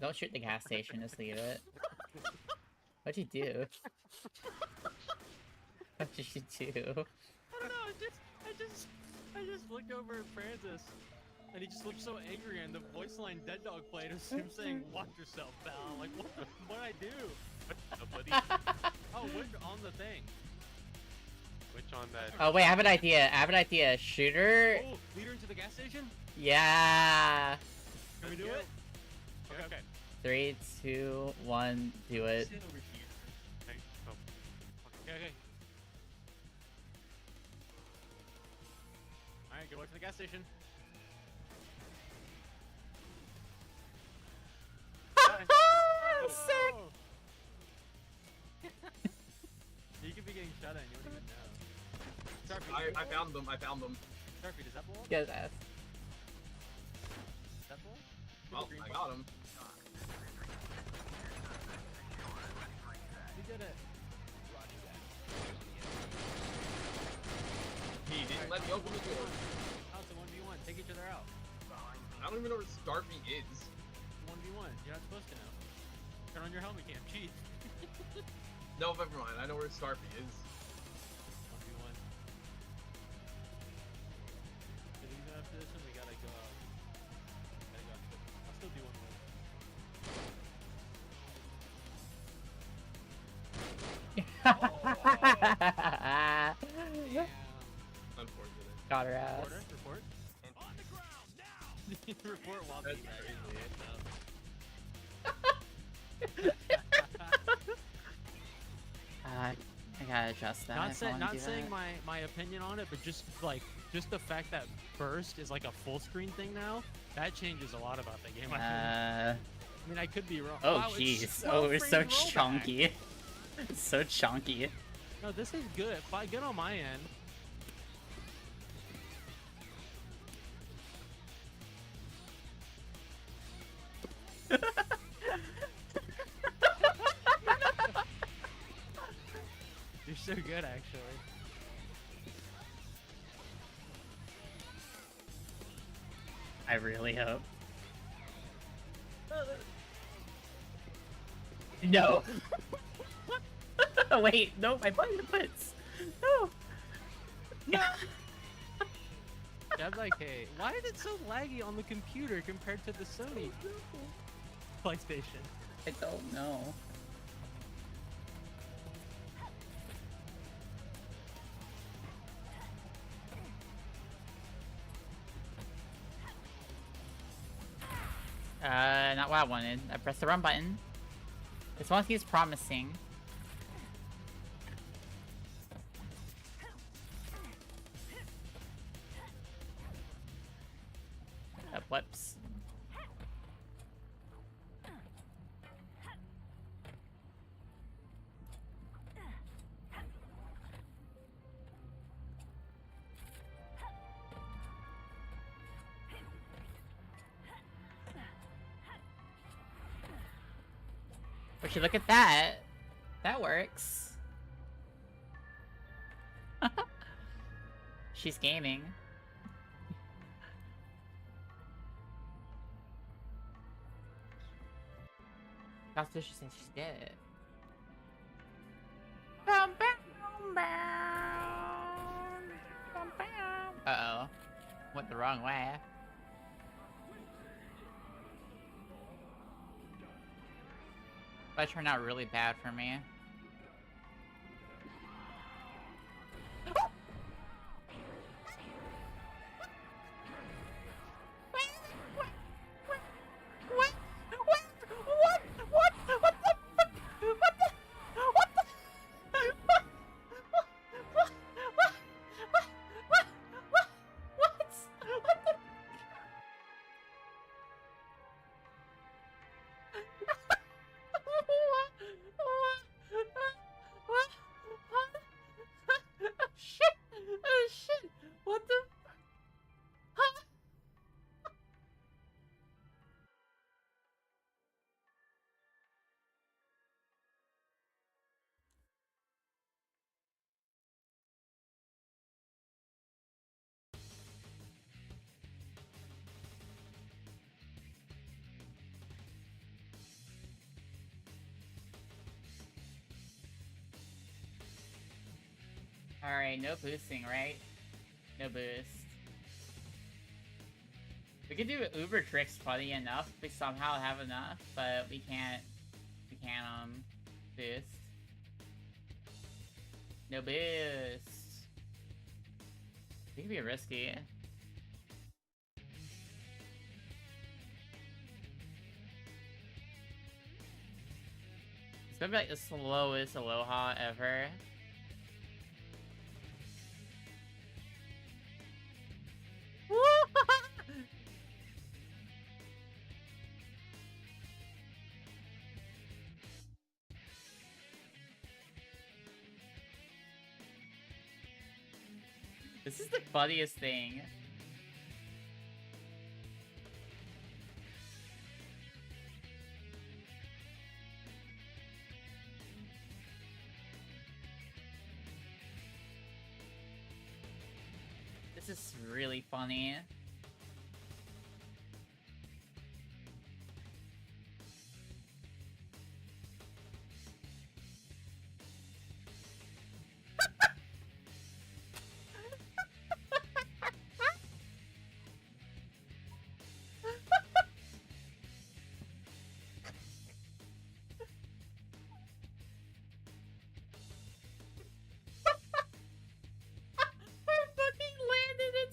don't shoot the gas station, just leave it. What'd you do? What did you do? I don't know, I just looked over at Francis, and he just looked so angry, and the voice line Dead Dog played was him saying, "Watch yourself, pal." I'm like, what'd I do? Nobody. Oh, which on the thing? Which on that? Oh wait, I have an idea. Shooter? Oh, leader into the gas station? Yeah. Can we do it? Okay. Okay. 3, 2, 1, do it. Sit over here. Okay. Oh. Okay. Alright, good luck to the gas station. Sick. You could be getting shot at and you wouldn't even know. Starfy, I found them. Starfy, does that blow up? Yes, ass. Does that blow up? Well, I got him. You did it. He didn't let me open the door. Oh, it's a 1v1. Take each other out. I don't even know where Starfy is. 1v1. You're not supposed to know. Turn on your helmet cam. Cheat. No, never mind. I know where Starfy is. 1v1. Because even after this one, we gotta go out. I'll still do 1v1. Damn. Unfortunate. Got her ass. Report. On the ground now. Report while being I gotta adjust that. Not, if I wanna not do saying that. my opinion on it, but just the fact that burst is like a full screen thing now, that changes a lot about the game. I mean, I could be wrong. Oh Wow, it's jeez. 12 Oh, we're so frame rollback. chunky. It's so chunky. No, this is good. Good on my end. You're so good, actually. I really hope. No. Wait, no, my button puts. No. No. Jab's like, hey, why is it so laggy on the computer compared to the Sony PlayStation? I don't know. Not what I wanted. I pressed the wrong button. This one seems promising. Whoops. Would you look at that? That works. She's gaming. That's what she said she did. Uh-oh. Went the wrong way. That turned out really bad for me. Alright, no boosting, right? No boost. We could do Uber tricks funny enough. We somehow have enough, but we can't boost. No boost. It could be risky. It's gonna be like the slowest Aloha ever. This is the funniest thing. This is really funny.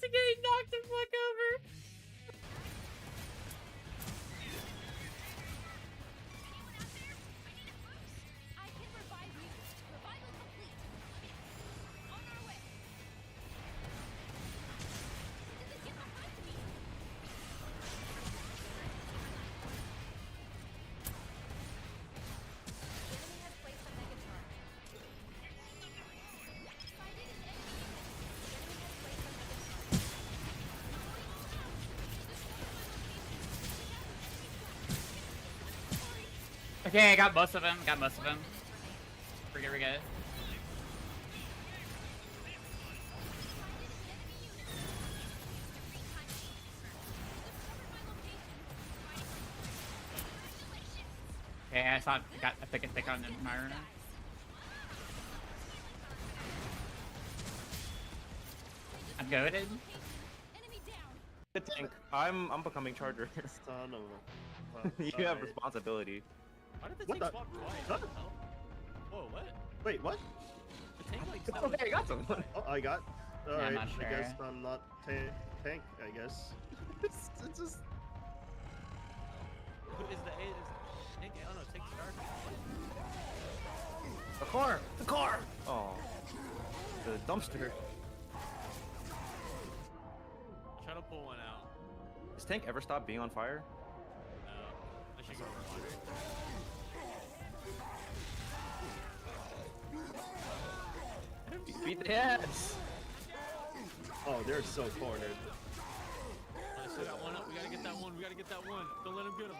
Getting knocked the fuck over. I can revive you. Revival complete. On our way. Get behind me. The enemy has placed a mega charge. Sighted an enemy unit. The enemy has placed a mega charge. Okay, I got most of them. We're good. Okay, I saw got a pick on my room. I'm goaded. Enemy down. The tank. I'm becoming charger. Son of a... You have responsibility. Why did the What tank the- swap twice? Huh? What the hell? Whoa, what? Wait, what? The tank like It's okay, I got someone. Oh, I got... Alright, not I guess sure. I'm not tank, I guess. it's just... Who is the A? Is tank? Oh no, tank Starfy. The car! The car! Oh. The dumpster. Try to pull one out. Does tank ever stop being on fire? No. I should go for water. Beat the ass! Oh, they're so cornered. I still got one up. We gotta get that one. Don't let him get him.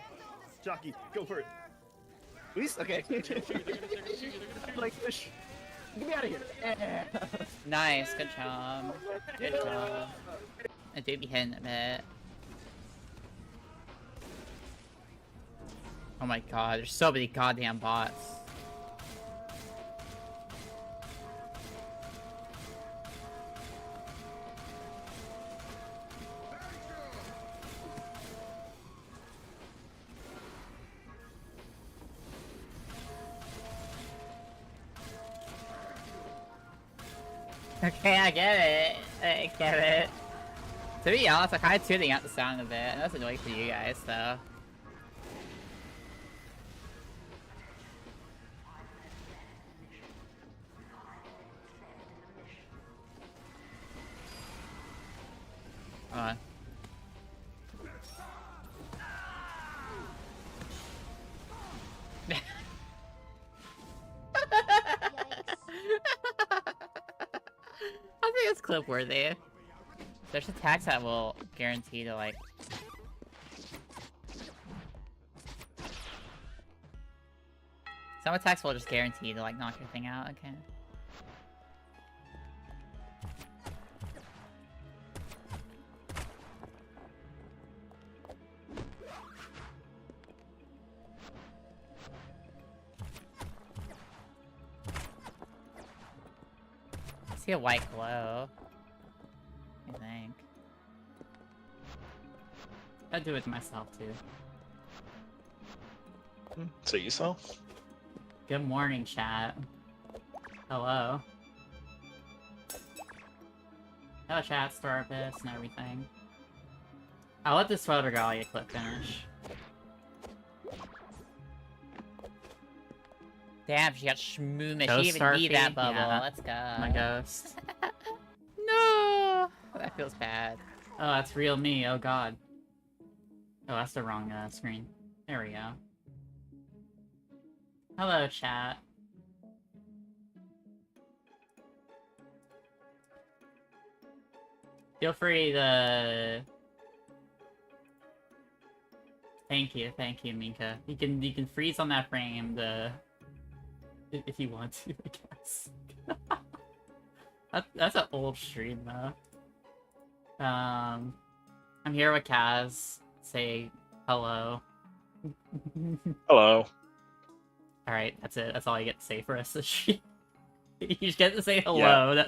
Jockey, go for it. Please? Okay. They're gonna shoot you. Like fish. Get me out of here. Nice, good job. Good job. I do be hitting a bit. Oh my god, there's so many goddamn bots. Okay, I get it. I get it. To be honest, I'm kind of tuning out the sound a bit. And that's annoying for you guys, though. Hold on. I think it's clip worthy. There's attacks that will guarantee to like. Some attacks will just guarantee to like knock your thing out. Okay. see a white glow. I think. I'd do it myself too. See yourself. Good morning, chat. Hello. Hello, chat, Starfy, and everything. I'll let this Photogallia clip finish. Damn, she got schmooma. Go, She even Starfy. need that bubble. Yeah. Let's go. My ghost. No! That feels bad. Oh, that's real me. Oh god. Oh, that's the wrong screen. There we go. Hello, chat. Feel free to... Thank you, Minka. You can freeze on that frame to... if you want to, I guess. That's an old stream, though. I'm here with Kaz. Say hello. Hello. Alright, that's it. That's all you get to say for us this stream. You just get to say hello. Yeah.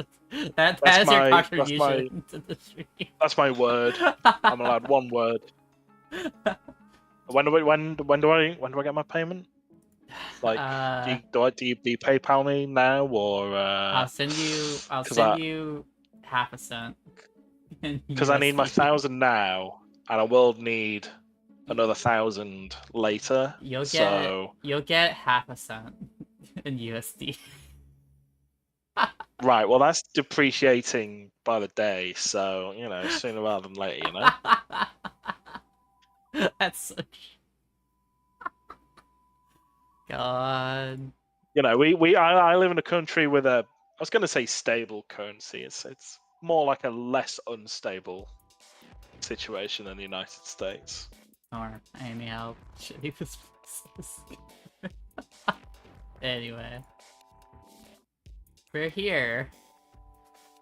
That That's is your my- contribution to the stream. That's my word. I'm allowed one word. When do I get my payment? Like, do you PayPal me now or? I'll send you 0.5 cent. Because I need my USD. 1,000 now, and I will need another 1,000 later. You'll get so... 0.5 cent in USD. Right, well that's depreciating by the day, so you know, sooner rather than later, you know. That's such... God. You know, I live in a country with a, I was going to say stable currency. It's more like a less unstable situation than the United States. Or Amy, how shitty this place is. Anyway. We're here.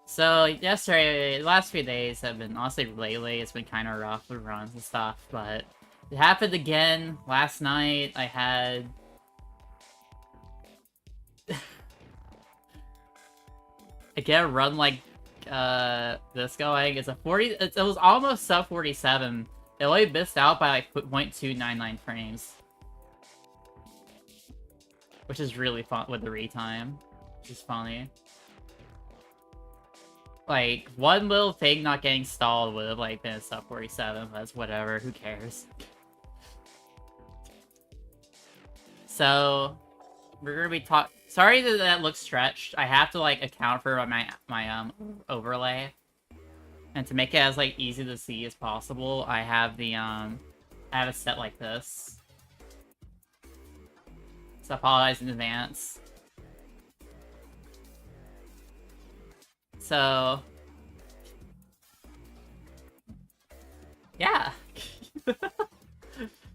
So, yesterday, the last few days have been, honestly, lately, it's been kind of rough with runs and stuff, but it happened again. Last night, I had... I get a run like this going. It's a 40. It was almost sub 47. It only missed out by like 0.299 frames, which is really fun with the retime. Which is funny. Like one little thing not getting stalled would have like been a sub 47. But that's whatever. Who cares? So we're gonna be talking. Sorry that that looks stretched. I have to like account for my overlay, and to make it as like easy to see as possible, I have the I have it set like this. So I apologize in advance. So yeah,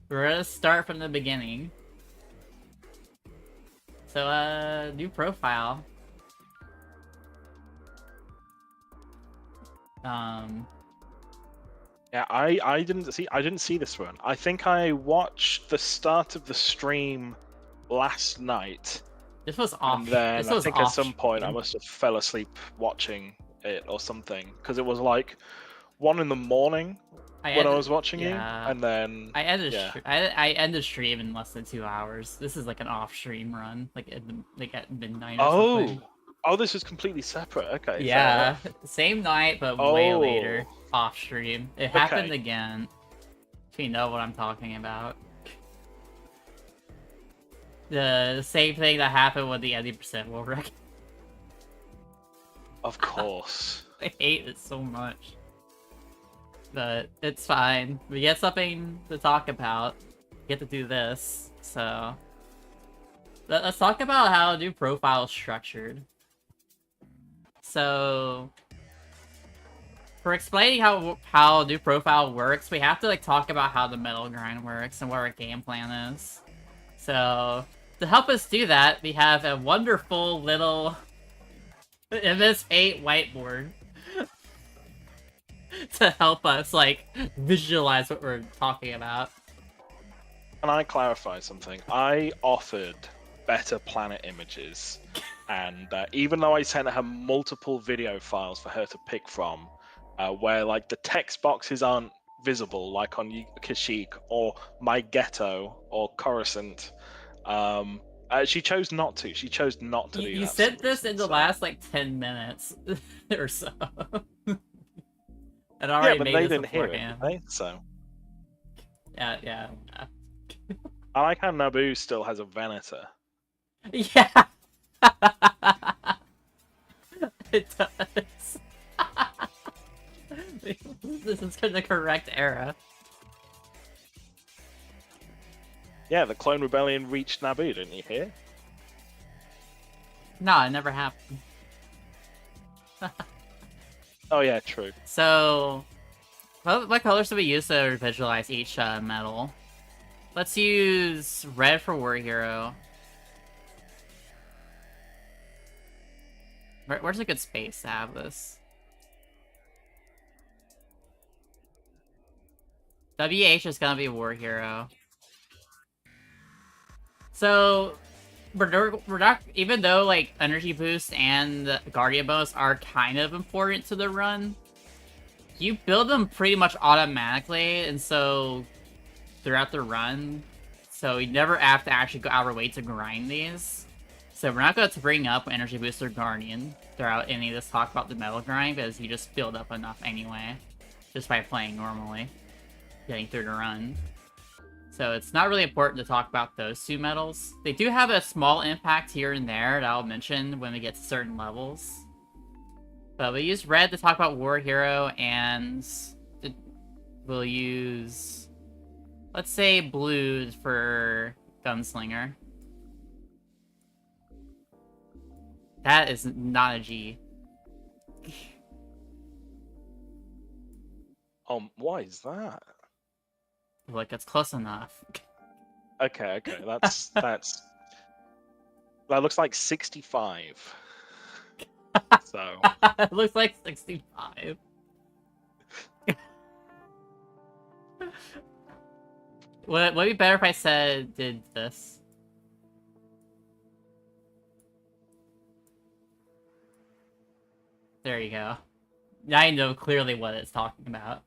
we're gonna start from the beginning. So, new profile. Yeah, I didn't see this one. I think I watched the start of the stream last night. This was off. And then this I was think off at some point I stream. must have fell asleep watching it or something, because it was like 1 in the morning when I was watching you, and then I ended. yeah. I ended stream in less than 2 hours. This is like an off-stream run, like at midnight. Or something. Oh, this was completely separate. Okay. Yeah, fair enough. same night, but way later, off-stream. It happened again. If you know what I'm talking about. The same thing that happened with the 80% world record. Of course. I hate it so much. But it's fine. We get something to talk about. We get to do this, so... Let's talk about how a new profile is structured. So... For explaining how new profile works, we have to like talk about how the metal grind works and what our game plan is. So... To help us do that, we have a wonderful little MS8 whiteboard to help us, like, visualize what we're talking about. Can I clarify something? I offered better planet images, and even though I sent her multiple video files for her to pick from, where like the text boxes aren't visible, like on Kashyyyk or My Ghetto or Coruscant, she chose not to. She chose not to do that. You for said some this reason, in the so- last like 10 minutes or so. And Yeah, already but made they this didn't hear it, beforehand. did they? So Yeah. I like how Naboo still has a Venator. Yeah. It does. This is the correct era. Yeah, the Clone Rebellion reached Naboo, didn't you hear? No, it never happened. Oh yeah, true. So, what colors do we use to visualize each medal? Let's use red for War Hero. Where's a good space to have this? WH is gonna be War Hero. So, we're not, even though like energy boost and the Guardian bonus are kind of important to the run, you build them pretty much automatically, and so throughout the run, so you never have to actually go out of our way to grind these. So we're not going to bring up energy boost or Guardian throughout any of this talk about the metal grind, because you just build up enough anyway, just by playing normally, getting through the run. So it's not really important to talk about those two medals. They do have a small impact here and there that I'll mention when we get to certain levels. But we use red to talk about War Hero, and we'll use, let's say, blue for Gunslinger. That is not a G. Why is that? Look, it's close enough. Okay, that's that looks like 65. So It looks like 65. Would it be better if I did this? There you go. Now I know clearly what it's talking about.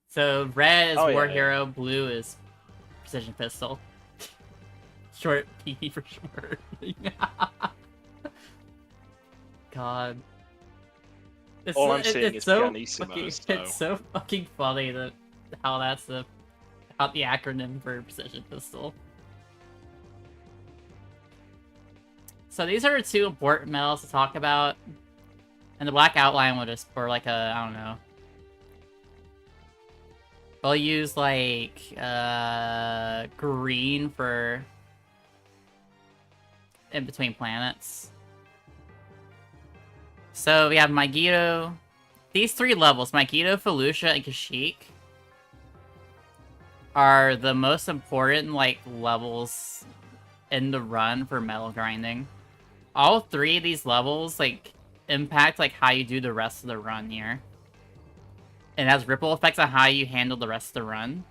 So red is War Hero, blue is Precision Pistol. Short P for short. God. all I'm seeing is so Pianissimo, fucking, so... It's so fucking funny that how that's the acronym for Precision Pistol. So these are two important medals to talk about. And the black outline will just, for like a, I don't know. I'll use like, green for in between planets. So we have Megiddo. These three levels, Megiddo, Felucia, and Kashyyyk, are the most important like levels in the run for metal grinding. All three of these levels like impact like how you do the rest of the run here. And has ripple effects on how you handle the rest of the run.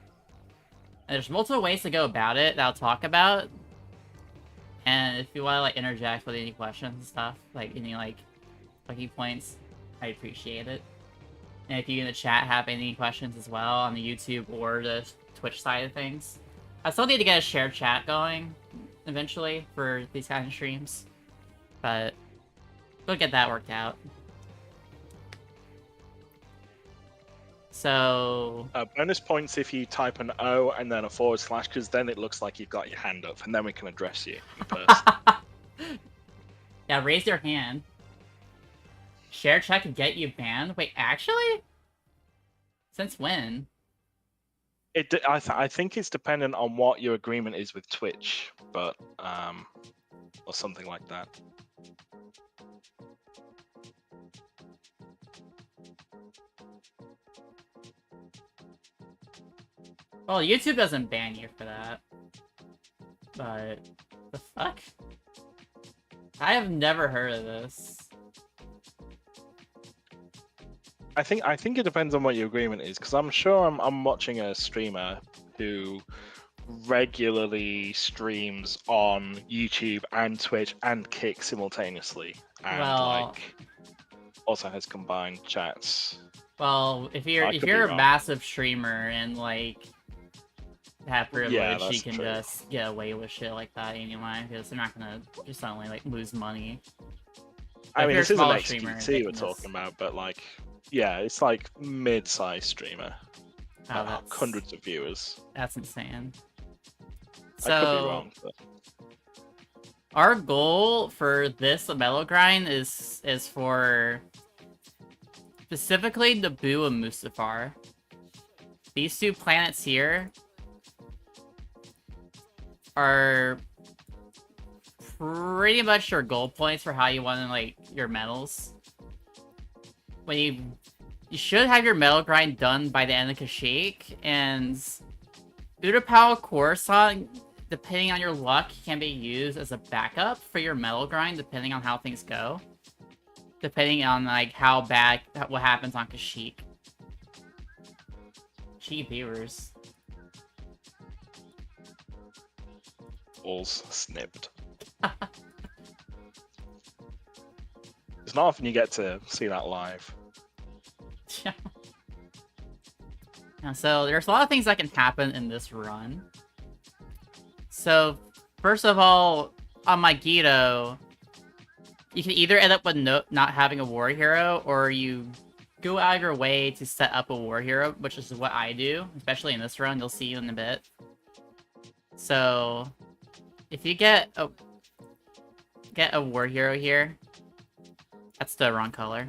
And there's multiple ways to go about it that I'll talk about. And if you want to like interject with any questions and stuff, like any like lucky points, I appreciate it. And if you in the chat have any questions as well on the YouTube or the Twitch side of things, I still need to get a shared chat going eventually for these kind of streams, but we'll get that worked out. So bonus points if you type an O and then a / because then it looks like you've got your hand up, and then we can address you in person. yeah, raise your hand. Share check and get you banned. Wait, actually? Since when? I think it's dependent on what your agreement is with Twitch, but or something like that. Well, YouTube doesn't ban you for that. But the fuck? I have never heard of this. I think it depends on what your agreement is, because I'm sure I'm watching a streamer who regularly streams on YouTube and Twitch and Kick simultaneously, and Well- like also has combined chats. Well, if I you're could be a wrong. massive streamer and like have privilege, you that's can true. just get away with shit like that anyway, because they're not gonna just suddenly like lose money. I if mean, you're a this isn't smaller streamer, they XQT we're can talking just- about, but like, yeah, it's like mid-sized streamer, Oh, that's hundreds of viewers. That's insane. I could be wrong, but Our goal for this Metal Grind is for specifically Naboo and Mustafar. These two planets here are pretty much your goal points for how you want to like your medals. When you should have your Metal Grind done by the end of Kashyyyk, and Utapau Coruscant, depending on your luck, can be used as a backup for your Metal Grind, depending on how things go. Depending on like how bad what happens on Kashyyyk. Gee, viewers. balls snipped. It's not often you get to see that live. Yeah. So there's a lot of things that can happen in this run. So first of all, on my Guido, you can either end up with not having a war hero, or you go out of your way to set up a war hero, which is what I do, especially in this run. You'll see in a bit. So if you get a war hero here, that's the wrong color.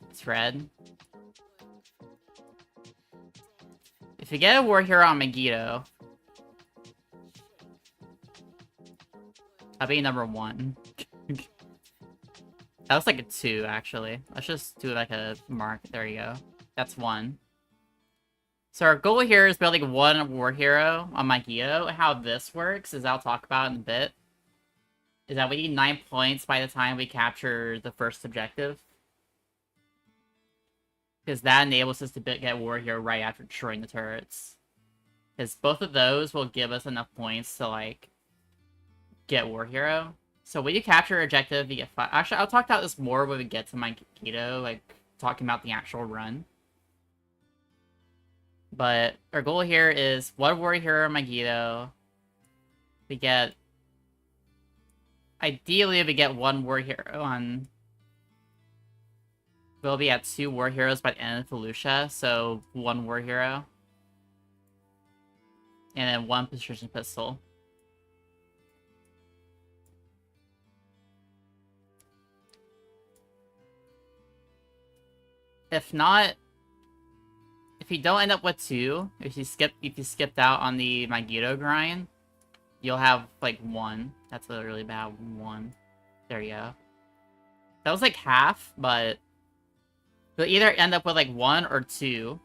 It's red. If you get a war hero on Megiddo, that'll be number 1. That was like a 2, actually. Let's just do like a mark. There you go. That's 1. So our goal here is building 1 war hero on Megiddo. How this works is I'll talk about in a bit. Is that we need 9 points by the time we capture the first objective. Because that enables us to get war hero right after destroying the turrets. Because both of those will give us enough points to, like, get war hero. So when you capture objective, you get 5. Actually, I'll talk about this more when we get to Megiddo, like, talking about the actual run. But our goal here is 1 war hero on Megiddo. We get... Ideally, we get 1 war hero on... We'll be at 2 war heroes by the end of Felucia, so 1 war hero. And then 1 precision pistol. If not, if you don't end up with 2, if you skipped out on the Megiddo grind, you'll have like 1. That's a really bad 1. There you go. That was like half, but you'll either end up with like 1 or 2.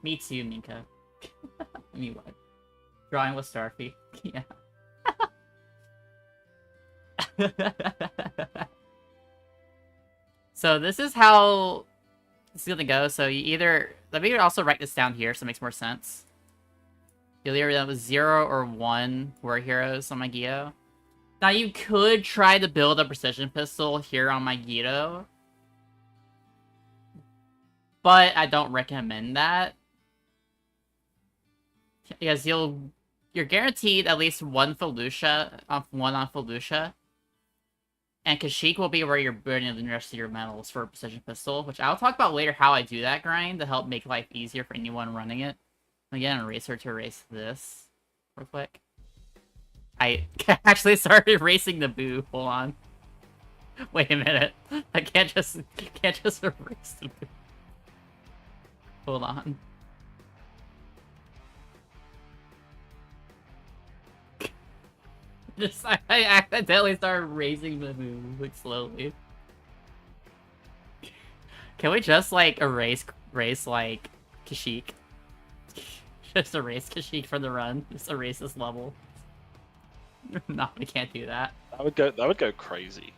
Me too, Minka. Me what? Drawing with Starfy. Yeah. So this is how this is gonna go. So you either... Let me also write this down here so it makes more sense. You'll either end up with 0 or 1 war heroes on Megiddo. Now you could try to build a precision pistol here on Megiddo, but I don't recommend that. Because you're guaranteed at least 1 Felucia, 1 on Felucia. And Kashyyyk will be where you're burning the rest of your medals for a precision pistol, which I'll talk about later how I do that grind to help make life easier for anyone running it. Again, an eraser to erase this real quick. I actually started erasing the boo. Hold on. Wait a minute. I can't just erase the boo. Hold on. I accidentally started raising the boo, like, slowly. Can we just like erase like Kashyyyk? Just erase Kashyyyk from the run. Just erase this level. No, we can't do that. That would go crazy.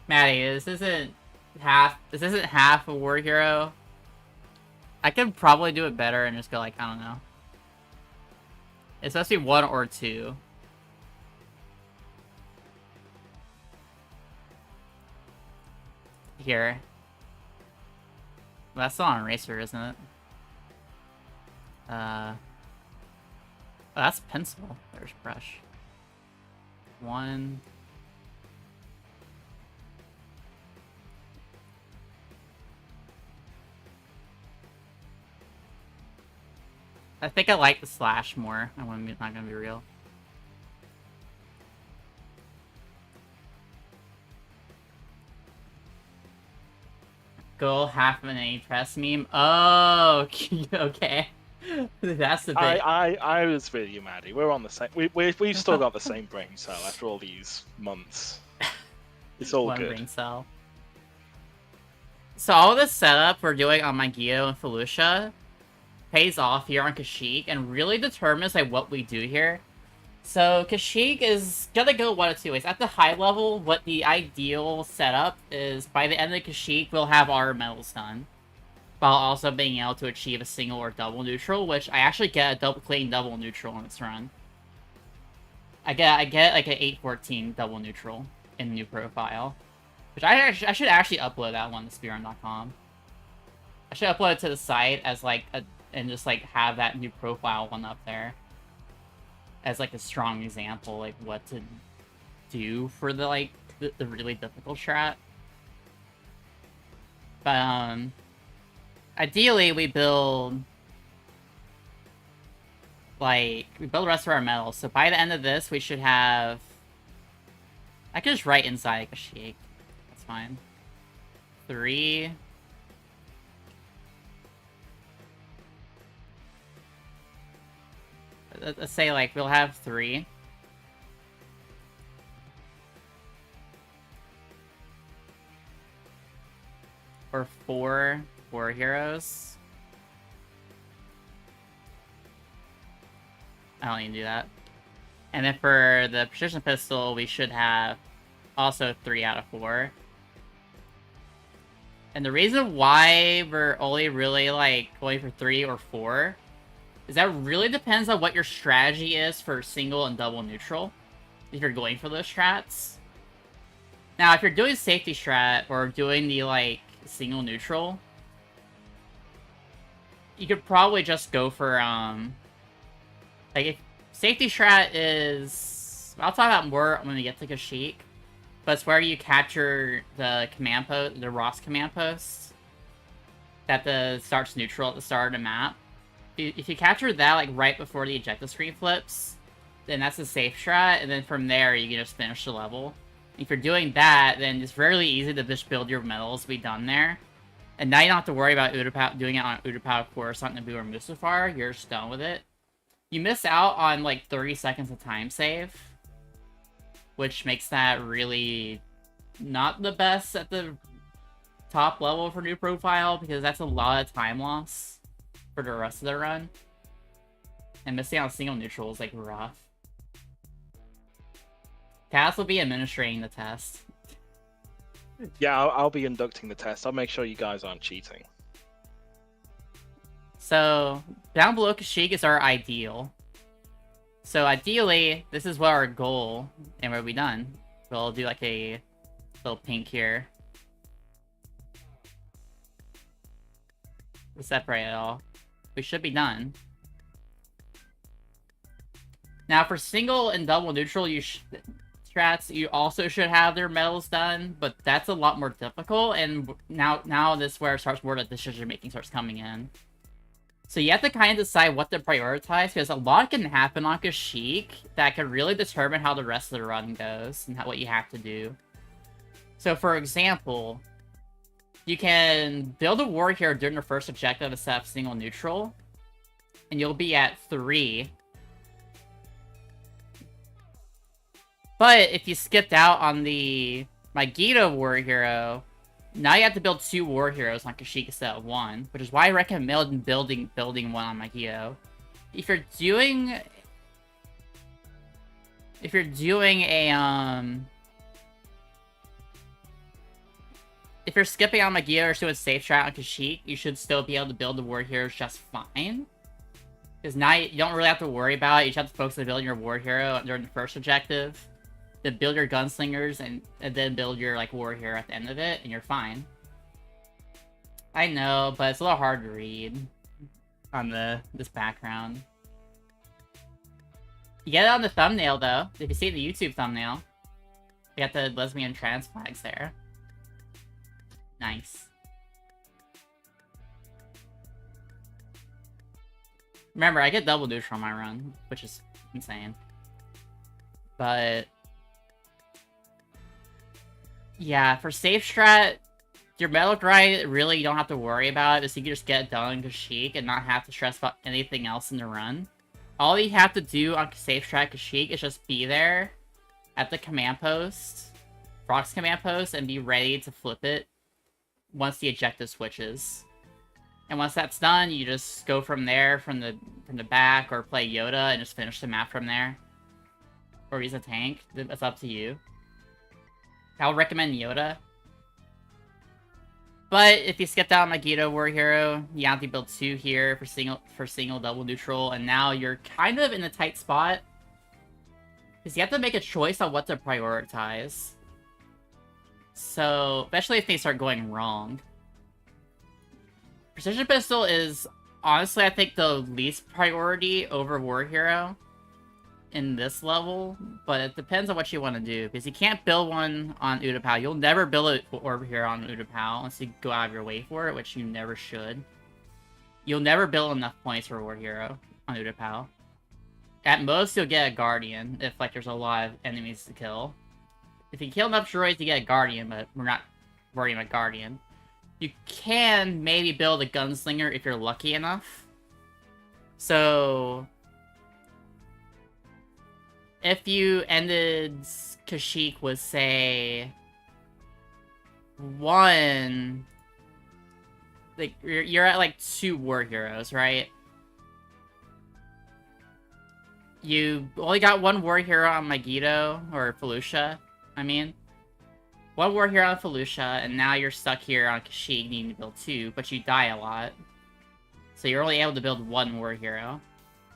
Maddie, this isn't half a war hero. I could probably do it better and just go like, I don't know. It's supposed to be 1 or 2. Here. Well, that's still on Eraser, isn't it? Oh, that's pencil. There's brush. 1. I think I like the slash more. I'm not gonna be real. Go half of an A press meme. Oh, okay. That's the bit. I was with you, Maddie. We're on the same. We've still got the same brain cell after all these months. It's all One good. brain cell. So all this setup we're doing on my Gio and Felucia pays off here on Kashyyyk and really determines like what we do here. So Kashyyyk is gonna go one of two ways. At the high level, what the ideal setup is, by the end of Kashyyyk, we'll have our medals done, while also being able to achieve a single or double neutral, which I actually get a clean double neutral in this run. I get like an 814 double neutral in the new profile, which I should actually upload that one to speedrun.com. I should upload it to the site as like and just like have that new profile one up there as like a strong example, like what to do for the like the really difficult strat. But ideally we build the rest of our medals. So by the end of this, we should have. I could just write inside Kashyyyk. That's fine. 3. Let's say like we'll have 3. Or 4 war heroes. I don't need to do that. And then for the precision pistol, we should have also 3 out of 4. And the reason why we're only really like going for 3 or 4 is that really depends on what your strategy is for single and double neutral, if you're going for those strats. Now, if you're doing safety strat or doing the like single neutral, you could probably just go for like if safety strat is, I'll talk about more when we get to Kashyyyk, but it's where you capture the command post, the Ross command post that starts neutral at the start of the map. If you capture that like right before the ejecta screen flips, then that's a safe strat, and then from there you can just finish the level. If you're doing that, then it's really easy to just build your medals, be done there. And now you don't have to worry about doing it on Utapau Core or something to be Mustafar. You're just done with it. You miss out on like 30 seconds of time save, which makes that really not the best at the top level for new profile, because that's a lot of time loss for the rest of the run. And missing out on single neutral is like rough. Cass will be administrating the test. Yeah, I'll be inducting the test. I'll make sure you guys aren't cheating. So, down below Kashyyyk is our ideal. So ideally, this is what our goal, and we'll be done. We'll do like a little pink here. We'll separate it all. We should be done. Now for single and double neutral, strats, you also should have their medals done, but that's a lot more difficult, and now this is where the decision making starts coming in. So you have to kind of decide what to prioritize, because a lot can happen on Kashyyyk that can really determine how the rest of the run goes and what you have to do. So for example, you can build a war hero during the first objective to set up single neutral, and you'll be at 3. But if you skipped out on the Megiddo war hero, now you have to build 2 war heroes on Kashyyyk instead of 1, which is why I recommend building one on Megiddo. If you're doing a if you're skipping on Magito or doing safe strat on Kashyyyk, you should still be able to build the war heroes just fine. Because now you don't really have to worry about it. You just have to focus on building your war hero during the first objective, then build your gunslingers, and then build your like war hero at the end of it, and you're fine. I know, but it's a little hard to read on this background. You get it on the thumbnail though. If you see the YouTube thumbnail, you got the lesbian trans flags there. Nice. Remember, I get double neutral on my run, which is insane. But yeah, for safe strat, your metal grind, really, you don't have to worry about it. So you can just get it done on Kashyyyk and not have to stress about anything else in the run. All you have to do on safe strat Kashyyyk is just be there at the command post, Brock's command post, and be ready to flip it once the objective switches. And once that's done, you just go from there, from the back, or play Yoda and just finish the map from there. Or use a tank. It's up to you. I would recommend Yoda. But if you skip out Magito War Hero, you have to build 2 here for single double neutral, and now you're kind of in a tight spot. Because you have to make a choice on what to prioritize. So, especially if they start going wrong. Precision Pistol is, honestly, I think the least priority over War Hero in this level, but it depends on what you want to do, because you can't build one on Utapau. You'll never build it over here on Utapau unless you go out of your way for it, which you never should. You'll never build enough points for War Hero on Utapau. At most, you'll get a Guardian if like there's a lot of enemies to kill. If you kill enough droids, you get a Guardian, but we're not worrying about Guardian. You can maybe build a Gunslinger if you're lucky enough. So if you ended Kashyyyk with, say, 1... Like, you're at, like, 2 war heroes, right? You only got 1 war hero on Magito, or Felucia, I mean. 1 war hero on Felucia, and now you're stuck here on Kashyyyk needing to build 2, but you die a lot. So you're only able to build 1 war hero.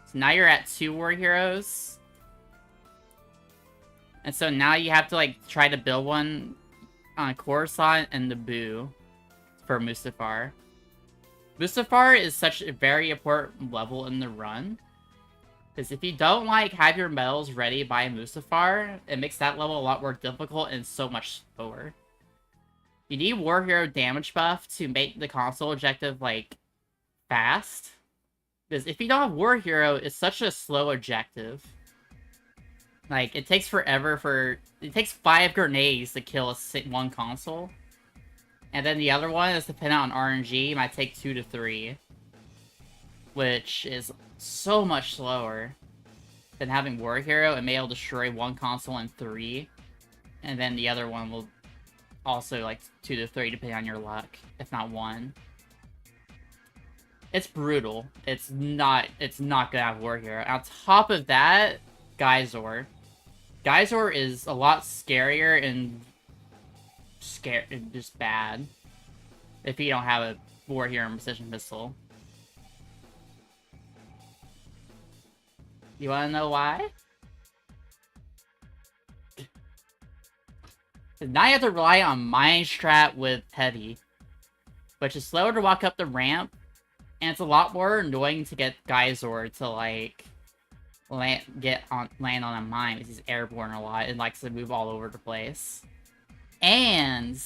So now you're at 2 war heroes. And so now you have to, like, try to build one on Coruscant and Naboo for Mustafar. Mustafar is such a very important level in the run. Because if you don't, like, have your medals ready by Mustafar, it makes that level a lot more difficult and so much slower. You need War Hero damage buff to make the console objective, like, fast. Because if you don't have War Hero, it's such a slow objective. Like, it takes forever for... It takes 5 grenades to kill one console. And then the other one is dependent on RNG. It might take 2 to 3. Which is so much slower than having War Hero and may able to destroy one console in 3. And then the other one will also, like, 2 to 3, depending on your luck. If not 1. It's brutal. It's not gonna have War Hero. On top of that, Geyser. Geyser is a lot scarier and just bad if you don't have a War Hero and Precision Pistol. You wanna know why? Now you have to rely on Mine Strat with Heavy, which is slower to walk up the ramp, and it's a lot more annoying to get Geyser to, like, land on a mine, because he's airborne a lot and likes to move all over the place. And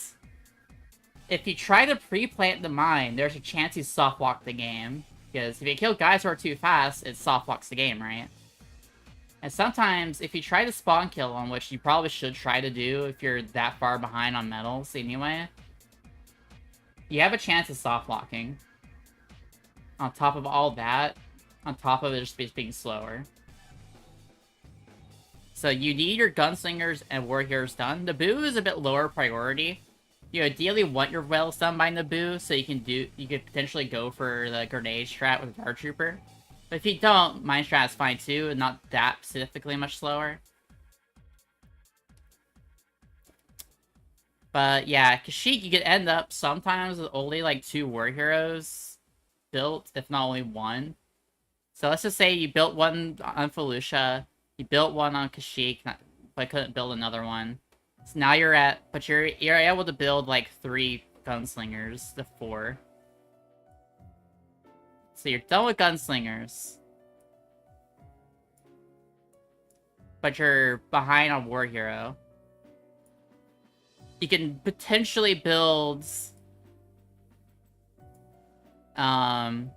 if you try to pre-plant the mine, there's a chance you soft-walk the game, because if you kill Geyser too fast, it soft-walks the game, right? And sometimes, if you try to spawn kill him, which you probably should try to do if you're that far behind on medals anyway, you have a chance of soft-locking. On top of all that, on top of it just being slower. So you need your Gunslingers and War Heroes done. Naboo is a bit lower priority. You ideally want your wells done by Naboo, so you could potentially go for the grenade strat with Guard Trooper. But if you don't, Mine Strat is fine too, and not that significantly much slower. But yeah, Kashyyyk, you could end up sometimes with only like 2 war heroes built, if not only 1. So let's just say you built one on Felucia, you built one on Kashyyyk, but couldn't build another one. So now you're able to build like 3 gunslingers to 4. So you're done with gunslingers. But you're behind on war hero. You can potentially build 1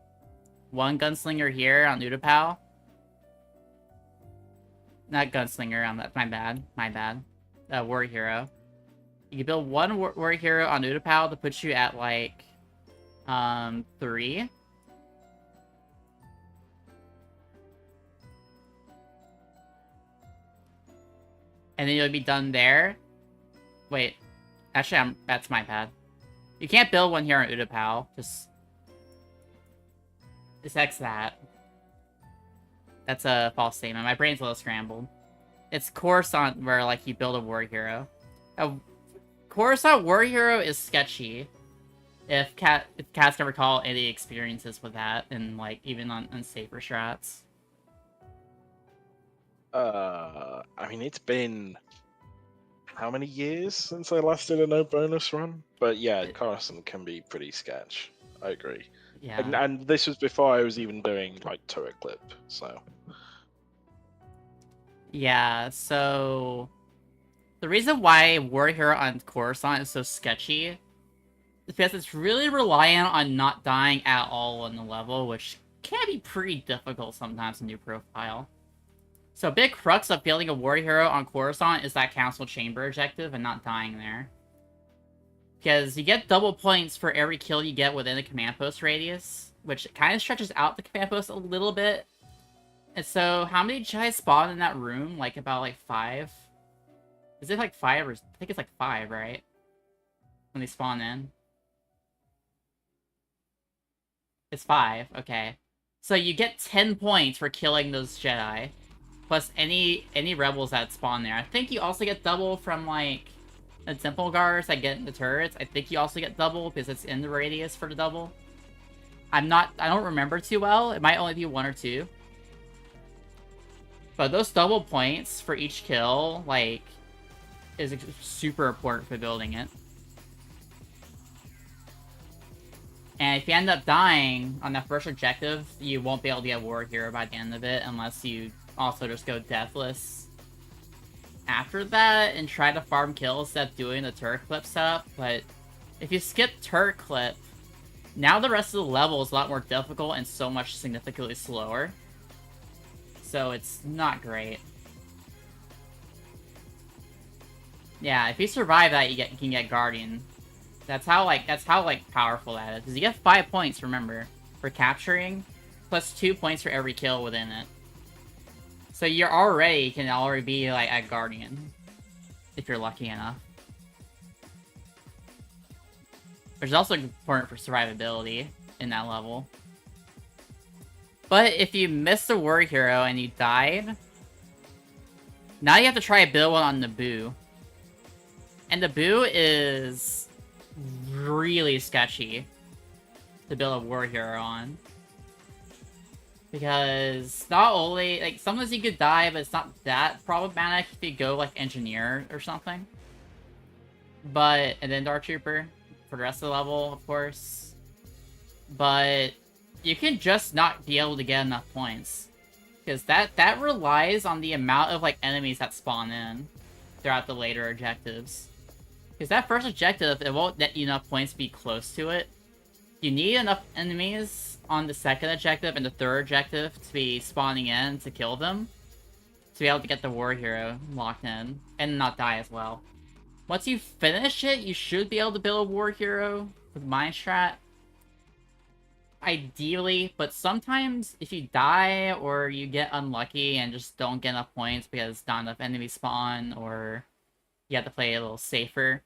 gunslinger here on Utapau. Not gunslinger, my bad. War hero. You can build 1 war hero on Utapau to put you at like 3. And then you'll be done there. Wait. Actually, that's my bad. You can't build one here on Utapau. Just X that. That's a false statement. My brain's a little scrambled. It's Coruscant where, like, you build a war hero. Coruscant war hero is sketchy. If cats can recall any experiences with that, and, like, even on safer strats. I mean, it's been how many years since I last did a no bonus run? But yeah, Coruscant can be pretty sketch. I agree. Yeah. And this was before I was even doing like turret clip, so. Yeah, so the reason why war hero on Coruscant is so sketchy is because it's really reliant on not dying at all on the level, which can be pretty difficult sometimes in new profile. So a big crux of building a war hero on Coruscant is that council chamber objective and not dying there. Because you get double points for every kill you get within the command post radius, which kind of stretches out the command post a little bit. And so, how many Jedi spawn in that room? Like, about, like, 5? Is it, like, 5 or... I think it's, like, 5, right? When they spawn in. It's 5, okay. So you get 10 points for killing those Jedi. Plus any rebels that spawn there. I think you also get double from, like, the temple guards that get in the turrets. I think you also get double because it's in the radius for the double. I don't remember too well. It might only be 1 or 2. But those double points for each kill, like, is super important for building it. And if you end up dying on that first objective, you won't be able to get War Hero by the end of it unless you also just go deathless after that and try to farm kills instead of doing the turret clip setup. But if you skip turret clip, now the rest of the level is a lot more difficult and so much significantly slower. So it's not great. Yeah, if you survive that, you can get Guardian. That's how powerful that is. Because you get 5 points, remember, for capturing, plus 2 points for every kill within it. So you can already be like at Guardian, if you're lucky enough. Which is also important for survivability in that level. But if you missed the War Hero and you died, now you have to try to build one on Naboo. And Naboo is really sketchy to build a War Hero on. Because not only, like, sometimes you could die, but it's not that problematic if you go, like, Engineer or something. But, and then Dark Trooper for the rest of the level, of course. But you can just not be able to get enough points. Because that relies on the amount of, like, enemies that spawn in throughout the later objectives. Because that first objective, it won't net you enough points to be close to it. You need enough enemies on the second objective and the third objective to be spawning in to kill them. To be able to get the War Hero locked in. And not die as well. Once you finish it, you should be able to build a War Hero with Mind Strat. Ideally, but sometimes if you die or you get unlucky and just don't get enough points because not enough enemies spawn or you have to play a little safer.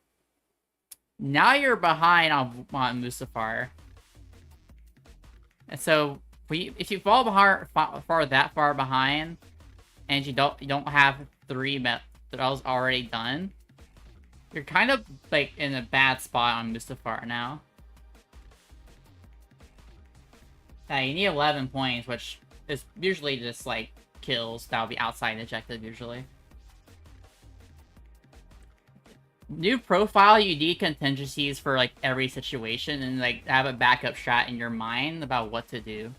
Now you're behind on Mustafar. And so, if you fall that far behind, and you don't have 3 medals already done, You're kind of, like, in a bad spot on Mustafar now. Yeah, you need 11 points, which is usually just, like, kills. That'll be outside ejected, usually. New profile, you need contingencies for, like, every situation, and, like, have a backup strat in your mind about what to do.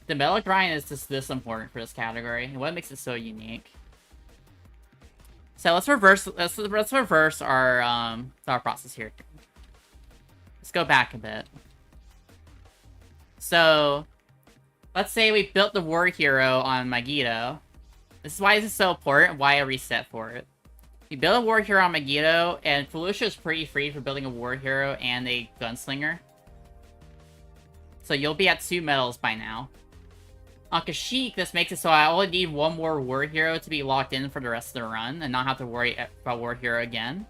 The metal grind is just this important for this category, and what makes it so unique. So let's reverse our thought process here. Let's go back a bit. So let's say we built the war hero on Megiddo. This is why this is so important, why I reset for it. You build a war hero on Megiddo, and Felicia is pretty free for building a war hero and a gunslinger. So you'll be at 2 medals by now. On Kashyyyk, this makes it so I only need 1 more war hero to be locked in for the rest of the run, and not have to worry about war hero again.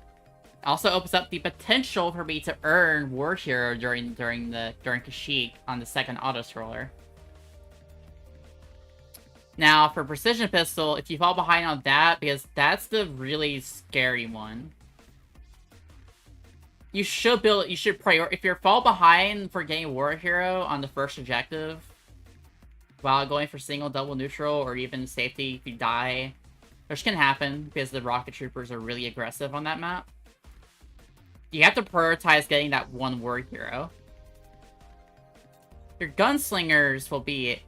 It also opens up the potential for me to earn war hero during Kashyyyk on the second auto scroller. Now, for precision pistol, if you fall behind on that, because that's the really scary one. You should if you fall behind for getting war hero on the first objective, while going for single, double, neutral, or even safety if you die, which can happen because the rocket troopers are really aggressive on that map. You have to prioritize getting that 1 war hero. Your gunslingers will be...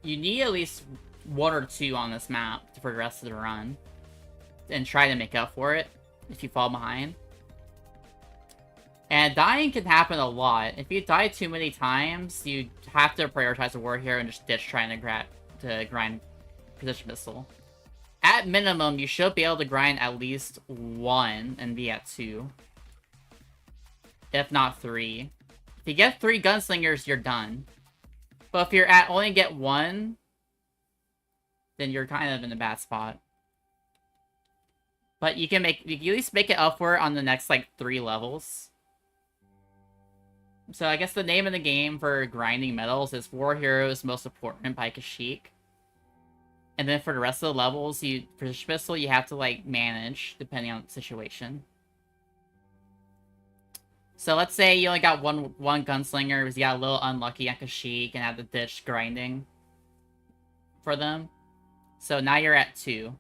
You need at least 1 or 2 on this map for the rest of the run. And try to make up for it if you fall behind. And dying can happen a lot. If you die too many times, you have to prioritize a war hero and just ditch trying to grind precision pistol. At minimum, you should be able to grind at least 1 and be at 2. If not 3. If you get 3 gunslingers, you're done. But if you're at only get 1, then you're kind of in a bad spot. But you can at least make it upward on the next, like, 3 levels. So I guess the name of the game for grinding medals is War Heroes Most Important by Kashyyyk. And then for the rest of the levels, for the pistol, you have to, like, manage, depending on the situation. So let's say you only got one gunslinger because you got a little unlucky on Kashyyyk and had to ditch grinding for them. So now you're at 2.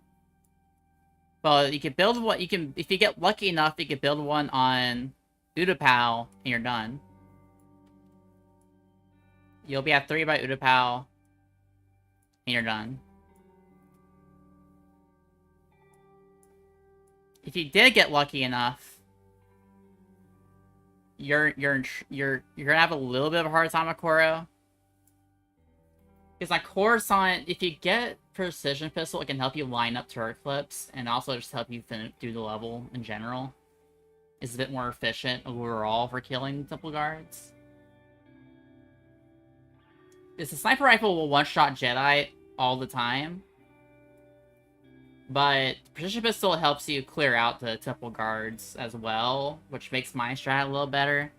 Well, you can build what if you get lucky enough, you can build one on Utapau and you're done. You'll be at 3 by Utapau and you're done. If you did get lucky enough, you're gonna have a little bit of a hard time with Koro. Because on Coruscant, if you get precision pistol, it can help you line up turret clips and also just help you do the level in general. It's a bit more efficient overall for killing temple guards. Because the sniper rifle will one-shot Jedi all the time. But precision pistol helps you clear out the temple guards as well, which makes my strat a little better.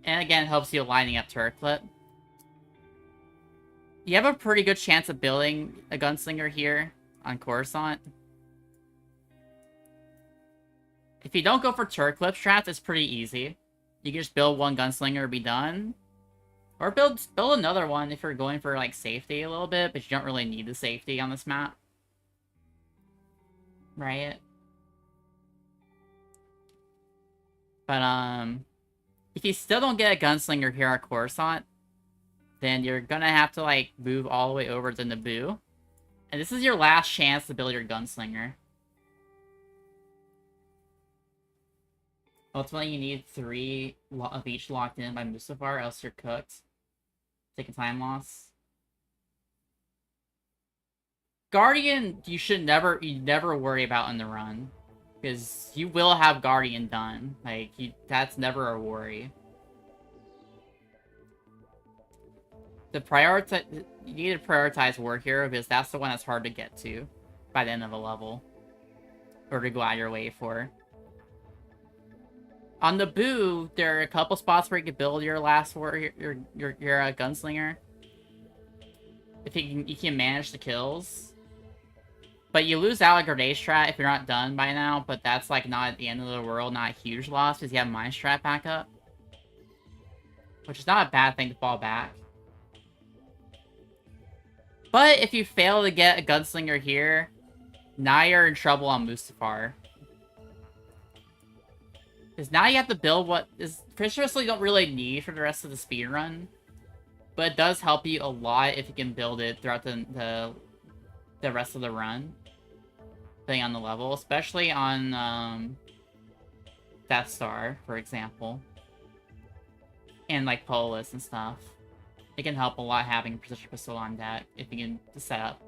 And again, helps you lining up turret clip. You have a pretty good chance of building a gunslinger here on Coruscant. If you don't go for turret clip strats, it's pretty easy. You can just build 1 gunslinger and be done. Or build another one if you're going for, like, safety a little bit, but you don't really need the safety on this map. Right? But, if you still don't get a gunslinger here at Coruscant, then you're gonna have to, like, move all the way over to Naboo. And this is your last chance to build your gunslinger. Ultimately, you need 3 of each locked in by Mustafar, else you're cooked. Take a time loss. Guardian, you never worry about in the run. Because you will have Guardian done. Like, that's never a worry. You need to prioritize War Hero because that's the one that's hard to get to by the end of a level. Or to go out of your way for. On Naboo, there are a couple spots where you can build your last warrior, your gunslinger. If you can manage the kills. But you lose out a grenade strat if you're not done by now, but that's like not at the end of the world, not a huge loss because you have mine strat backup. Which is not a bad thing to fall back. But if you fail to get a gunslinger here, now you're in trouble on Mustafar. Because now you have to build what is Christmas you don't really need for the rest of the speedrun. But it does help you a lot if you can build it throughout the rest of the run. Depending on the level, especially on Death Star, for example. And like Polis and stuff. It can help a lot having a precision pistol on deck if you can set up.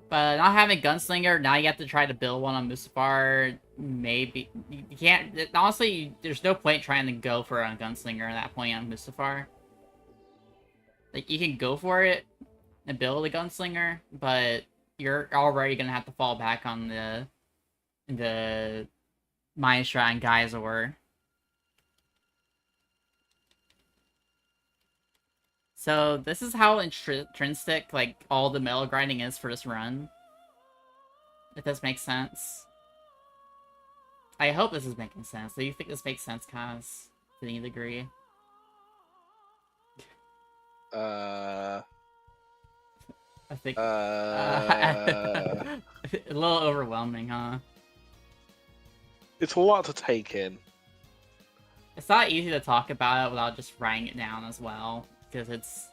But not having Gunslinger, now you have to try to build one on Mustafar. Maybe you can't. Honestly, there's no point trying to go for a Gunslinger at that point on Mustafar. Like you can go for it and build a Gunslinger, but you're already gonna have to fall back on the Maestra and Geysor. So this is how intrinsic like all the metal grinding is for this run. If this makes sense. I hope this is making sense. Do you think this makes sense, Kaz? To any degree? I think a little overwhelming, huh? It's a lot to take in. It's not easy to talk about it without just writing it down as well, because it's...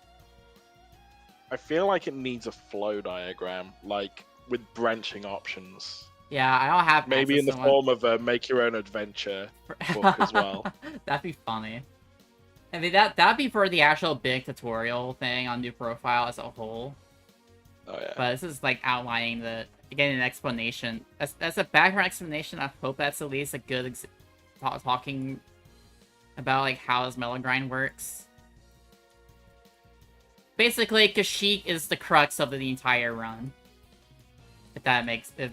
I feel like it needs a flow diagram, like with branching options. Yeah, I don't have maybe in the one. form of a make your own adventure book as well. That'd be funny. I mean, that'd be for the actual big tutorial thing on new profile as a whole. Oh yeah. But this is like outlining getting an explanation. That's a background explanation. I hope that's at least a good talking about like how this metal grind works. Basically, Kashyyyk is the crux of the entire run. If that makes it.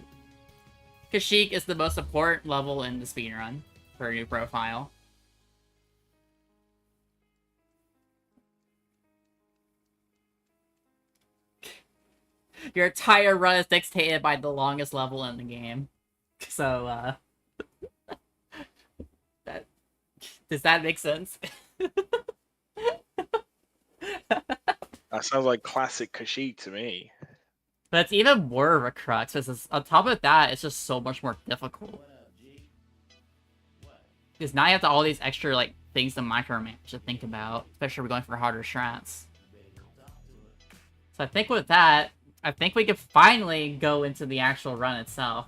Kashyyyk is the most important level in the speedrun for a new profile. Your entire run is dictated by the longest level in the game. So, does that make sense? That sounds like classic Kashyyyk to me. But it's even more of a crux, because on top of that, it's just so much more difficult. Because now you have all these extra like things to micromanage to think about, especially if we're going for harder strats. So I think with that, I think we can finally go into the actual run itself.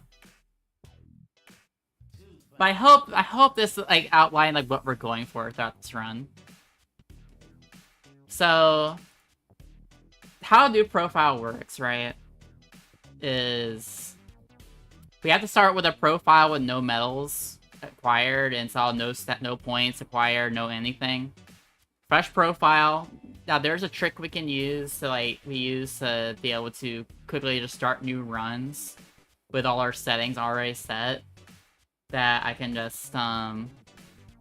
But I hope this like outline like what we're going for throughout this run. So how new profile works, right? Is we have to start with a profile with no medals acquired, and so no points acquired, no anything. Fresh profile. Now there's a trick we can use to be able to quickly just start new runs with all our settings already set. That I can just talk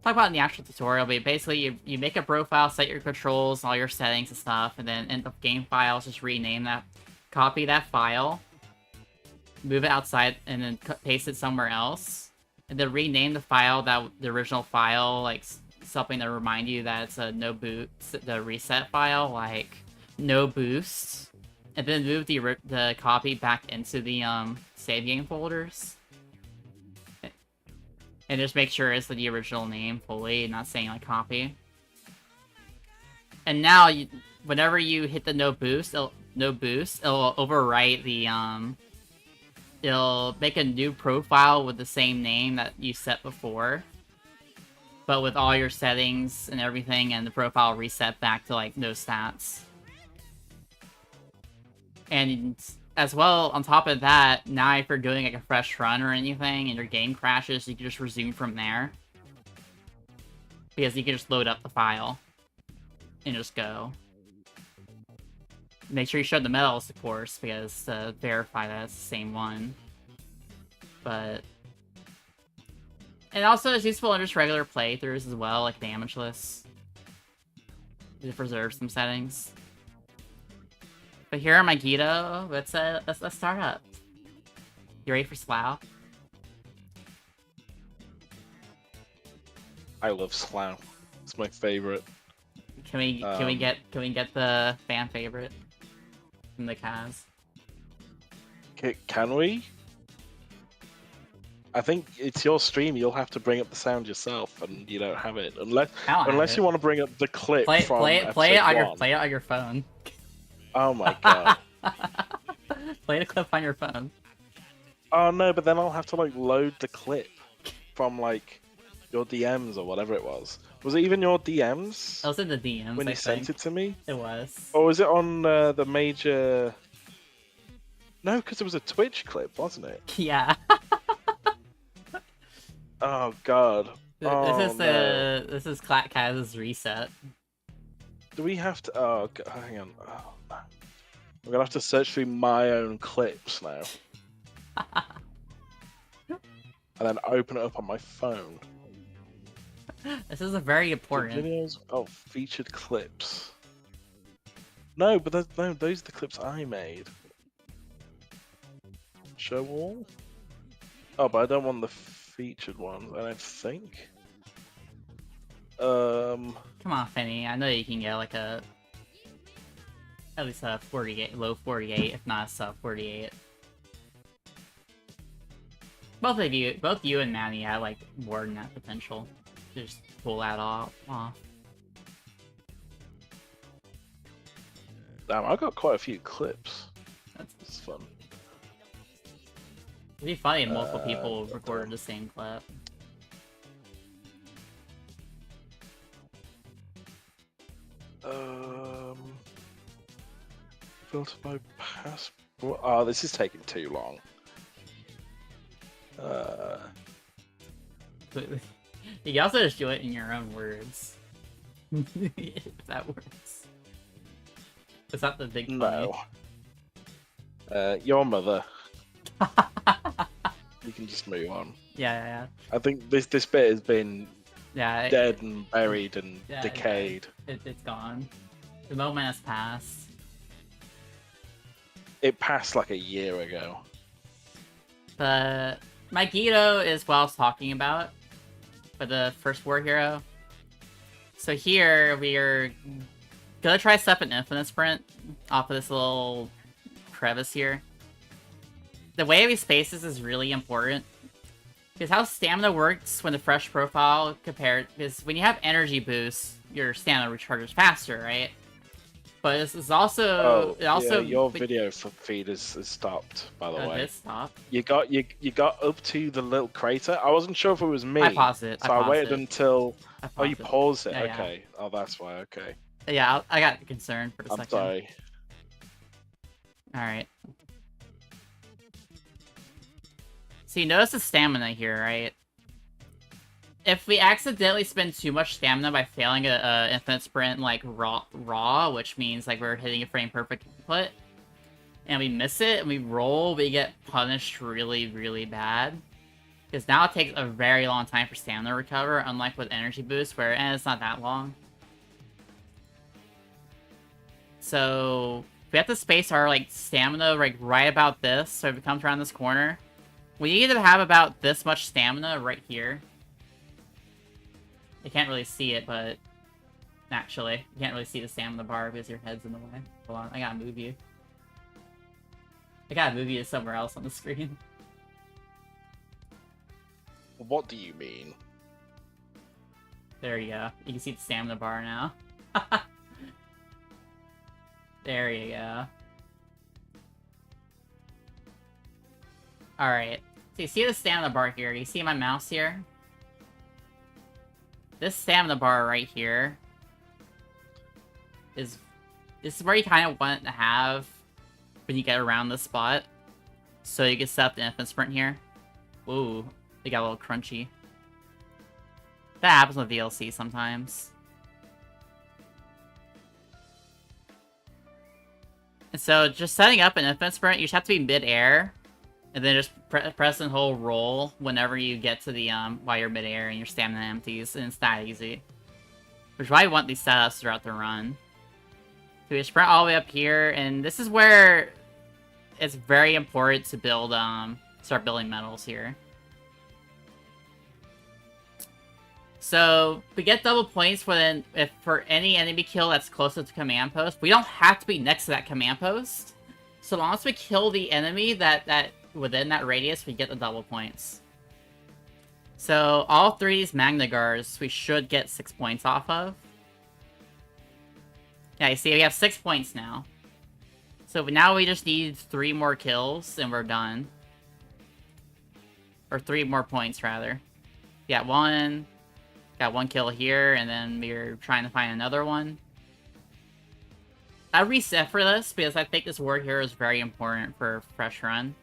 about in the actual tutorial, but basically you make a profile, set your controls, all your settings and stuff, and then in the game files just rename that, copy that file, move it outside, and then paste it somewhere else, and then rename the file the original file, like something to remind you that it's a no boost, the reset file, like no boost, and then move the copy back into the save game folders. And just make sure it's the original name fully, not saying like copy. And now, whenever you hit the no boost, it'll overwrite the it'll make a new profile with the same name that you set before, but with all your settings and everything, and the profile reset back to like no stats. And as well, on top of that, now if you're doing like a fresh run or anything and your game crashes, you can just resume from there. Because you can just load up the file and just go. Make sure you show the medals, of course, because to verify that it's the same one. But... and also it's useful in just regular playthroughs as well, like damageless. It preserves some settings. But here are my Guido. Let's start up. You ready for Slough? I love Slough. It's my favorite. Can we get the fan favorite from the Kaz? Can we? I think it's your stream. You'll have to bring up the sound yourself, and you don't have it unless you want to bring up the clip from play it on your phone. Oh my god. Play the clip on your phone. Oh no, but then I'll have to like load the clip from like your DMs or whatever it was. Was it even your DMs? It was in the DMs when you sent it to me. It was. Or was it on the major? No, because it was a Twitch clip, wasn't it? Yeah. Oh god. This is Kaz's reset. Do we have to? Oh, hang on. Oh, no. I'm gonna have to search through my own clips now, and then open it up on my phone. This is a very important. Videos of featured clips. No, but those are the clips I made. Show all. Oh, but I don't want the featured ones. I don't think. Come on, Finny. I know you can get like at least a 48, low 48, if not a sub 48. Both you and Manny had like more than that potential to just pull that off. Damn, I got quite a few clips. That's fun. It'd be funny if multiple people recorded the same clip. Filter by passport. Oh, this is taking too long. You can also just do it in your own words. If that works. Is that the big No. Your mother. You can just move on. Yeah. I think this bit has been dead and buried and yeah, decayed. It's gone. The moment has passed. It passed like a year ago. But my Guido is what I was talking about for the first war hero. So here we are gonna try step an infinite sprint off of this little crevice here. The way we space this is really important. Because how stamina works when the fresh profile compared... Because when you have energy boosts, your stamina recharges faster, right? But this is also... your video feed is stopped, by the way. It stopped. You got up to the little crater. I wasn't sure if it was me. I paused it. So I waited until... Oh, you paused it? Yeah, okay. Yeah. Oh, that's why. Okay. Yeah, I got concerned for a second. I'm sorry. Alright. So you notice the stamina here, right? If we accidentally spend too much stamina by failing a infinite sprint like raw, which means like we're hitting a frame perfect input, and we miss it and we roll, we get punished really, really bad. Because now it takes a very long time for stamina to recover, unlike with energy boost where it's not that long. So we have to space our like stamina like right about this, so if it comes around this corner. We need to have about this much stamina right here. You can't really see it, but... Actually, you can't really see the stamina bar because your head's in the way. Hold on, I gotta move you. I gotta move you to somewhere else on the screen. What do you mean? There you go. You can see the stamina bar now. There you go. Alright. So you see the stamina bar here. You see my mouse here? This stamina bar right here is... This is where you kind of want it to have when you get around this spot. So you can set up the infinite sprint here. Ooh, it got a little crunchy. That happens with VLC sometimes. And so just setting up an infinite sprint, you just have to be mid-air. And then just press and hold roll whenever you get to the, while you're mid-air and your stamina empties, and it's that easy. Which is why you want these setups throughout the run. So we sprint all the way up here, and this is where it's very important to build, start building medals here. So, we get double points for any enemy kill that's closest to command post. We don't have to be next to that command post. So long as we kill the enemy that within that radius, we get the double points. So, all 3 of these Magna Guards, we should get 6 points off of. Yeah, you see, we have 6 points now. So now we just need 3 more kills, and we're done. Or 3 more points, rather. Got one kill here, and then we're trying to find another one. I reset for this, because I think this war here is very important for a fresh run.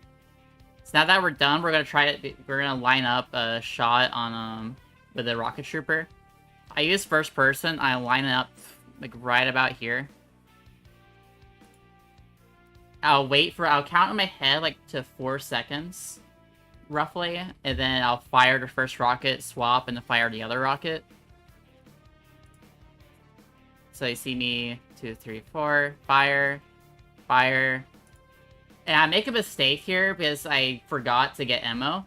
So now that we're done, we're gonna line up a shot on, with the rocket trooper. I use first person, I line it up like right about here. I'll count in my head like to 4 seconds, roughly, and then I'll fire the first rocket, swap, and then fire the other rocket. So you see me, 2, 3, 4, fire, fire. And I make a mistake here because I forgot to get ammo.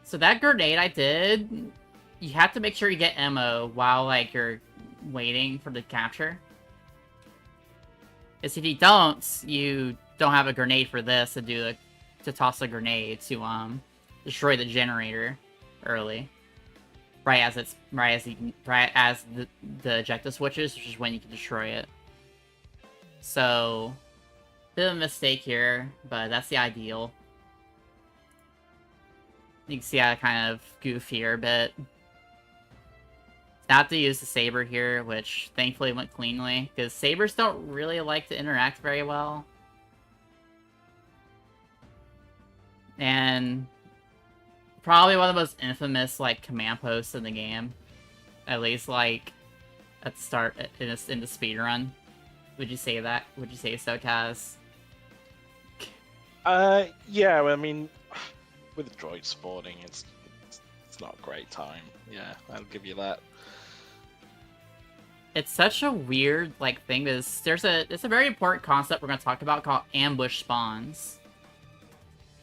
So that grenade I did, you have to make sure you get ammo while like you're waiting for the capture. Because if you don't have a grenade for this to toss a grenade to destroy the generator early. Right as the ejecta switches, which is when you can destroy it. So bit of a mistake here, but that's the ideal. You can see I kind of goof here a bit. Not to use the saber here, which thankfully went cleanly, because sabers don't really like to interact very well. And probably one of the most infamous like command posts in the game, at least like at the start in the speedrun. Would you say that? Would you say so, Kaz? Yeah. I mean, with droid spawning, it's not a great time. Yeah, I'll give you that. It's such a weird like thing. It's a very important concept we're going to talk about called ambush spawns,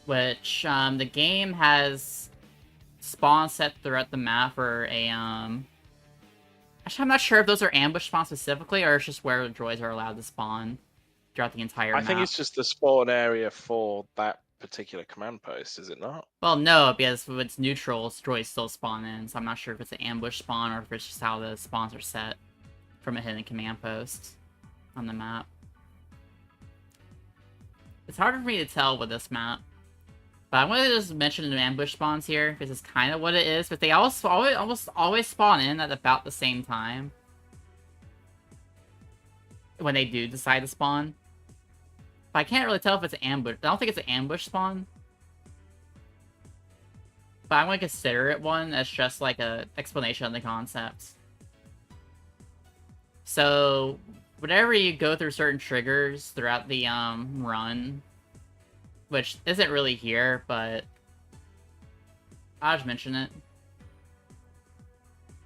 which the game has spawns set throughout the map for a actually I'm not sure if those are ambush spawns specifically or it's just where the droids are allowed to spawn throughout the entire map. I think it's just the spawn area for that particular command post, is it not? Well, no, because if it's neutral, droids still spawn in, so I'm not sure if it's an ambush spawn or if it's just how the spawns are set from a hidden command post on the map. It's harder for me to tell with this map. But I'm going to just mention the ambush spawns here, because it's kind of what it is, but they almost always spawn in at about the same time. When they do decide to spawn. But I can't really tell if it's an ambush. I don't think it's an ambush spawn. But I'm going to consider it one as just like a explanation of the concept. So, whenever you go through certain triggers throughout the run, which isn't really here, but I'll just mention it.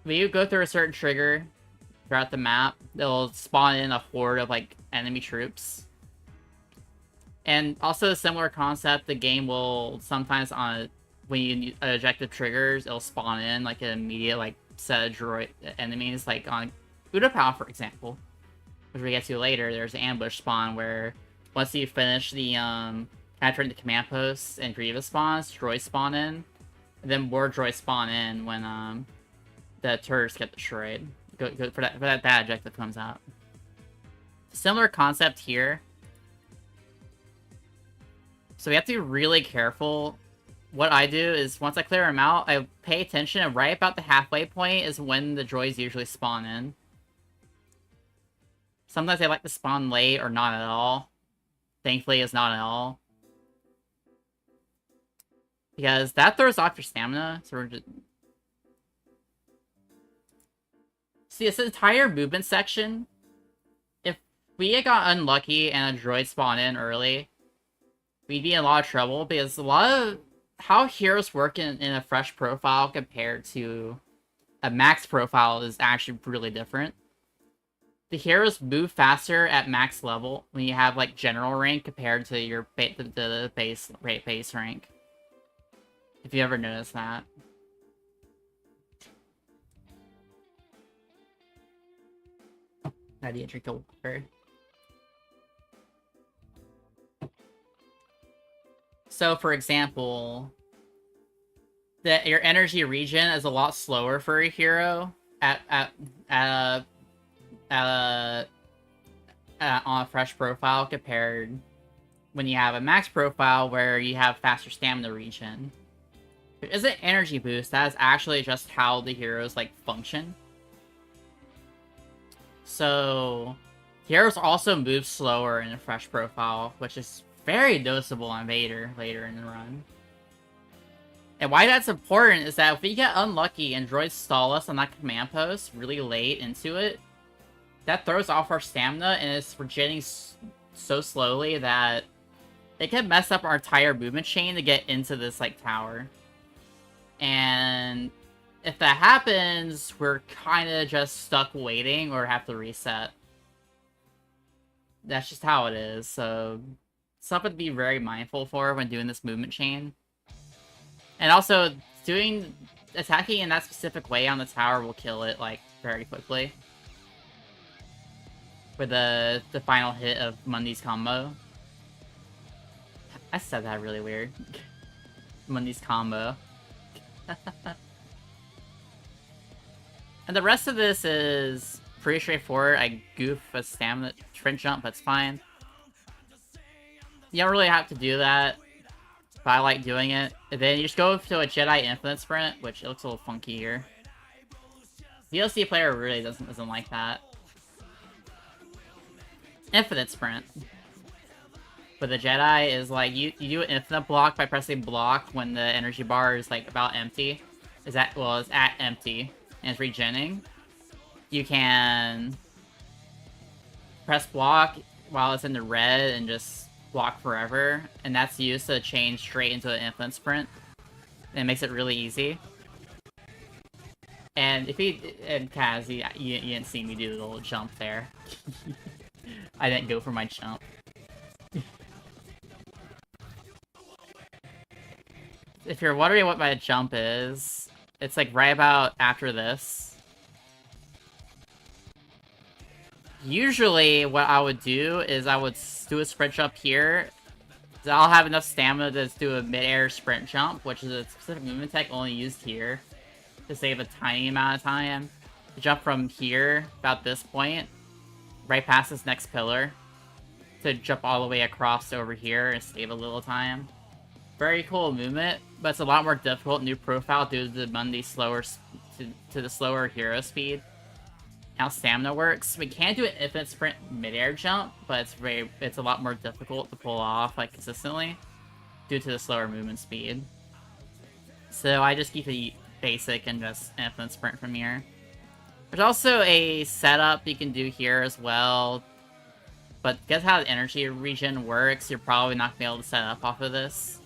When you go through a certain trigger throughout the map, they'll spawn in a horde of like enemy troops. And also a similar concept, the game will sometimes when you eject the triggers, it'll spawn in like an immediate like set of droid enemies, like on Utapau, for example, which we get to later. There's an ambush spawn where once you finish the capturing the command posts and Grievous spawns, droids spawn in, and then more droids spawn in when the turrets get destroyed. Go for that objective comes out. Similar concept here. So we have to be really careful. What I do is once I clear them out, I pay attention, and right about the halfway point is when the droids usually spawn in. Sometimes they like to spawn late or not at all. Thankfully, it's not at all. Because that throws off your stamina, so we're just... See, this entire movement section, if we got unlucky and a droid spawned in early, we'd be in a lot of trouble, because a lot of how heroes work in a fresh profile compared to a max profile is actually really different. the heroes move faster at max level when you have like general rank compared to your the base rank. If you ever noticed that. How do you drink the water? So, for example, your energy regen is a lot slower for a hero on a fresh profile compared when you have a max profile where you have faster stamina regen. It isn't energy boost, that is actually just how the heroes like function. So, heroes also move slower in a fresh profile, which is very noticeable on Vader later in the run. And why that's important is that if we get unlucky and droids stall us on that command post really late into it, that throws off our stamina and it's regenerating so slowly that it can mess up our entire movement chain to get into this like tower. And if that happens, we're kind of just stuck waiting or have to reset. That's just how it is, so something to be very mindful for when doing this movement chain. And also, attacking in that specific way on the tower will kill it, like, very quickly. With the final hit of Mundy's combo. I said that really weird. Mundy's combo. And the rest of this is pretty straightforward. I goof a stamina sprint jump, that's fine. You don't really have to do that, but I like doing it. And then you just go to a Jedi Infinite Sprint, which it looks a little funky here. DLC player really doesn't like that. Infinite Sprint. But the Jedi is like, you do an infinite block by pressing block when the energy bar is like about empty. It's at empty, and it's regenning. You can press block while it's in the red and just block forever, and that's used to change straight into an infinite sprint. And it makes it really easy. And Kaz, you didn't see me do the little jump there. I didn't go for my jump. If you're wondering what my jump is, it's like right about after this. Usually what I would do is I would do a sprint jump here. So I'll have enough stamina to do a mid-air sprint jump, which is a specific movement tech only used here to save a tiny amount of time. To jump from here, about this point, right past this next pillar, to jump all the way across over here and save a little time. Very cool movement, but it's a lot more difficult new profile due to the Mundy slower to the slower hero speed. How stamina works. We can do an infinite sprint mid-air jump, but it's a lot more difficult to pull off like consistently due to the slower movement speed. So I just keep it basic and just infinite sprint from here. There's also a setup you can do here as well, but guess how the energy regen works, you're probably not gonna be able to set up off of this.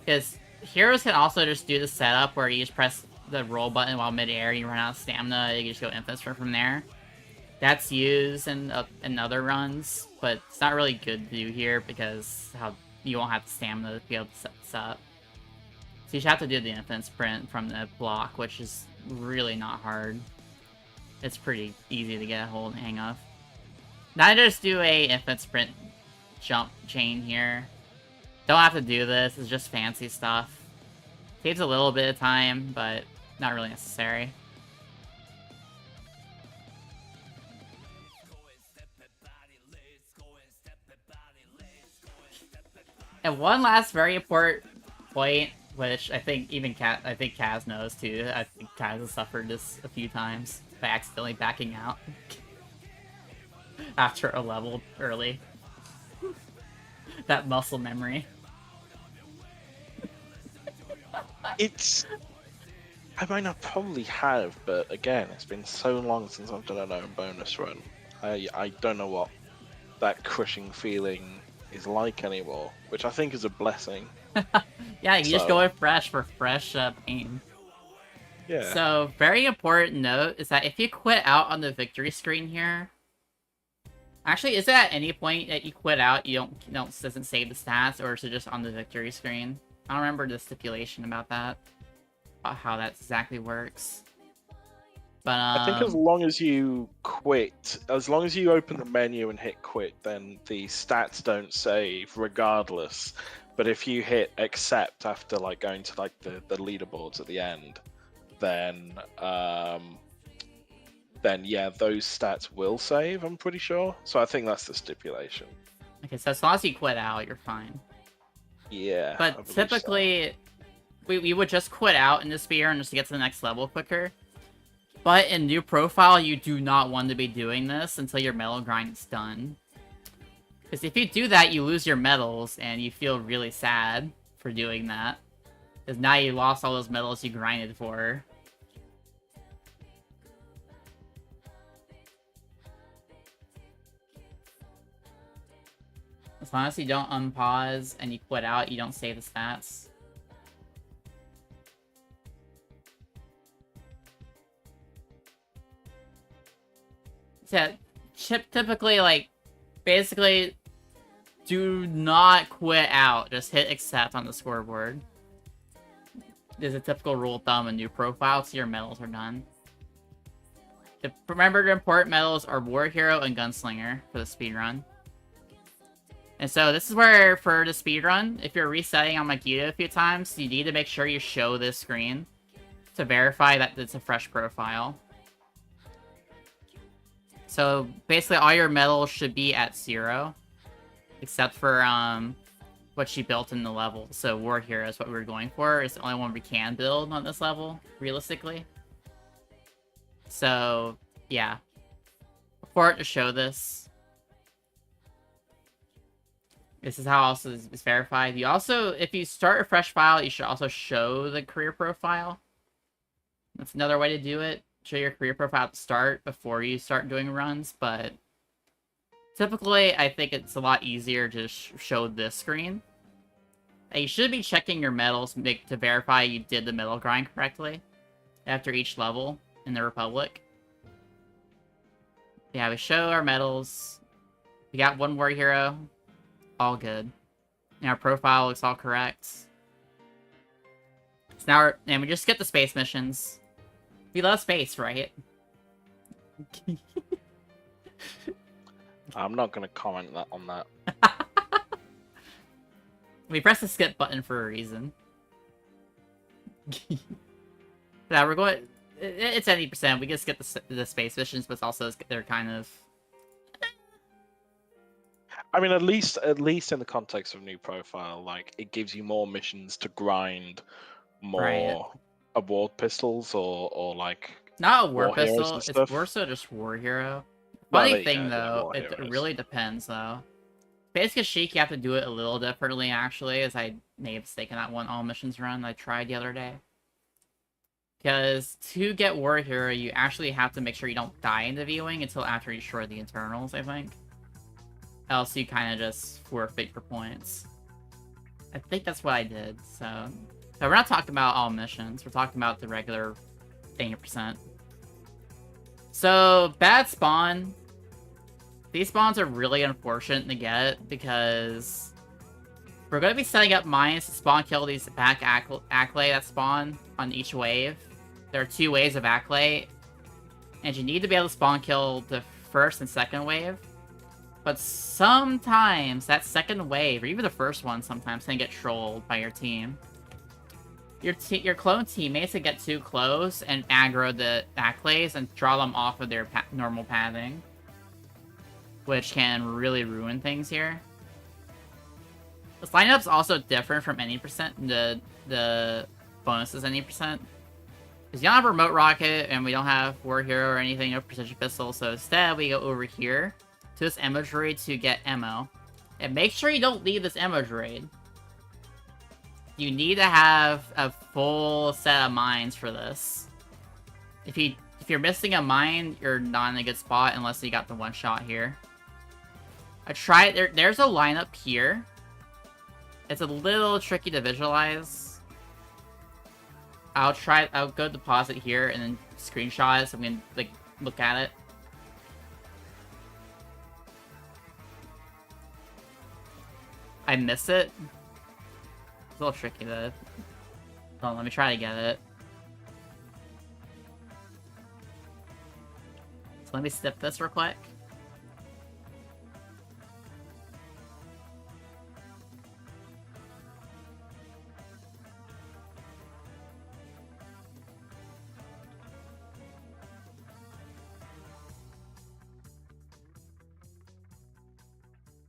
Because heroes can also just do the setup where you just press the roll button while mid-air, you run out of stamina, you can just go infinite sprint from there. That's used in other runs, but it's not really good to do here because you won't have the stamina to be able to set this up. So you just have to do the infinite sprint from the block, which is really not hard. It's pretty easy to get a hold and hang of. Now I just do a infinite sprint jump chain here. Don't have to do this, it's just fancy stuff. Saves a little bit of time, but not really necessary. And one last very important point, which I think even Kaz knows too. I think Kaz has suffered this a few times by accidentally backing out after a level early. That muscle memory. I might not probably have, but again, it's been so long since I've done an own bonus run. I don't know what that crushing feeling is like anymore, which I think is a blessing. Yeah, you just go with fresh for fresh pain. Yeah. So, very important note is that if you quit out on the victory screen here, Actually, is it at any point that you quit out, you don't doesn't save the stats, or is it just on the victory screen? I don't remember the stipulation about that, about how that exactly works. But I think as long as you quit, as long as you open the menu and hit quit, then the stats don't save regardless. But if you hit accept after like going to like the leaderboards at the end, then yeah, those stats will save, I'm pretty sure. So I think that's the stipulation. okay, so as long as you quit out, you're fine. Yeah. I But believe typically, we would just quit out in the speedrun just to get to the next level quicker. But in new profile, you do not want to be doing this until your medal grind is done. Because if you do that, you lose your medals, and you feel really sad for doing that. Because now you lost all those medals you grinded for. As long as you don't unpause and you quit out, you don't save the stats. Yeah, typically, like, basically, do not quit out. Just hit accept on the scoreboard. There's a typical rule of thumb in new profile, so your medals are done. Remember to import medals are War Hero and Gunslinger for the speedrun. And so this is where, for the speedrun, if you're resetting on Magneto a few times, you need to make sure you show this screen to verify that it's a fresh profile. So basically all your medals should be at 0, except for what she built in the level. So War Hero is what we were going for. It's the only one we can build on this level, realistically. So yeah, for it to show this. This is how also is verified. You also, if you start a fresh file, you should also show the career profile. That's another way to do it. Show your career profile at the start before you start doing runs, but typically I think it's a lot easier to show this screen. And you should be checking your medals to verify you did the medal grind correctly after each level in the Republic. Yeah, we show our medals. We got one War Hero. All good. And our profile looks all correct. So now and we just get the space missions. We love space, right? I'm not going to comment on that. We press the skip button for a reason. Yeah, we're going... It's 80%. We just get the space missions, but also they're kind of... I mean, at least in the context of new profile, like, it gives you more missions to grind more award pistols or like... Not a war heroes pistol, and it's stuff. more so just War Hero. Well, Funny there you thing, go, yeah, though, war it heroes. really depends, though. Basic Chic, you have to do it a little differently, actually, as I made a mistake in that one all missions run I tried the other day. Because to get War Hero, you actually have to make sure you don't die in the viewing until after you destroy the internals, I think. Else you kind of just forfeit your points. I think that's what I did, so we're not talking about all missions, we're talking about the regular 80%. So, bad spawn. These spawns are really unfortunate to get, because we're going to be setting up mines to spawn kill these back Acklay that spawn on each wave. There are 2 waves of Acklay, and you need to be able to spawn kill the first and second wave. But sometimes that second wave, or even the first one sometimes, can get trolled by your team. Your clone teammates can get too close and aggro the Acklays and draw them off of their normal pathing, which can really ruin things here. This lineup's also different from any percent, the bonuses any percent. Because you don't have a remote rocket, and we don't have War Hero or anything, no precision pistol, so instead we go over here to this ammo droid to get ammo. And make sure you don't leave this ammo droid. You need to have a full set of mines for this. If you're missing a mine, you're not in a good spot unless you got the one shot here. I tried, there's a lineup here. It's a little tricky to visualize. I'll go deposit here and then screenshot it so we can like look at it. I miss it. It's a little tricky though. Hold on, let me try to get it. So let me snip this real quick.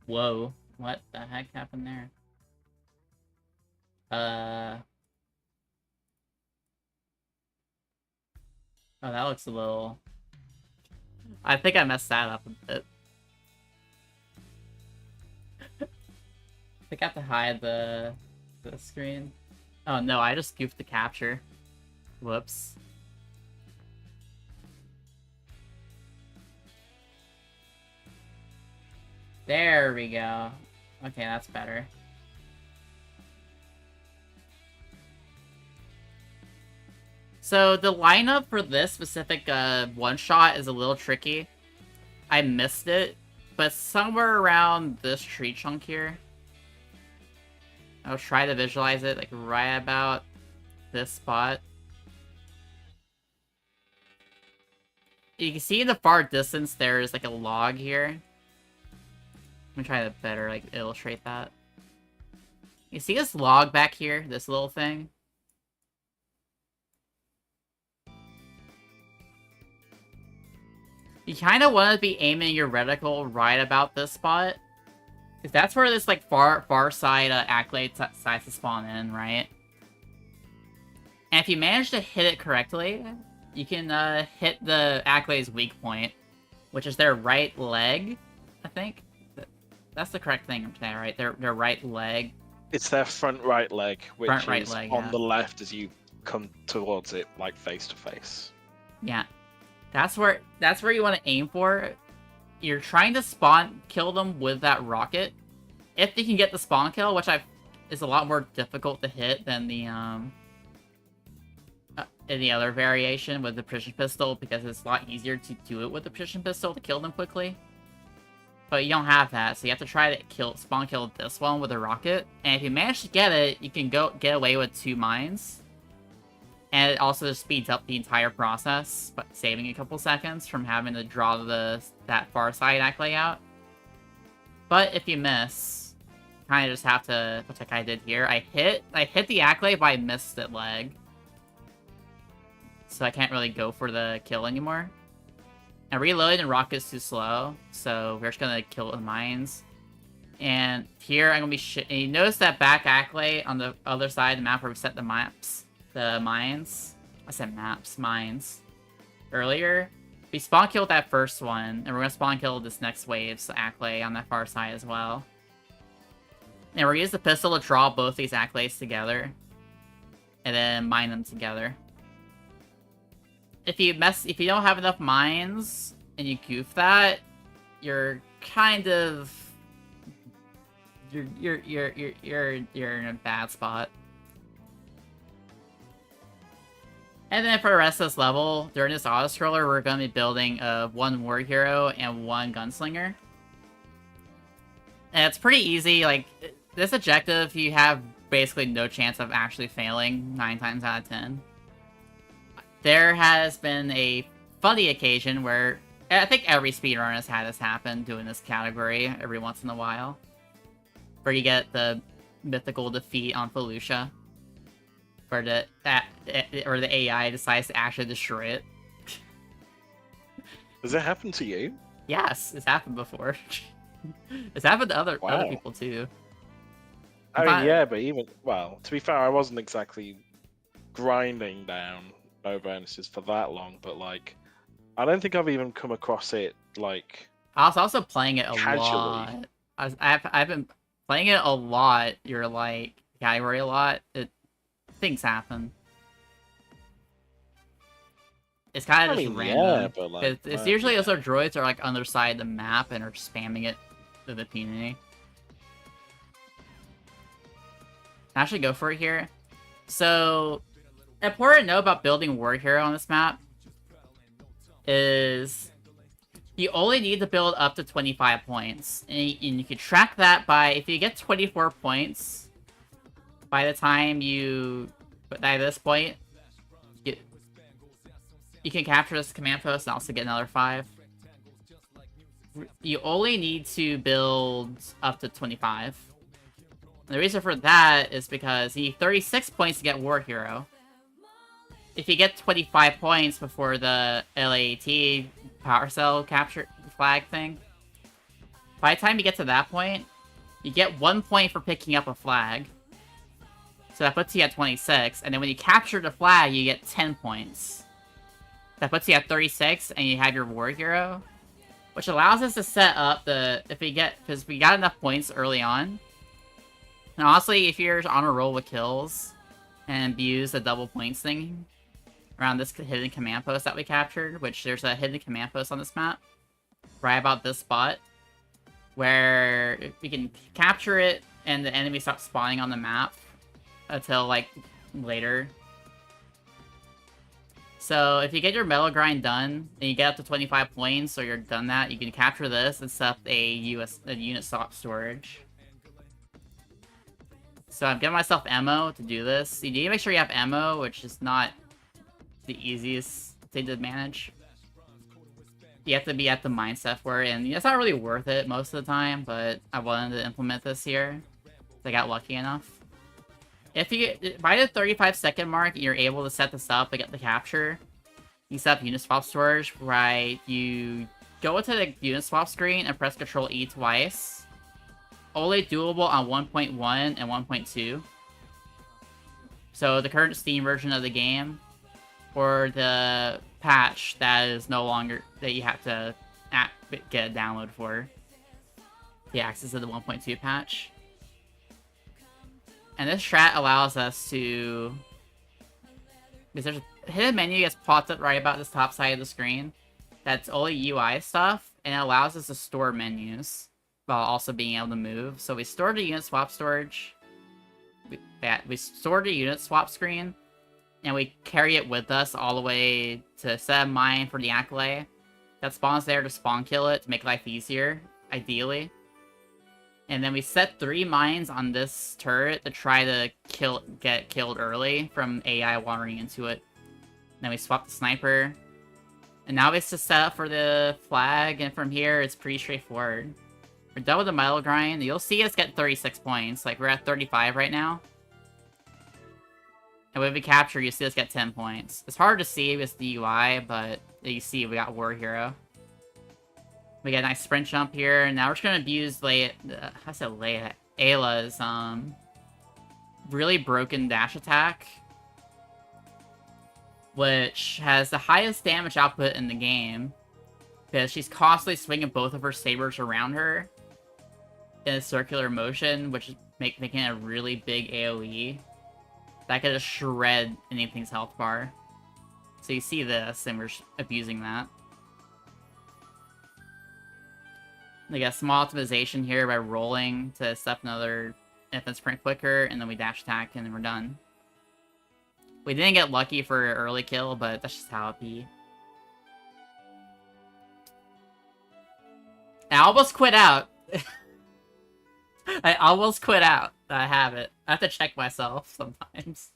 Whoa, what the heck happened there? Oh, that looks a little... I think I messed that up a bit. I think I have to hide the screen. Oh no, I just goofed the capture. Whoops. There we go. Okay, that's better. So the lineup for this specific one-shot is a little tricky. I missed it, but somewhere around this tree chunk here. I'll try to visualize it, like right about this spot. You can see in the far distance there's like a log here. Let me try to better like illustrate that. You see this log back here, this little thing? You kind of want to be aiming your reticle right about this spot. Because that's where this like far side accolade decides to spawn in, right? And if you manage to hit it correctly, you can hit the accolade's weak point, which is their right leg, I think. That's the correct thing I'm saying, right? Their right leg. It's their front right leg, which Front right is leg, on yeah. the left as you come towards it, like face to face. Yeah. That's where you want to aim for. You're trying to spawn kill them with that rocket. If you can get the spawn kill, which is a lot more difficult to hit than the in the other variation with the precision pistol, because it's a lot easier to do it with the precision pistol to kill them quickly. But you don't have that, so you have to try to spawn kill this one with a rocket. And if you manage to get it, you can get away with 2 mines. And it also speeds up the entire process, but saving a couple seconds from having to draw that far side accolade out. But if you miss, you kind of just have to, which like I did here. I hit the accolade, but I missed it leg, so I can't really go for the kill anymore. And reloading the rocket's too slow, so we're just gonna kill the mines. And here I'm gonna be and you notice that back accolade on the other side of the map where we set the maps. The mines. I said maps, mines. Earlier, we spawn killed that first one, and we're gonna spawn kill this next wave's accolade on that far side as well. And we're gonna use the pistol to draw both these accolades together, and then mine them together. If you don't have enough mines and you goof that, you're kind of you're in a bad spot. And then for the rest of this level, during this auto-scroller, we're going to be building 1 war hero and 1 gunslinger. And it's pretty easy. Like, this objective, you have basically no chance of actually failing 9 times out of 10. There has been a funny occasion where I think every speedrunner has had this happen doing this category every once in a while, where you get the mythical defeat on Felucia. Or the AI decides to actually destroy it. Does it happen to you? Yes, it's happened before. It's happened to other people too. I mean, yeah, but to be fair, I wasn't exactly grinding down no bonuses for that long, but like, I don't think I've even come across it like. I was also playing it a casually. lot. I've been playing it a lot. You're like category a lot. Things happen. It's kind of just random. Yeah, but like, it's usually also droids are like on their side of the map and are spamming it to the peony. Actually, go for it here. So, important to know about building War Hero on this map is You only need to build up to 25 points. And you can track that by, if you get 24 points, by the time you, by this point, you can capture this command post and also get another 5. You only need to build up to 25. And the reason for that is because you need 36 points to get War Hero. If you get 25 points before the LAT power cell capture flag thing, by the time you get to that point, you get 1 point for picking up a flag. So that puts you at 26, and then when you capture the flag, you get 10 points. That puts you at 36, and you have your War Hero, which allows us to set up the, because we got enough points early on. And honestly, if you're on a roll with kills, and abuse the double points thing around this hidden command post that we captured, which there's a hidden command post on this map, right about this spot, where we can capture it, and the enemy starts spawning on the map until, like, later. So if you get your metal grind done, and you get up to 25 points, or you're done that, you can capture this and set up a unit swap storage. So I'm getting myself ammo to do this. You need to make sure you have ammo, which is not the easiest thing to manage. You have to be at the mindset for it, and it's not really worth it most of the time, but I wanted to implement this here. So I got lucky enough. If you get, by the 35-second mark, you're able to set this up and get the capture. You set up unit swap storage, right? You go into the unit swap screen and press Control E twice. Only doable on 1.1 and 1.2. So the current Steam version of the game, or the patch that is no longer, that you have to get a download for the access to the 1.2 patch. And this strat allows us to, because there's a hidden menu that's popped up right about this top side of the screen that's only UI stuff, and it allows us to store menus while also being able to move. So we store the unit swap storage, we store the unit swap screen, and we carry it with us all the way to set a mine for the Accolade that spawns there to spawn kill it to make life easier, ideally. And then we set 3 mines on this turret to try to get killed early from AI wandering into it. Then we swap the sniper. And now it's just set up for the flag, and from here it's pretty straightforward. We're done with the metal grind. You'll see us get 36 points. Like, we're at 35 right now. And when we capture, you see us get 10 points. It's hard to see with the UI, but you see we got War Hero. We got a nice sprint jump here, and now we're just gonna abuse Ayla's really broken dash attack, which has the highest damage output in the game, because she's constantly swinging both of her sabers around her in a circular motion, which is making it a really big AoE that could just shred anything's health bar. So you see this, and we're abusing that. We got small optimization here by rolling to set another infinite sprint quicker, and then we dash attack, and then we're done. We didn't get lucky for an early kill, but that's just how it be. I almost quit out. I almost quit out. I have it. I have to check myself sometimes.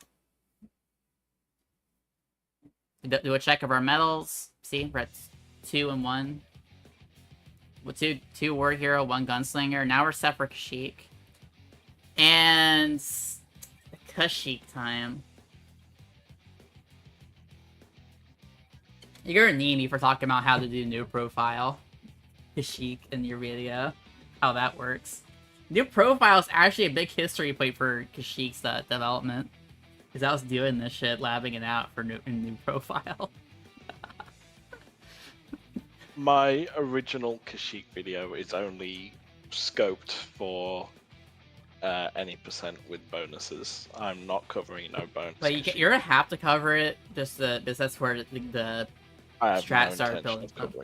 Do a check of our medals. See, we're at 2 and 1. With two War Hero, 1 Gunslinger. Now we're set for Kashyyyk. And Kashyyyk time. You're gonna need me for talking about how to do new profile Kashyyyk in your video. How that works. New profile is actually a big history point for Kashyyyk's development. Because I was doing this shit, labbing it out for new profile. My original Kashyyyk video is only scoped for any percent with bonuses. I'm not covering no bonus. But you're gonna have to cover it, just because that's where the strats start building up.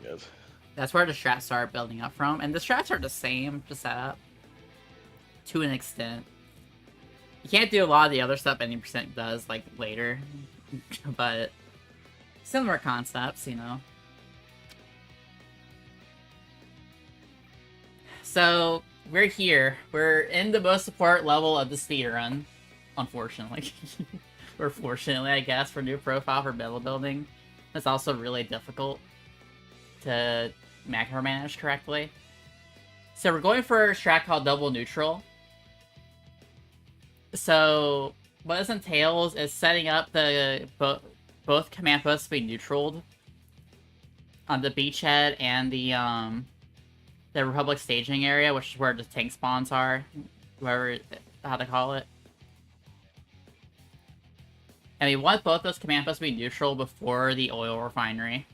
That's where the strats start building up from, and the strats are the same to set up to an extent. You can't do a lot of the other stuff any percent does, like, later, but similar concepts, you know. So, we're here. We're in the most support level of the speedrun. Unfortunately. Or fortunately, I guess, for new profile for battle building. It's also really difficult to macro-manage correctly. So we're going for a strat called double neutral. So, what this entails is setting up the both command posts to be neutraled on the beachhead and the Republic staging area, which is where the tank spawns are, whatever how to call it. And we want both those command posts to be neutral before the oil refinery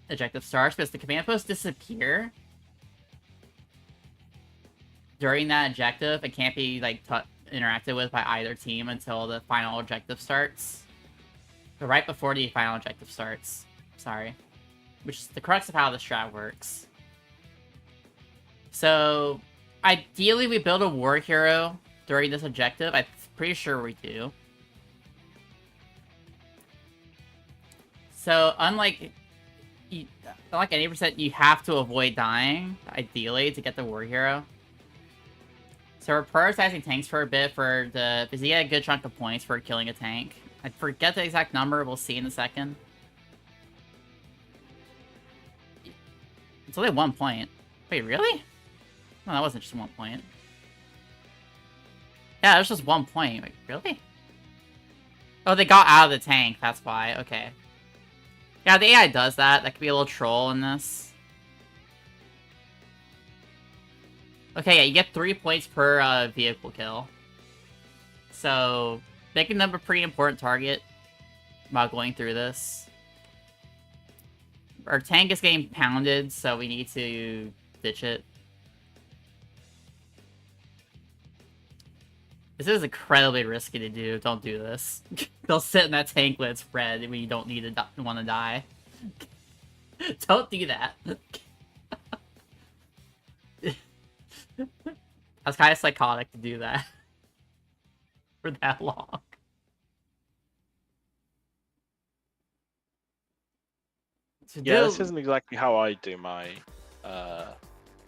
objective starts, because the command posts disappear during that objective and can't be like interacted with by either team until the final objective starts. But right before the final objective starts. Sorry. Which is the crux of how the strat works. So, ideally we build a war hero during this objective. I'm pretty sure we do. So, unlike 80%, you have to avoid dying, ideally, to get the war hero. So we're prioritizing tanks for a bit because you get a good chunk of points for killing a tank. I forget the exact number, we'll see in a second. It's only 1 point. Wait, really? No, that wasn't just 1 point. Yeah, it was just 1 point. Wait, really? Oh, they got out of the tank, that's why. Okay. Yeah, the AI does that. That could be a little troll in this. Okay, yeah, you get 3 points per vehicle kill. So, making them a pretty important target while going through this. Our tank is getting pounded, so we need to ditch it. This is incredibly risky to do. Don't do this. They'll sit in that tank when it's red when you don't need to want to die. Don't do that. That's kind of psychotic to do that for that long. Yeah, this isn't exactly how I do my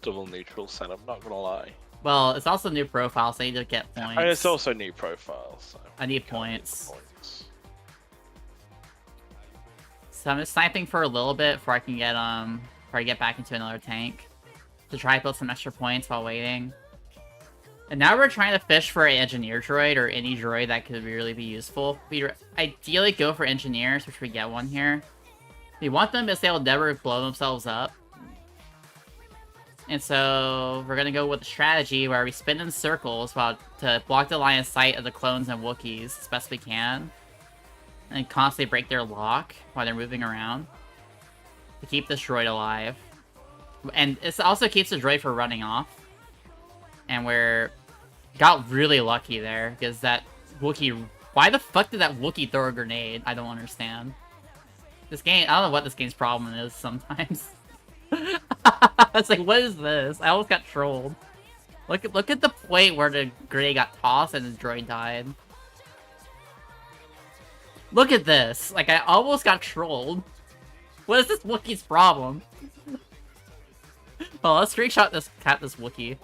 double neutral setup, not gonna lie. Well, it's also new profile, so I need to get points. And it's also new profile, so I need points. So I'm just sniping for a little bit before I can get before I get back into another tank to try to build some extra points while waiting. And now we're trying to fish for an engineer droid or any droid that could really be useful. We ideally go for engineers, which we get one here. We want them because they'll never blow themselves up. And so we're gonna go with a strategy where we spin in circles to block the line of sight of the clones and Wookiees as best we can. And constantly break their lock while they're moving around to keep this droid alive. And it also keeps the droid from running off. And we're got really lucky there because that Wookiee. Why the fuck did that Wookiee throw a grenade? I don't understand. This game, I don't know what this game's problem is sometimes. It's like, what is this? I almost got trolled. Look at the point where the grenade got tossed and the droid died. Look at this. Like, I almost got trolled. What is this Wookiee's problem? Well, let's screenshot this Wookiee.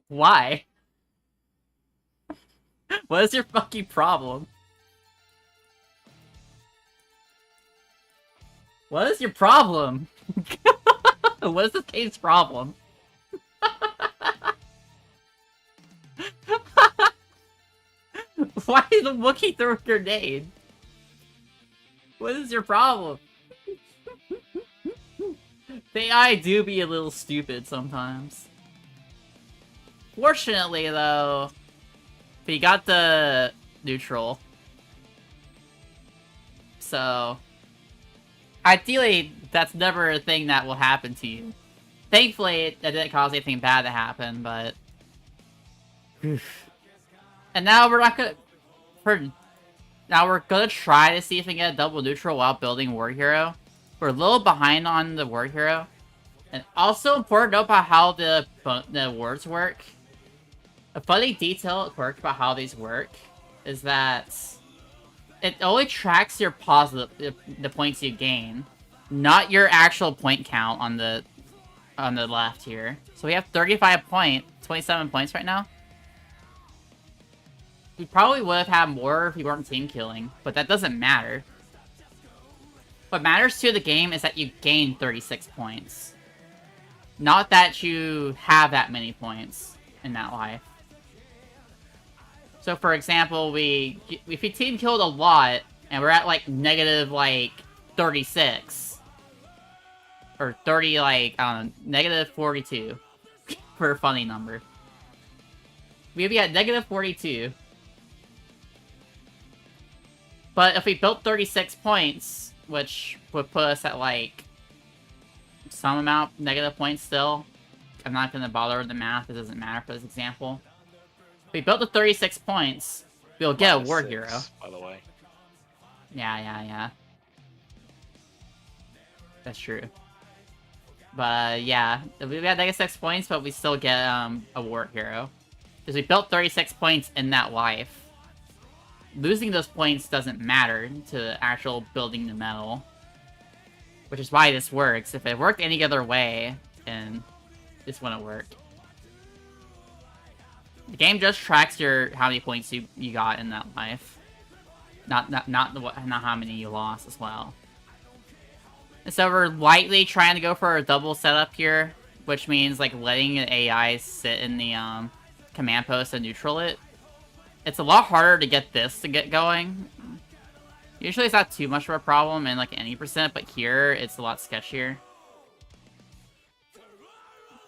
Why? What is your fucking problem? What is your problem? What is this game's problem? Why did the Wookiee throw a grenade? What is your problem? The AI do be a little stupid sometimes. Fortunately, though, we got the neutral. So, ideally, that's never a thing that will happen to you. Thankfully, that didn't cause anything bad to happen, but... And now we're not gonna... Now we're gonna try to see if we can get a double neutral while building War Hero. We're a little behind on the War Hero. And also important to know about how the awards work. A funny detail quirk about how these work is that it only tracks your positive, the points you gain, not your actual point count on the left here. So we have 27 points right now. We probably would have had more if we weren't team killing, but that doesn't matter. What matters to the game is that you gain 36 points. Not that you have that many points in that life. So for example, if we team killed a lot, and we're at like negative like 36. Or 30 like, I don't know, negative 42. For a funny number. We'd be at negative 42. But if we built 36 points, which would put us at like some amount negative points still. I'm not going to bother with the math, it doesn't matter for this example. If we built the 36 points, we'll get a War Hero. By the way. Yeah. That's true. But yeah, we got negative 6 points, but we still get a War Hero. Because we built 36 points in that life. Losing those points doesn't matter to actual building the medal. Which is why this works. If it worked any other way, then this wouldn't work. The game just tracks how many points you got in that life. Not how many you lost as well. And so we're lightly trying to go for a double setup here, which means like letting the AI sit in the command post and neutral it. It's a lot harder to get this to get going. Usually it's not too much of a problem in like any percent, but here it's a lot sketchier.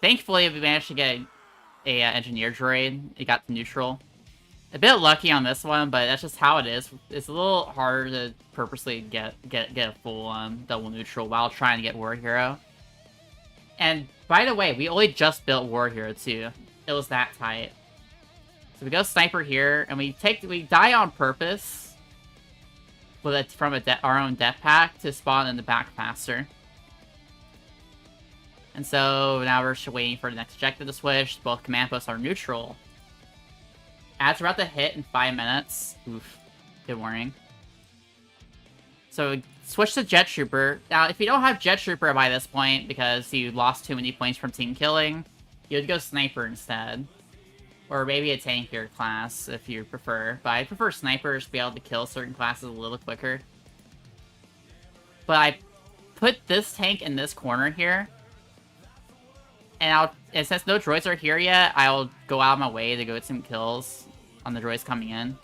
Thankfully, we managed to get a engineer droid. It got to neutral. A bit lucky on this one, but that's just how it is. It's a little harder to purposely get a full double neutral while trying to get War Hero. And by the way, we only just built War Hero too. It was that tight. So we go sniper here, and we die on purpose from our own death pack to spawn in the back faster. And so now we're just waiting for the next objective to switch. Both command posts are neutral. As we're about to hit in 5 minutes. Oof. Good warning. So switch to Jet Trooper. Now, if you don't have Jet Trooper by this point because you lost too many points from team killing, you would go Sniper instead. Or maybe a tankier class, if you prefer. But I prefer snipers to be able to kill certain classes a little quicker. But I put this tank in this corner here. And since no droids are here yet, I'll go out of my way to go get some kills on the droids coming in.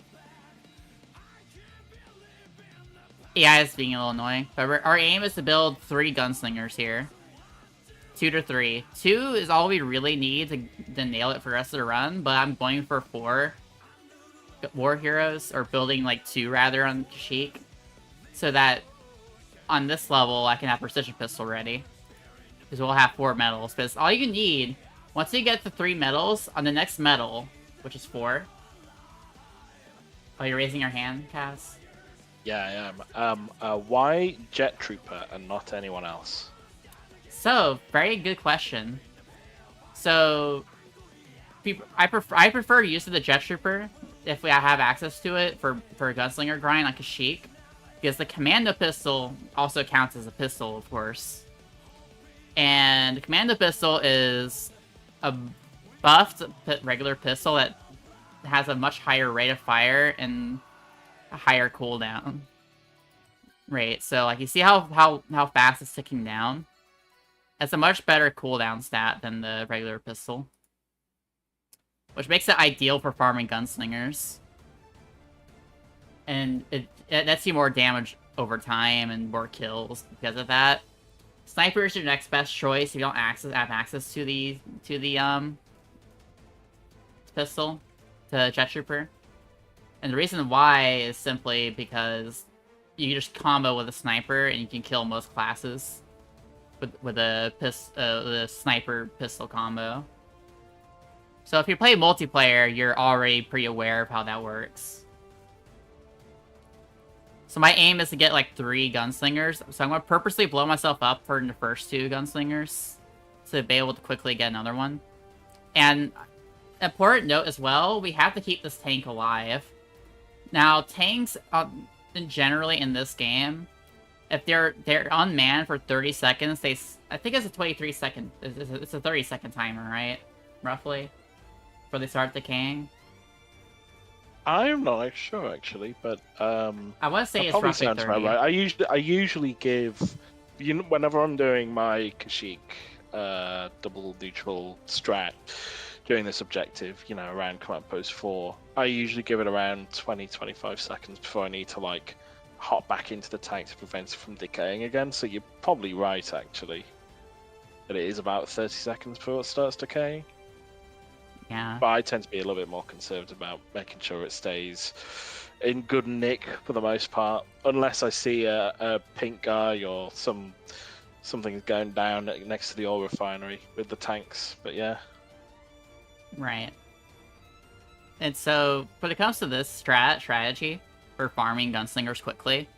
Yeah, it's being a little annoying. But our aim is to build 3 gunslingers here. 2 to 3. 2 is all we really need to nail it for the rest of the run, but I'm going for 4 War Heroes, or building like 2 rather on Kashyyyk, so that on this level I can have Precision Pistol ready. Because we'll have 4 medals. Because all you need, once you get the 3 medals, on the next medal, which is 4. Oh, you're raising your hand, Cass? Yeah, I am. Why Jet Trooper and not anyone else? So, very good question. So, I prefer use of the Jet Trooper if I have access to it for a gunslinger grind on Kashyyyk, because the Commando pistol also counts as a pistol, of course. And the Commando pistol is a buffed regular pistol that has a much higher rate of fire and a higher cooldown rate. So, like, you see how fast it's ticking down? It's a much better cooldown stat than the regular pistol, which makes it ideal for farming gunslingers. And it lets you more damage over time and more kills because of that. Sniper is your next best choice if you don't have access to the pistol, to Jet Trooper. And the reason why is simply because you just combo with a sniper and you can kill most classes with the sniper pistol combo. So if you play multiplayer, you're already pretty aware of how that works. So my aim is to get like 3 gunslingers. So I'm going to purposely blow myself up for the first 2 gunslingers to be able to quickly get another one. And important note as well, we have to keep this tank alive. Now, tanks generally in this game, if they're unmanned for 30 seconds, I think it's a 23-second, it's a 30-second timer, right? Roughly, before they start decaying. I'm not sure actually, but I want to say that it's probably roughly sounds 30. about right. I usually give, whenever I'm doing my Kashyyyk double neutral strat, doing this objective, around command post 4, I usually give it around 20-25 seconds before I need to like hop back into the tank to prevent it from decaying again. So you're probably right actually, that it is about 30 seconds before it starts decaying. Yeah. But I tend to be a little bit more conservative about making sure it stays in good nick for the most part, unless I see a pink guy or something's going down next to the oil refinery with the tanks. But yeah. Right. And so, when it comes to this strategy for farming gunslingers quickly,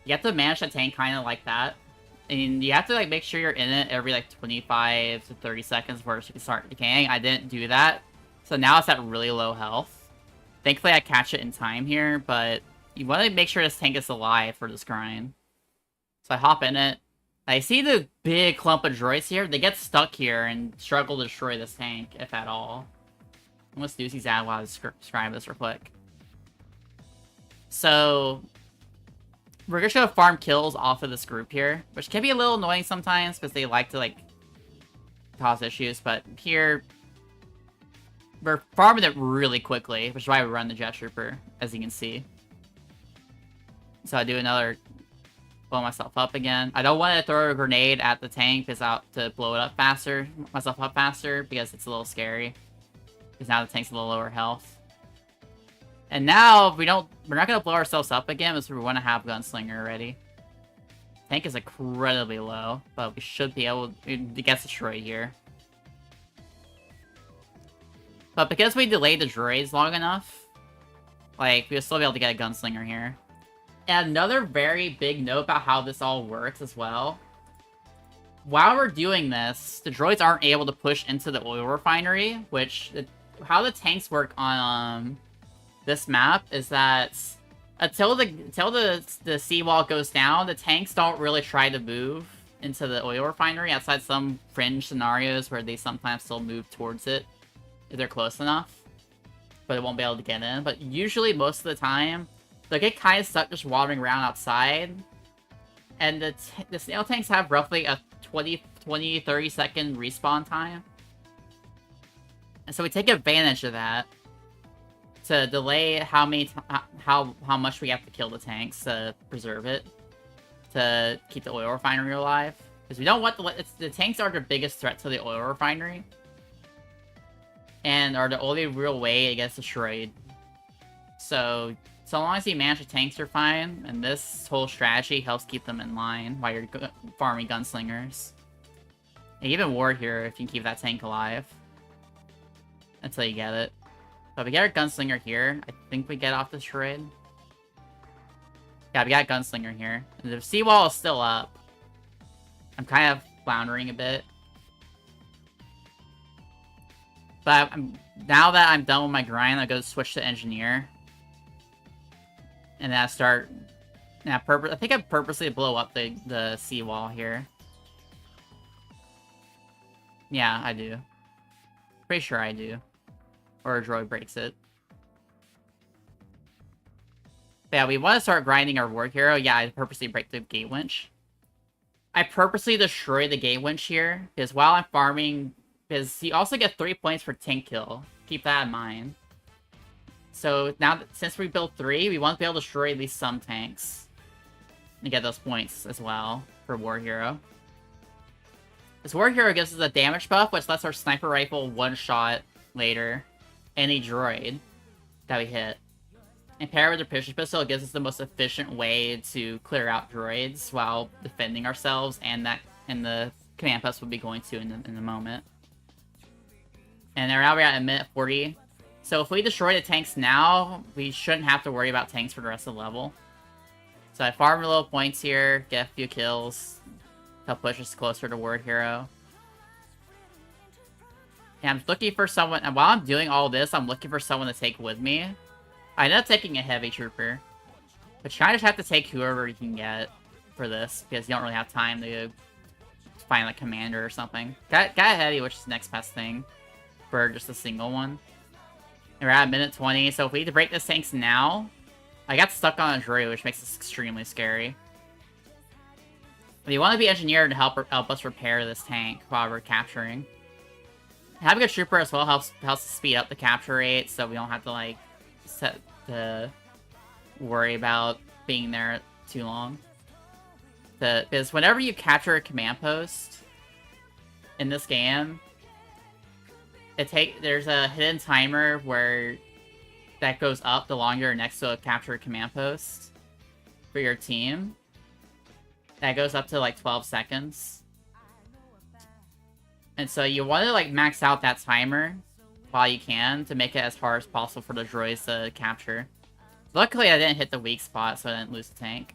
you have to manage the tank kind of like that. And you have to like make sure you're in it every like 25 to 30 seconds before you can start decaying. I didn't do that. So now it's at really low health. Thankfully I catch it in time here, but you want to make sure this tank is alive for this grind. So I hop in it. I see the big clump of droids here. They get stuck here and struggle to destroy this tank, if at all. Let's do these ad while I describe this real quick. So we're just gonna farm kills off of this group here, which can be a little annoying sometimes because they like to like cause issues, but here we're farming it really quickly, which is why we run the Jet Trooper, as you can see. So I do another blow myself up again. I don't want to throw a grenade at the tank because out to blow it up faster, myself up faster, because it's a little scary. Because now the tank's a little lower health. And now we're not gonna blow ourselves up again because we want to have Gunslinger ready. Tank is incredibly low, but we should be able to get destroyed here. But because we delayed the droids long enough, like, we'll still be able to get a Gunslinger here. And another very big note about how this all works as well. While we're doing this, the droids aren't able to push into the oil refinery, which, how the tanks work on this map is that until the seawall goes down, the tanks don't really try to move into the oil refinery outside some fringe scenarios where they sometimes still move towards it if they're close enough, but it won't be able to get in. But usually, most of the time, they'll get kind of stuck just wandering around outside. And the snail tanks have roughly a 30 second respawn time. And so we take advantage of that to delay how much we have to kill the tanks to preserve it, to keep the oil refinery alive. Because we don't want the tanks are the biggest threat to the oil refinery, and are the only real way it gets destroyed. So long as you manage the tanks, you're fine, and this whole strategy helps keep them in line while you're farming gunslingers. And even war here if you can keep that tank alive until you get it. But we get our gunslinger here. I think we get off this droid. Yeah, we got gunslinger here. And the seawall is still up. I'm kind of floundering a bit. But now that I'm done with my grind, I'll go switch to engineer. And then I start... I think I purposely blow up the seawall here. Yeah, I do. Pretty sure I do. Or a droid breaks it. But yeah, we want to start grinding our war hero. Yeah, I purposely break the gate winch. I purposely destroy the gate winch here, because while I'm farming... Because you also get 3 points for tank kill. Keep that in mind. So now, since we built 3, we want to be able to destroy at least some tanks. And get those points as well for war hero. This war hero gives us a damage buff, which lets our sniper rifle one-shot later any droid that we hit. And paired with the precision pistol, it gives us the most efficient way to clear out droids while defending ourselves, and the command post will be going to in a moment. And now we're at a minute 40. So if we destroy the tanks now, we shouldn't have to worry about tanks for the rest of the level. So I farm a little points here, get a few kills, help push us closer to Ward Hero. And I'm looking for someone, and while I'm doing all this, I'm looking for someone to take with me. I ended up taking a heavy trooper. But you kind of just have to take whoever you can get for this, because you don't really have time to find a commander or something. Got a heavy, which is the next best thing for just a single one. And we're at minute 20, so if we need to break this tanks now, I got stuck on a Drew, which makes this extremely scary. But you want to be engineered to help us repair this tank while we're capturing. Having a trooper as well helps speed up the capture rate, so we don't have to like worry about being there too long. Because whenever you capture a command post in this game, there's a hidden timer where that goes up the longer you're next to a captured command post for your team. That goes up to like 12 seconds. And so you want to like max out that timer while you can to make it as hard as possible for the droids to capture. Luckily I didn't hit the weak spot, so I didn't lose the tank.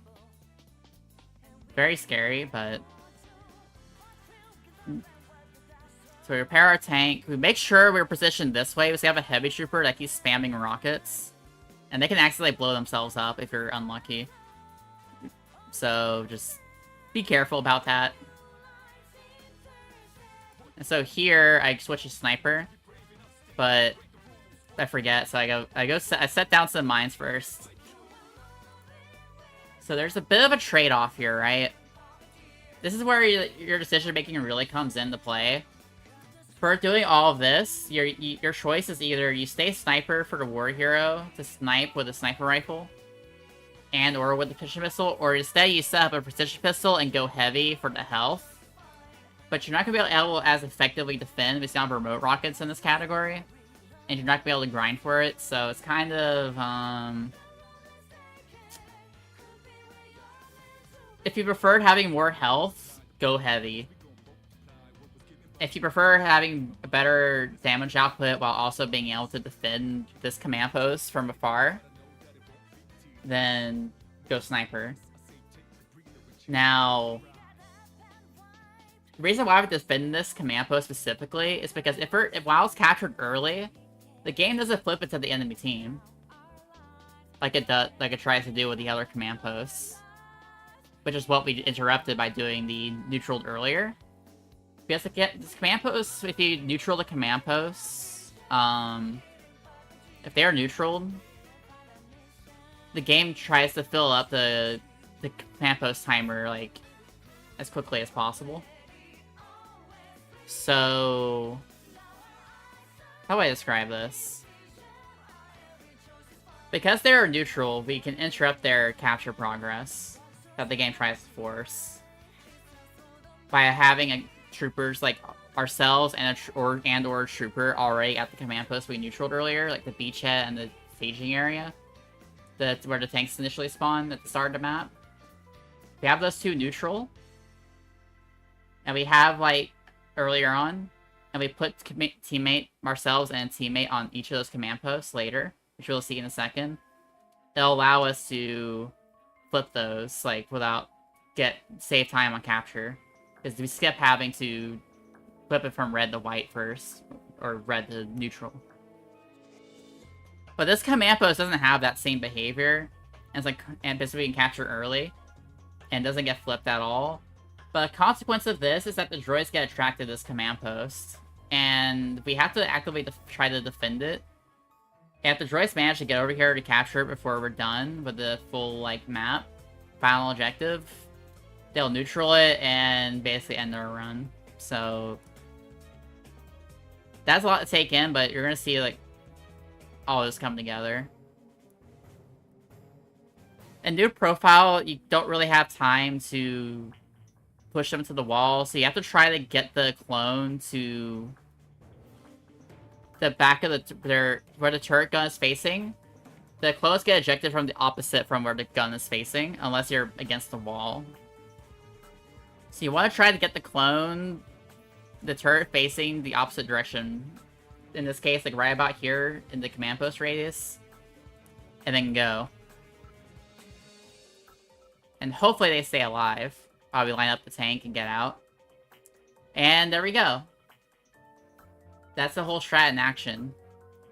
Very scary, but... So we repair our tank. We make sure we're positioned this way because we have a heavy trooper that keeps spamming rockets. And they can accidentally blow themselves up if you're unlucky. So just be careful about that. And so here I switch to sniper, but I forget. So I set down some mines first. So there's a bit of a trade-off here, right? This is where your decision-making really comes into play. For doing all of this, your choice is either you stay sniper for the war hero to snipe with a sniper rifle and or with the precision pistol, or instead you set up a precision pistol and go heavy for the health. But you're not going to be able to as effectively defend because you don't have remote rockets in this category. And you're not going to be able to grind for it, so it's kind of, if you preferred having more health, go heavy. If you prefer having a better damage output while also being able to defend this command post from afar, then go sniper. Now, the reason why I would defend this command post specifically is because while it's captured early, the game doesn't flip it to the enemy team. Like it tries to do with the other command posts. Which is what we interrupted by doing the neutraled earlier. Because this command post, if you neutral the command posts, if they are neutraled, the game tries to fill up the command post timer like as quickly as possible. So, how do I describe this? Because they are neutral, we can interrupt their capture progress that the game tries to force by having troopers like ourselves and or a trooper already at the command post we neutraled earlier, like the beachhead and the staging area, where the tanks initially spawned at the start of the map. We have those two neutral, and we have like earlier on, and we put teammate ourselves and teammate on each of those command posts later, which we'll see in a second. It'll allow us to flip those like without save time on capture. Because we skip having to flip it from red to white first, or red to neutral. But this command post doesn't have that same behavior, and because we can capture early, and doesn't get flipped at all. But a consequence of this is that the droids get attracted to this command post, and we have to actively try to defend it. And if the droids manage to get over here to capture it before we're done with the full like map, final objective, they'll neutral it and basically end their run. So that's a lot to take in, but you're gonna see like all this come together. In new profile, you don't really have time to push them to the wall, so you have to try to get the clone to the back of where the turret gun is facing. The clones get ejected from the opposite from where the gun is facing, unless you're against the wall. So you want to try to get the turret facing the opposite direction. In this case, like right about here in the command post radius. And then go. And hopefully they stay alive while we line up the tank and get out. And there we go. That's the whole strat in action.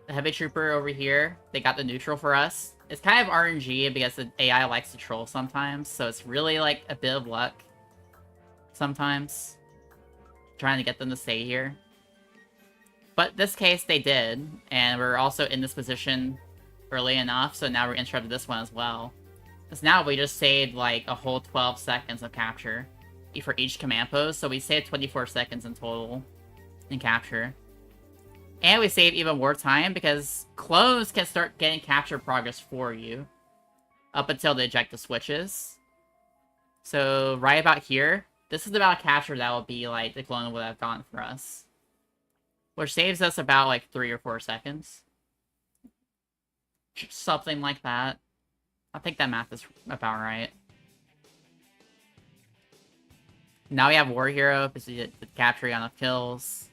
The heavy trooper over here, they got the neutral for us. It's kind of RNG because the AI likes to troll sometimes, so it's really like a bit of luck sometimes. Trying to get them to stay here. But this case, they did, and we're also in this position early enough, so now we're interrupted this one as well. Because now we just saved like a whole 12 seconds of capture for each command post, so we saved 24 seconds in total in capture. And we save even more time because clones can start getting capture progress for you up until they eject the switches. So right about here, this is the amount of capture that will be like the clone would have gotten for us. Which saves us about like 3 or 4 seconds. Something like that. I think that math is about right. Now we have War Hero because we did capture enough kills.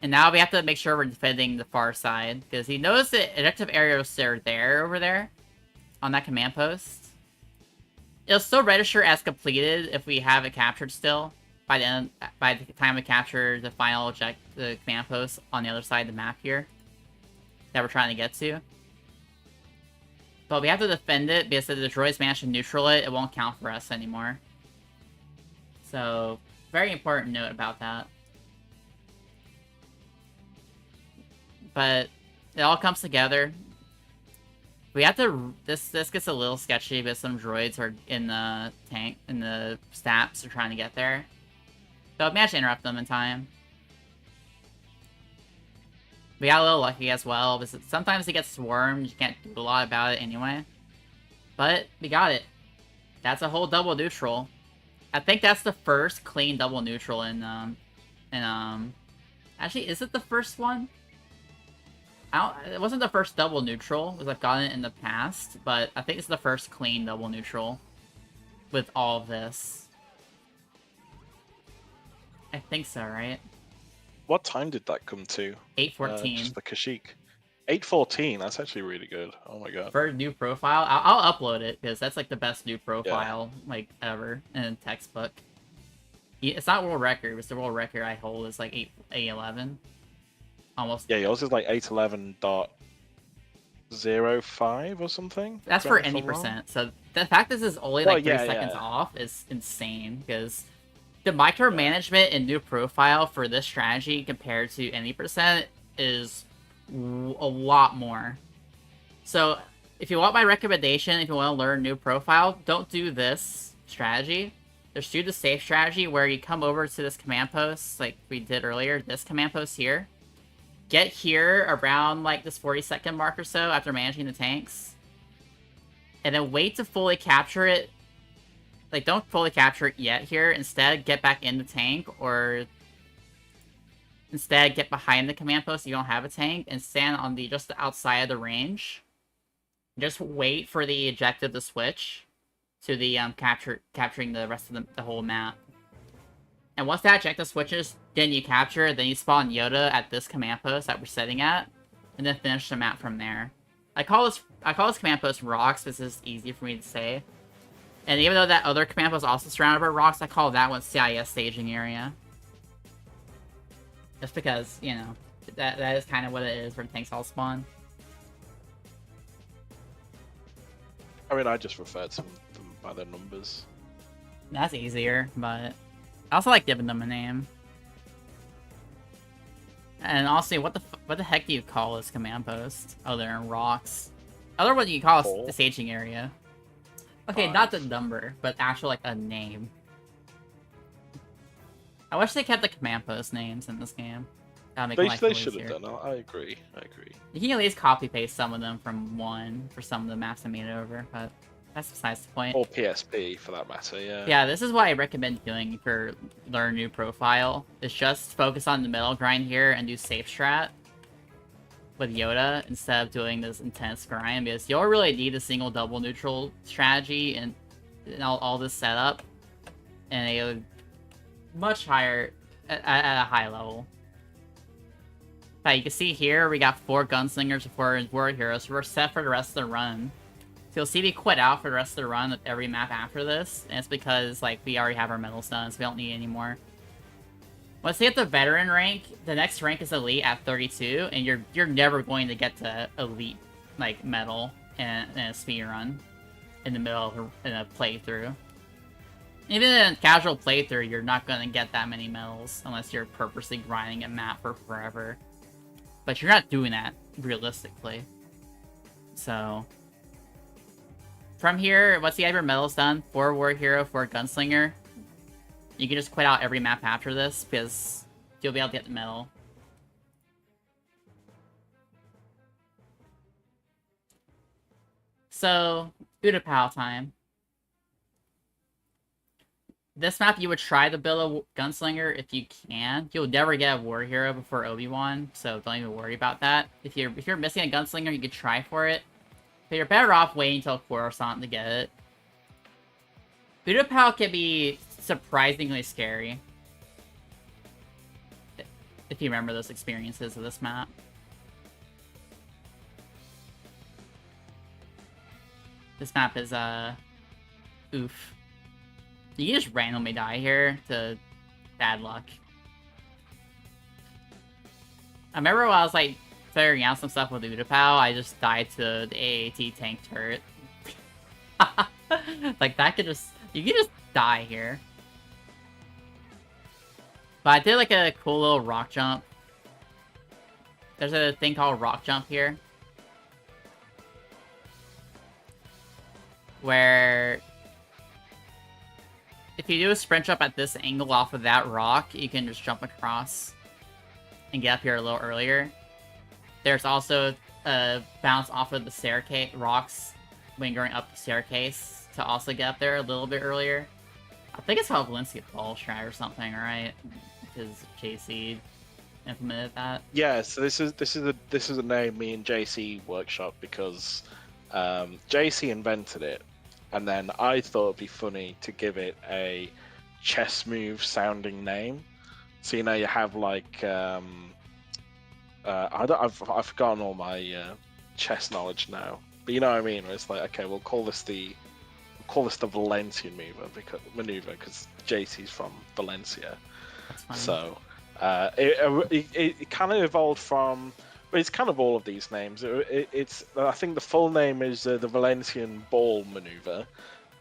And now we have to make sure we're defending the far side. Because you notice the objective areas are there over there. On that command post. It'll still register as completed if we have it captured still. By the time we capture the final the command post on the other side of the map here. That we're trying to get to. But we have to defend it because if the droids manage to neutral it, it won't count for us anymore. So, very important note about that. But it all comes together. We have to... This gets a little sketchy because some droids are in the tank, in the snaps are trying to get there. So we managed to interrupt them in time. We got a little lucky as well, because sometimes it gets swarmed, you can't do a lot about it anyway. But we got it. That's a whole double neutral. I think that's the first clean double neutral in actually, is it the first one? It wasn't the first double neutral, because I've gotten it in the past, but I think it's the first clean double neutral with all of this. I think so, right? What time did that come to? 8:14. Just the Kashyyyk. 8:14. That's actually really good. Oh my god. For a new profile, I'll upload it because that's like the best new profile like ever in a textbook. It's not world record. It's the world record I hold is like 8:11. Almost. Yeah, yours is like 8:11.05 or something. That's for any percent. So the fact this is only like 3 seconds off is insane because the micromanagement in new profile for this strategy compared to any percent is a lot more. So if you want my recommendation, if you want to learn new profile, don't do this strategy. Just do the safe strategy where you come over to this command post like we did earlier, this command post here. Get here around like this 40-second mark or so after managing the tanks. And then wait to fully capture it. Like, don't fully capture it yet here. Instead, get back in the tank, or instead get behind the command post if you don't have a tank, and stand on the just outside of the range. Just wait for the objective to switch to the capturing the rest of the whole map. And once that objective switches, then you capture, then you spawn Yoda at this command post that we're sitting at, and then finish the map from there. I call this command post rocks because it's easy for me to say. And even though that other command post is also surrounded by rocks, I call that one CIS staging area. Just because, you know, that is kind of what it is where tanks all spawn. I mean, I just referred to them by their numbers. That's easier, but I also like giving them a name. And also, what the heck do you call this command post other than rocks? Other what you call the staging area. Okay, not the number, but actual like a name. I wish they kept the command post names in this game. They should have done that. I agree. You can at least copy paste some of them from one for some of the maps I made over, but that's besides the point. Or PSP for that matter, yeah. Yeah, this is what I recommend doing for learn new profile. Is just focus on the middle grind here and do safe strat with Yoda instead of doing this intense grind, because you'll really need a single double neutral strategy and all this setup and a much higher at a high level. But you can see here we got 4 gunslingers, 4 war heroes, so we're set for the rest of the run. So you'll see me quit out for the rest of the run of every map after this, and it's because like we already have our medals done, so we don't need any more. Once you get the veteran rank, the next rank is elite at 32, and you're never going to get to elite like medal in a speed run in the middle of a playthrough. Even in a casual playthrough, you're not going to get that many medals unless you're purposely grinding a map for forever. But you're not doing that realistically. So from here, once you have your medals done, 4 War Hero, 4 Gunslinger, you can just quit out every map after this, because you'll be able to get the medal. So, Utapau time. This map, you would try to build a Gunslinger if you can. You'll never get a War Hero before Obi-Wan, so don't even worry about that. If you're missing a Gunslinger, you could try for it. But you're better off waiting until Coruscant to get it. Utapau can be surprisingly scary. If you remember those experiences of this map. This map is, oof. You can just randomly die here to bad luck. I remember when I was, like, figuring out some stuff with Utapau, I just died to the AAT tank turret. Like, that could just... You can just die here. But I did, like, a cool little rock jump. There's a thing called rock jump here. Where... if you do a sprint jump at this angle off of that rock, you can just jump across and get up here a little earlier. There's also a bounce off of the staircase rocks when going up the staircase to also get up there a little bit earlier. I think it's called Valencia Ball Stride or something, right? Because JC implemented that. Yeah, so this is a name me and JC workshop because JC invented it, and then I thought it'd be funny to give it a chess move sounding name. So you know you have like I've forgotten all my chess knowledge now, but you know what I mean. Where it's like, okay, we'll call this the Valencian maneuver because JC's from Valencia. So it kind of evolved from. But it's kind of all of these names. It's I think the full name is the Valencian Ball Maneuver.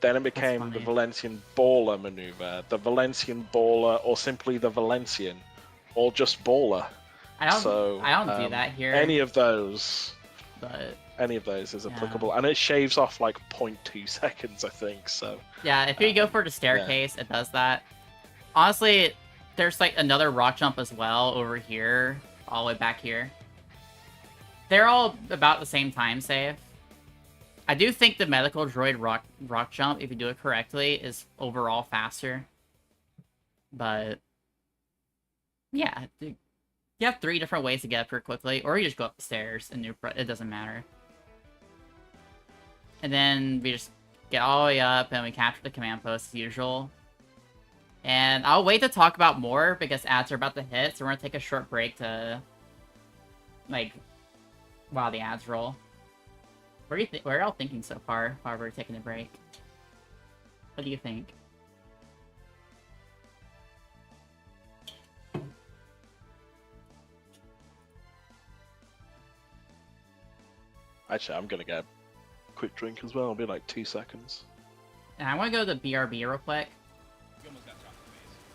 Then it became the Valencian Baller Maneuver, the Valencian Baller, or simply the Valencian, or just Baller. I don't do that here. Any of those, but any of those is applicable, and it shaves off like 0.2 seconds, I think. So yeah, if you go for the staircase, it does that. Honestly, there's like another rock jump as well over here, all the way back here. They're all about the same time save. I do think the medical droid rock jump, if you do it correctly, is overall faster. But yeah, you have 3 different ways to get up here quickly, or you just go up the stairs and it doesn't matter. And then we just get all the way up and we capture the command post as usual. And I'll wait to talk about more because ads are about to hit, so we're gonna take a short break to like while the ads roll. What are y'all thinking so far while we're taking a break? What do you think? actually, I'm gonna get a quick drink as well. It'll be like 2 seconds. And I want to go to the BRB real quick.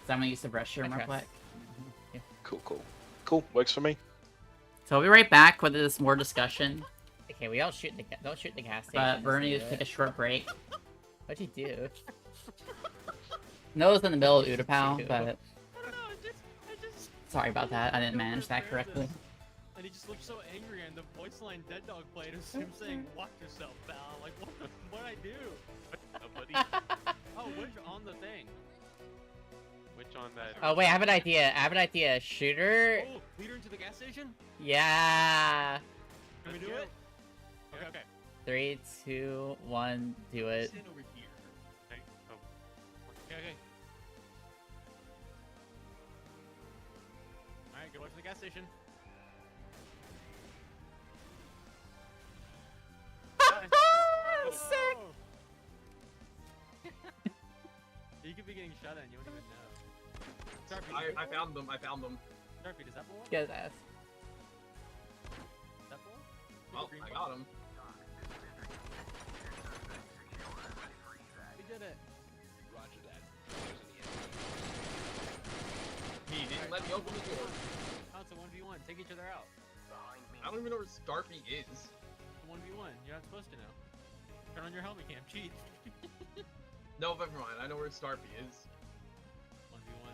So I'm gonna use the restroom real quick. Cool. Works for me. So we'll be right back with this more discussion. Okay, we all shoot the don't shoot the gas station. But we're gonna take a short break. What'd you do? No, it was in the middle of Utapau, but I don't know, I just... sorry about that. I didn't manage that correctly. And he just looked so angry, and the voice line Dead Dog played was him saying, "Watch yourself, pal." Like, what'd I do? Buddy, Oh, which on the thing? which on that? Oh wait, I have an idea. Shooter. Oh, leader into the gas station? Yeah. Can we do it? Okay. 3, 2, 1, do it. Stand over here. Okay. Oh. Okay. Alright, go watch the gas station. So getting shot at and you don't even know. Starfy, I found them. I found them. Starfy, does that blow up? Get his ass. Does that blow up? Oh, I got him. We did it. Roger that. He didn't let me open the door. Oh, it's a 1v1. Take each other out. I don't even know where Starfy is. It's a 1v1. You're not supposed to know. Turn on your helmet cam. Cheat. No, never mind. I know where Starfy is. 1v1.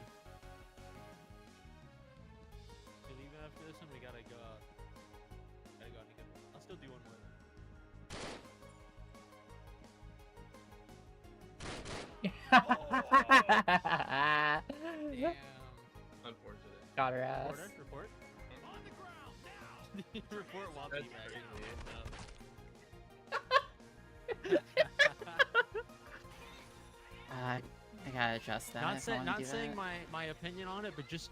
So even after this one, we gotta go out. Gotta go out and get one. I'll still do one more. Damn. Unfortunate. Got her ass. Reporter, report. On the ground now. Report while That's teabagging. I gotta adjust that. Not, if I wanna not do saying that. my opinion on it, but just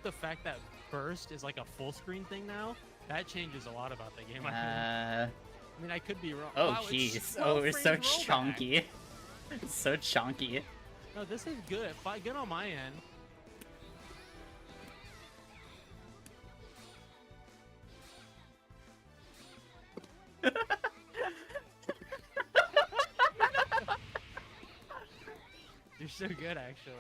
the fact that burst is like a full screen thing now, that changes a lot about the game. I mean, I could be wrong. Oh Wow, it's jeez. 12 Oh, it's so frames rollback. chunky. It's so chunky. No, this is good. Good on my end. You're so good, actually.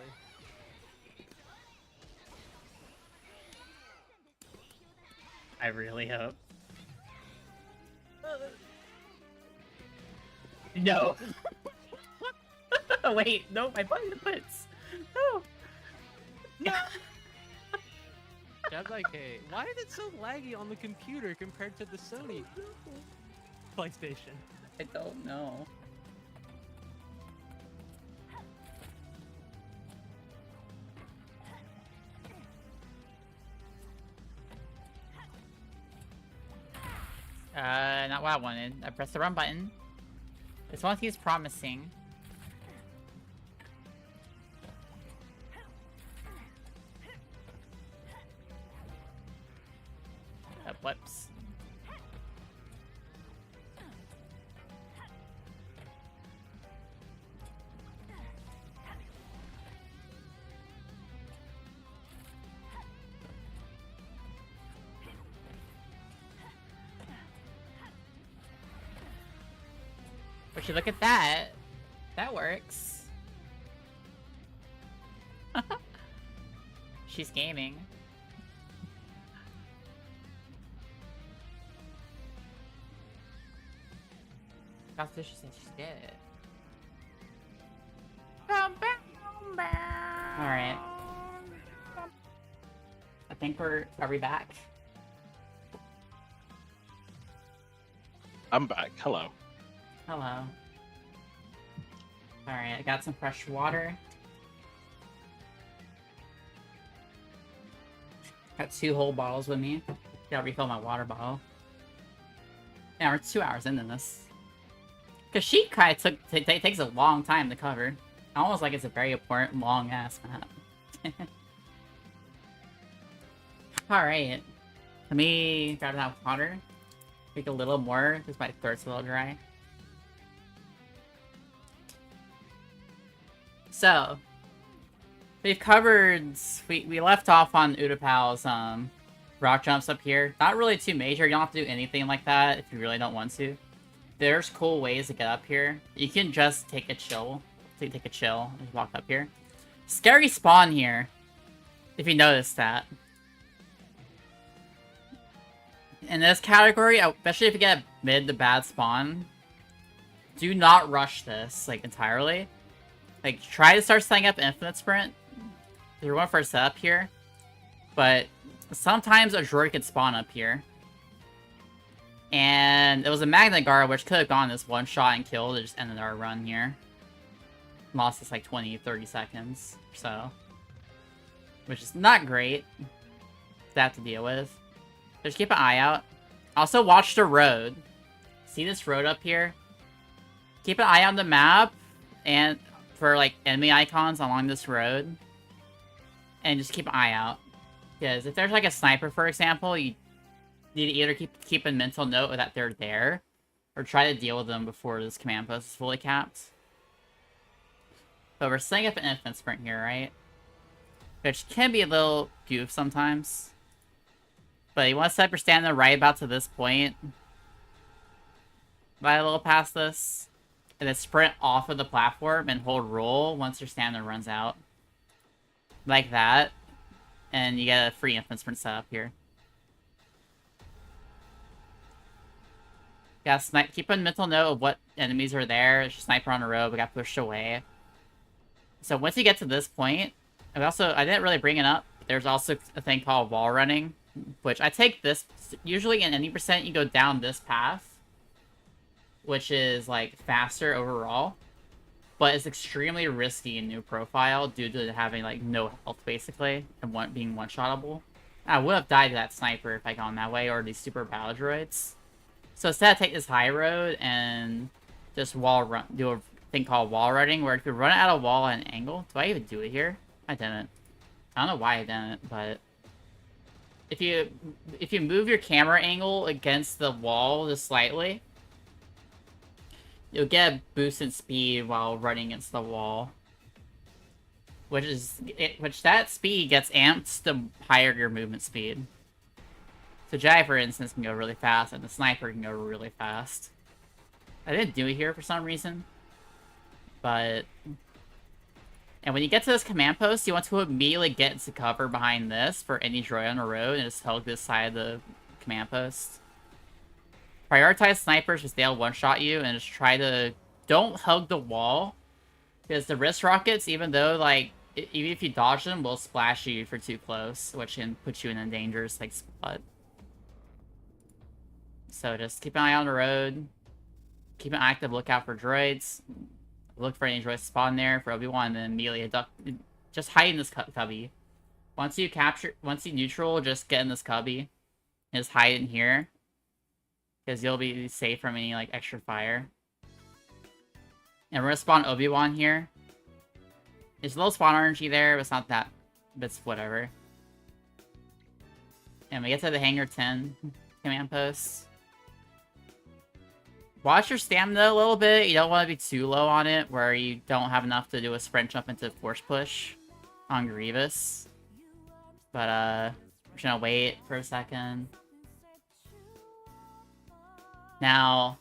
I really hope. No. Wait, no, my button puts. No. That's like, hey, why is it so laggy on the computer compared to the Sony PlayStation? I don't know. Not what I wanted. I pressed the wrong button. This one seems promising. Whoops. But you look at that. That works. She's gaming. That's what she said she's good. Alright. I think are we back? I'm back. Hello. Hello. Alright, I got some fresh water. Got 2 whole bottles with me. Gotta refill my water bottle. Yeah, we're 2 hours into this. Cause she kind of takes a long time to cover. Almost like it's a very important long ass map. Alright. Let me grab that water. Drink a little more, because my throat's a little dry. So, we've covered, we left off on Utapau's rock jumps up here. Not really too major, you don't have to do anything like that if you really don't want to. There's cool ways to get up here. You can just take a chill, and walk up here. Scary spawn here, if you noticed that. In this category, especially if you get a mid to bad spawn, do not rush this, like, entirely. Like, try to start setting up Infinite Sprint if you're going for a setup here. But sometimes a droid can spawn up here. And it was a Magnet Guard, which could have gone this one shot and killed. It just ended our run here. Lost us like 20-30 seconds or so. Which is not great to have to deal with. Just keep an eye out. Also watch the road. See this road up here? Keep an eye on the map and for like enemy icons along this road. And just keep an eye out. Because if there's like a sniper, for example, you need to either keep a mental note that they're there, or try to deal with them before this command post is fully capped. But we're setting up an infinite sprint here, right? Which can be a little goof sometimes. But you want to set up your stamina right about to this point. Right a little past this. And then sprint off of the platform and hold roll once your stamina runs out. Like that. And you get a free infinite sprint setup here. Yeah, keep a mental note of what enemies are there. There's a sniper on the road, we got pushed away. So once you get to this point, I didn't really bring it up. There's also a thing called wall running, which I take this, usually in any percent you go down this path, which is like faster overall, but it's extremely risky in new profile due to having like no health basically, and being one-shottable. I would have died to that sniper if I gone that way, or these super battle droids. So instead, take this high road and just do a thing called wall running, where if you run out of wall at an angle, do I even do it here? I didn't. I don't know why I didn't, but if you move your camera angle against the wall just slightly, you'll get a boost in speed while running against the wall. Which that speed gets amped the higher your movement speed. So Jai, for instance, can go really fast, and the sniper can go really fast. I didn't do it here for some reason. But... And when you get to this command post, you want to immediately get into cover behind this for any droid on the road, and just hug this side of the command post. Prioritize snipers because they'll one-shot you, and just try to... Don't hug the wall, because the wrist rockets, even though, like, even if you dodge them, will splash you if you're too close, which can put you in a dangerous, like, spot. So just keep an eye on the road. Keep an active lookout for droids. Look for any droids to spawn there for Obi-Wan, and then immediately just hide in this cubby. Once you neutral, just get in this cubby. And just hide in here. Because you'll be safe from any like extra fire. And we're gonna spawn Obi-Wan here. There's a little spawn RNG there, but it's not that, but it's whatever. And we get to the Hangar 10 command post. Watch your stamina a little bit. You don't want to be too low on it, where you don't have enough to do a sprint jump into force push on Grievous. But, we're just gonna wait for a second. Now,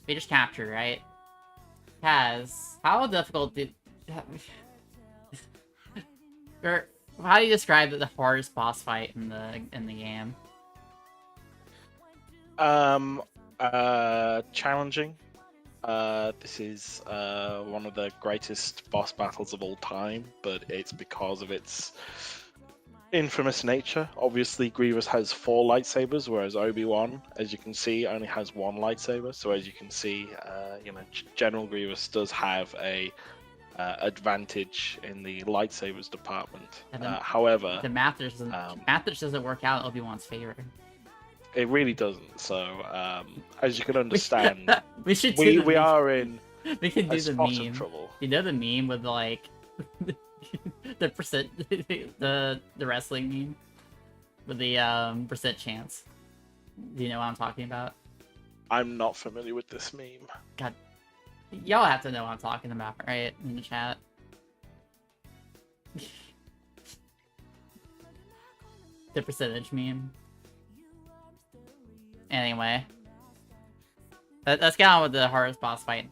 we just captured, right? Kaz, how difficult did... or, how do you describe the hardest boss fight in the game? Challenging. This is one of the greatest boss battles of all time, but it's because of its infamous nature. Obviously, Grievous has 4 lightsabers, whereas Obi-Wan, as you can see, only has 1 lightsaber. So as you can see, General Grievous does have a advantage in the lightsabers department. However, the math doesn't work out in Obi-Wan's favor. It really doesn't. So, as you can understand, we can do the spot meme. of trouble. You know the meme with like the percent, the wrestling meme with the percent chance. Do you know what I'm talking about? I'm not familiar with this meme. God, y'all have to know what I'm talking about, right? In the chat. The percentage meme. Anyway, let's get on with the hardest boss fight.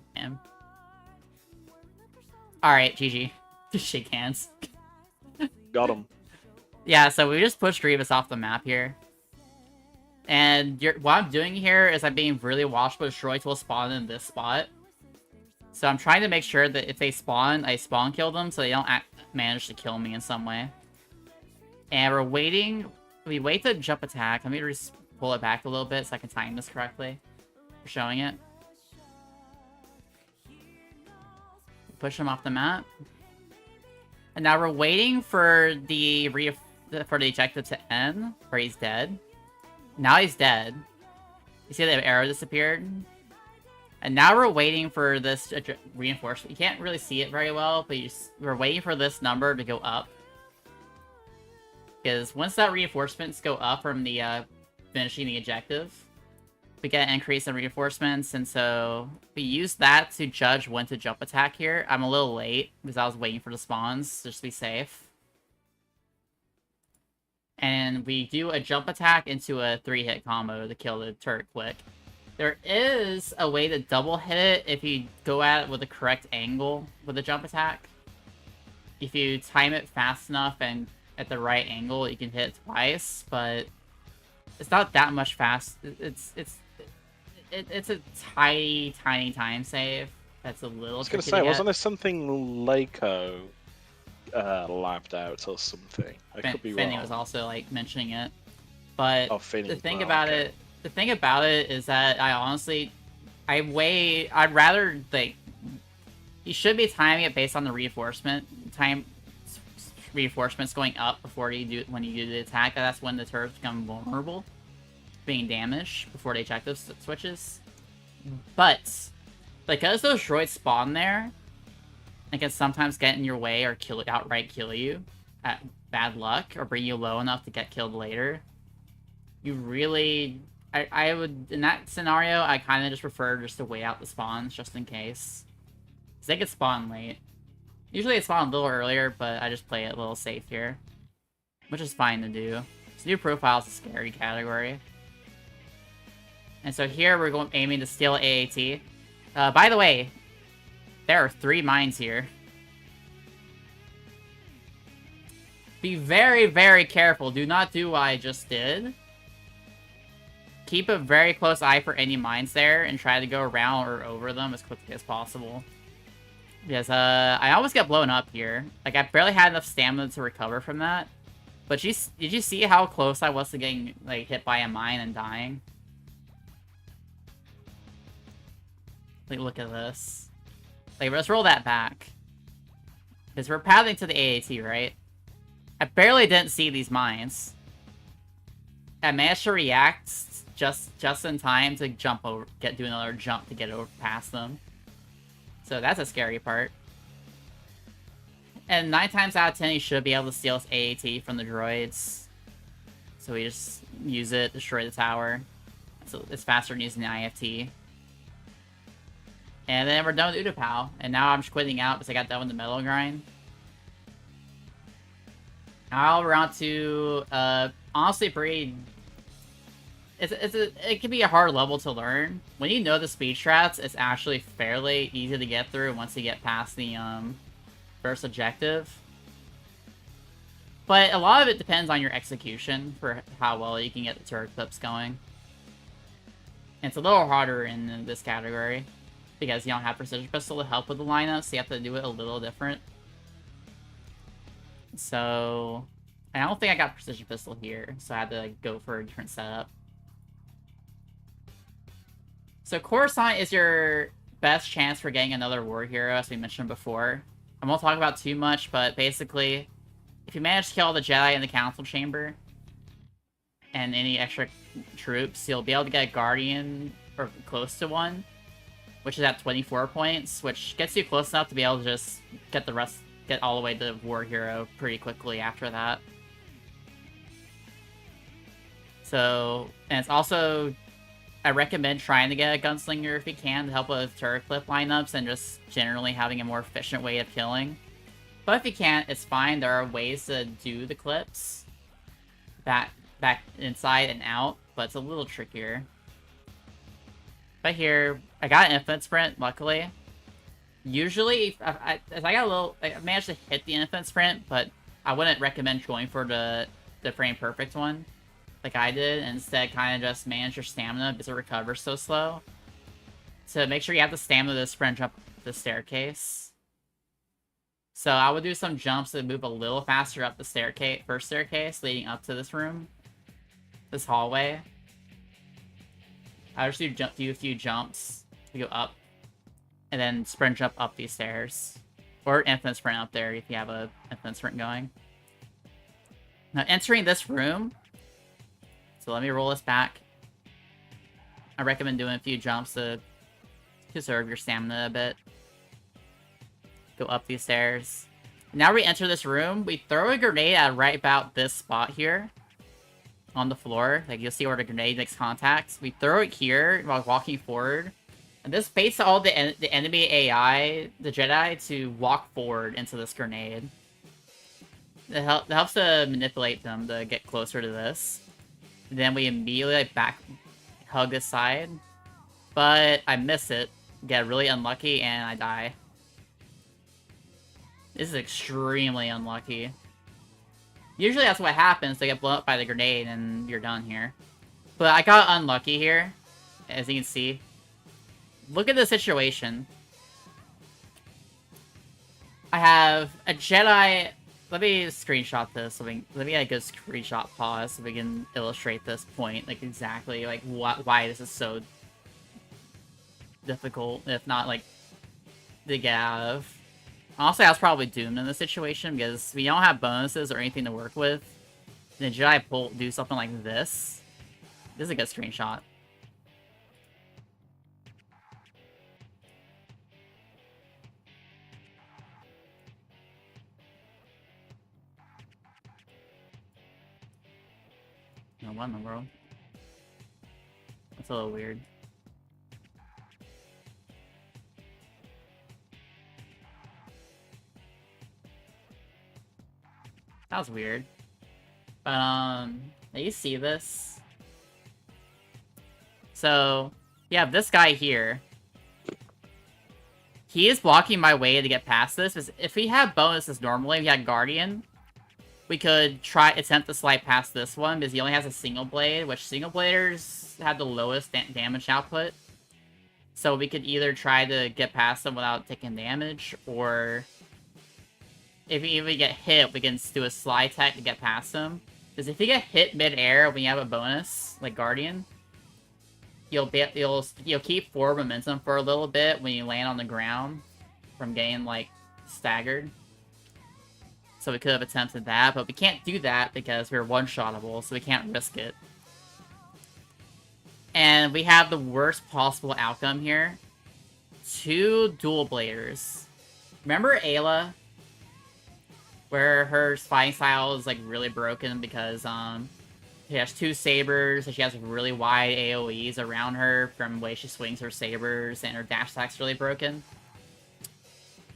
Alright, GG. Just shake hands. Got him. Yeah, so we just pushed Grievous off the map here. And what I'm doing here is I'm being really watchful. Droids will spawn in this spot. So I'm trying to make sure that if they spawn, I spawn kill them so they don't manage to kill me in some way. And we're waiting. We wait to jump attack. Let me just pull it back a little bit so I can time this correctly for showing it. Push him off the map. And now we're waiting for the ejective to end, where he's dead. Now he's dead. You see the arrow disappeared? And now we're waiting for this reinforcement. You can't really see it very well, but we're waiting for this number to go up. Because once that reinforcements go up from the finishing the objective, we get an increase in reinforcements, and so we use that to judge when to jump attack here. I'm a little late because I was waiting for the spawns just to be safe. And we do a jump attack into a 3-hit combo to kill the turret quick. There is a way to double hit it if you go at it with the correct angle with a jump attack. If you time it fast enough and at the right angle, you can hit it twice, but it's not that much fast. It's a tiny time save. That's a little. I was gonna say, wasn't there something Leiko labbed out or something? I could be Finny wrong. was also like mentioning it, but Oh, Finny. the thing Wow, about okay. the thing about it is that I'd rather like you should be timing it based on the reinforcements going up before when you do the attack. That's when the turrets become vulnerable, being damaged before they check those switches. But because those droids spawn there, they can sometimes get in your way or outright kill you at bad luck, or bring you low enough to get killed later. You really, I would, in that scenario, I kind of just prefer just to wait out the spawns just in case. Because they could spawn late. Usually they spawn a little earlier, but I just play it a little safe here. Which is fine to do. This new profile is a scary category. And so here we're aiming to steal AAT. By the way, there are 3 mines here. Be very, very careful. Do not do what I just did. Keep a very close eye for any mines there and try to go around or over them as quickly as possible. Because I almost got blown up here. Like, I barely had enough stamina to recover from that. But did you see how close I was to getting like hit by a mine and dying? Like, look at this. Like, let's roll that back. Because we're pathing to the AAT, right? I barely didn't see these mines. I managed to react just in time to do another jump to get over past them. So that's a scary part. And 9 times out of 10, you should be able to steal this AAT from the droids. So we just use it, destroy the tower. So it's faster than using the IFT. And then we're done with Utapau. And now I'm just quitting out because I got done with the metal grind. Now we're on to, honestly, pretty... It can be a hard level to learn. When you know the speed strats, it's actually fairly easy to get through once you get past the, first objective. But a lot of it depends on your execution for how well you can get the turret clips going. And it's a little harder in this category because you don't have Precision Pistol to help with the lineup, so you have to do it a little different. So, I don't think I got Precision Pistol here, so I had to like, go for a different setup. So Coruscant is your best chance for getting another war hero, as we mentioned before. I won't talk about too much, but basically, if you manage to kill the Jedi in the Council Chamber, and any extra troops, you'll be able to get a Guardian, or close to one, which is at 24 points, which gets you close enough to be able to just get all the way to War Hero pretty quickly after that. So, and it's also, I recommend trying to get a Gunslinger if you can to help with turret clip lineups and just generally having a more efficient way of killing. But if you can't, it's fine. There are ways to do the clips back inside and out, but it's a little trickier. But here, I got an infinite sprint, luckily. Usually, I managed to hit the infinite sprint, but I wouldn't recommend going for the frame perfect one, like I did. Instead, kind of just manage your stamina because it recovers so slow. So make sure you have the stamina to sprint up the staircase. So I would do some jumps to move a little faster up the first staircase leading up to this room, this hallway. I just do a few jumps to go up, and then sprint jump up these stairs. Or infinite sprint up there if you have a infinite sprint going. Now entering this room, so let me roll this back. I recommend doing a few jumps to conserve your stamina a bit. Go up these stairs. Now we enter this room, we throw a grenade at right about this spot here. on the floor. Like, you'll see where the grenade makes contact. We throw it here while walking forward. And this baits all the enemy AI, the Jedi, to walk forward into this grenade. It helps to manipulate them to get closer to this. And then we immediately like, back hug this side. But I miss it, get really unlucky, and I die. This is extremely unlucky. Usually that's what happens, they get blown up by the grenade and you're done here. But I got unlucky here, as you can see. Look at the situation. I have a Jedi... Let me screenshot this. Let me like a screenshot pause so we can illustrate this point, like exactly like why this is so difficult, if not like to get out of. Honestly, I was probably doomed in this situation because we don't have bonuses or anything to work with. And the Jedi do something like this. This is a good screenshot. No, what in the world? That's a little weird. That was weird. But, you see this? So, you have this guy here. He is blocking my way to get past this. If we have bonuses normally, we had Guardian, we could attempt to slide past this one, because he only has a single blade, which single bladers have the lowest damage output. So we could either try to get past them without taking damage, or if we get hit, we can do a slide tech to get past them. Because if you get hit mid-air when you have a bonus, like Guardian, you'll keep forward momentum for a little bit when you land on the ground from getting, like, staggered. So we could have attempted that, but we can't do that because we're one-shottable, so we can't risk it. And we have the worst possible outcome here. 2 dual bladers. Remember Ayla? Where her fighting style is like really broken because she has 2 sabers and she has really wide AoEs around her from the way she swings her sabers, and her dash attack's really broken.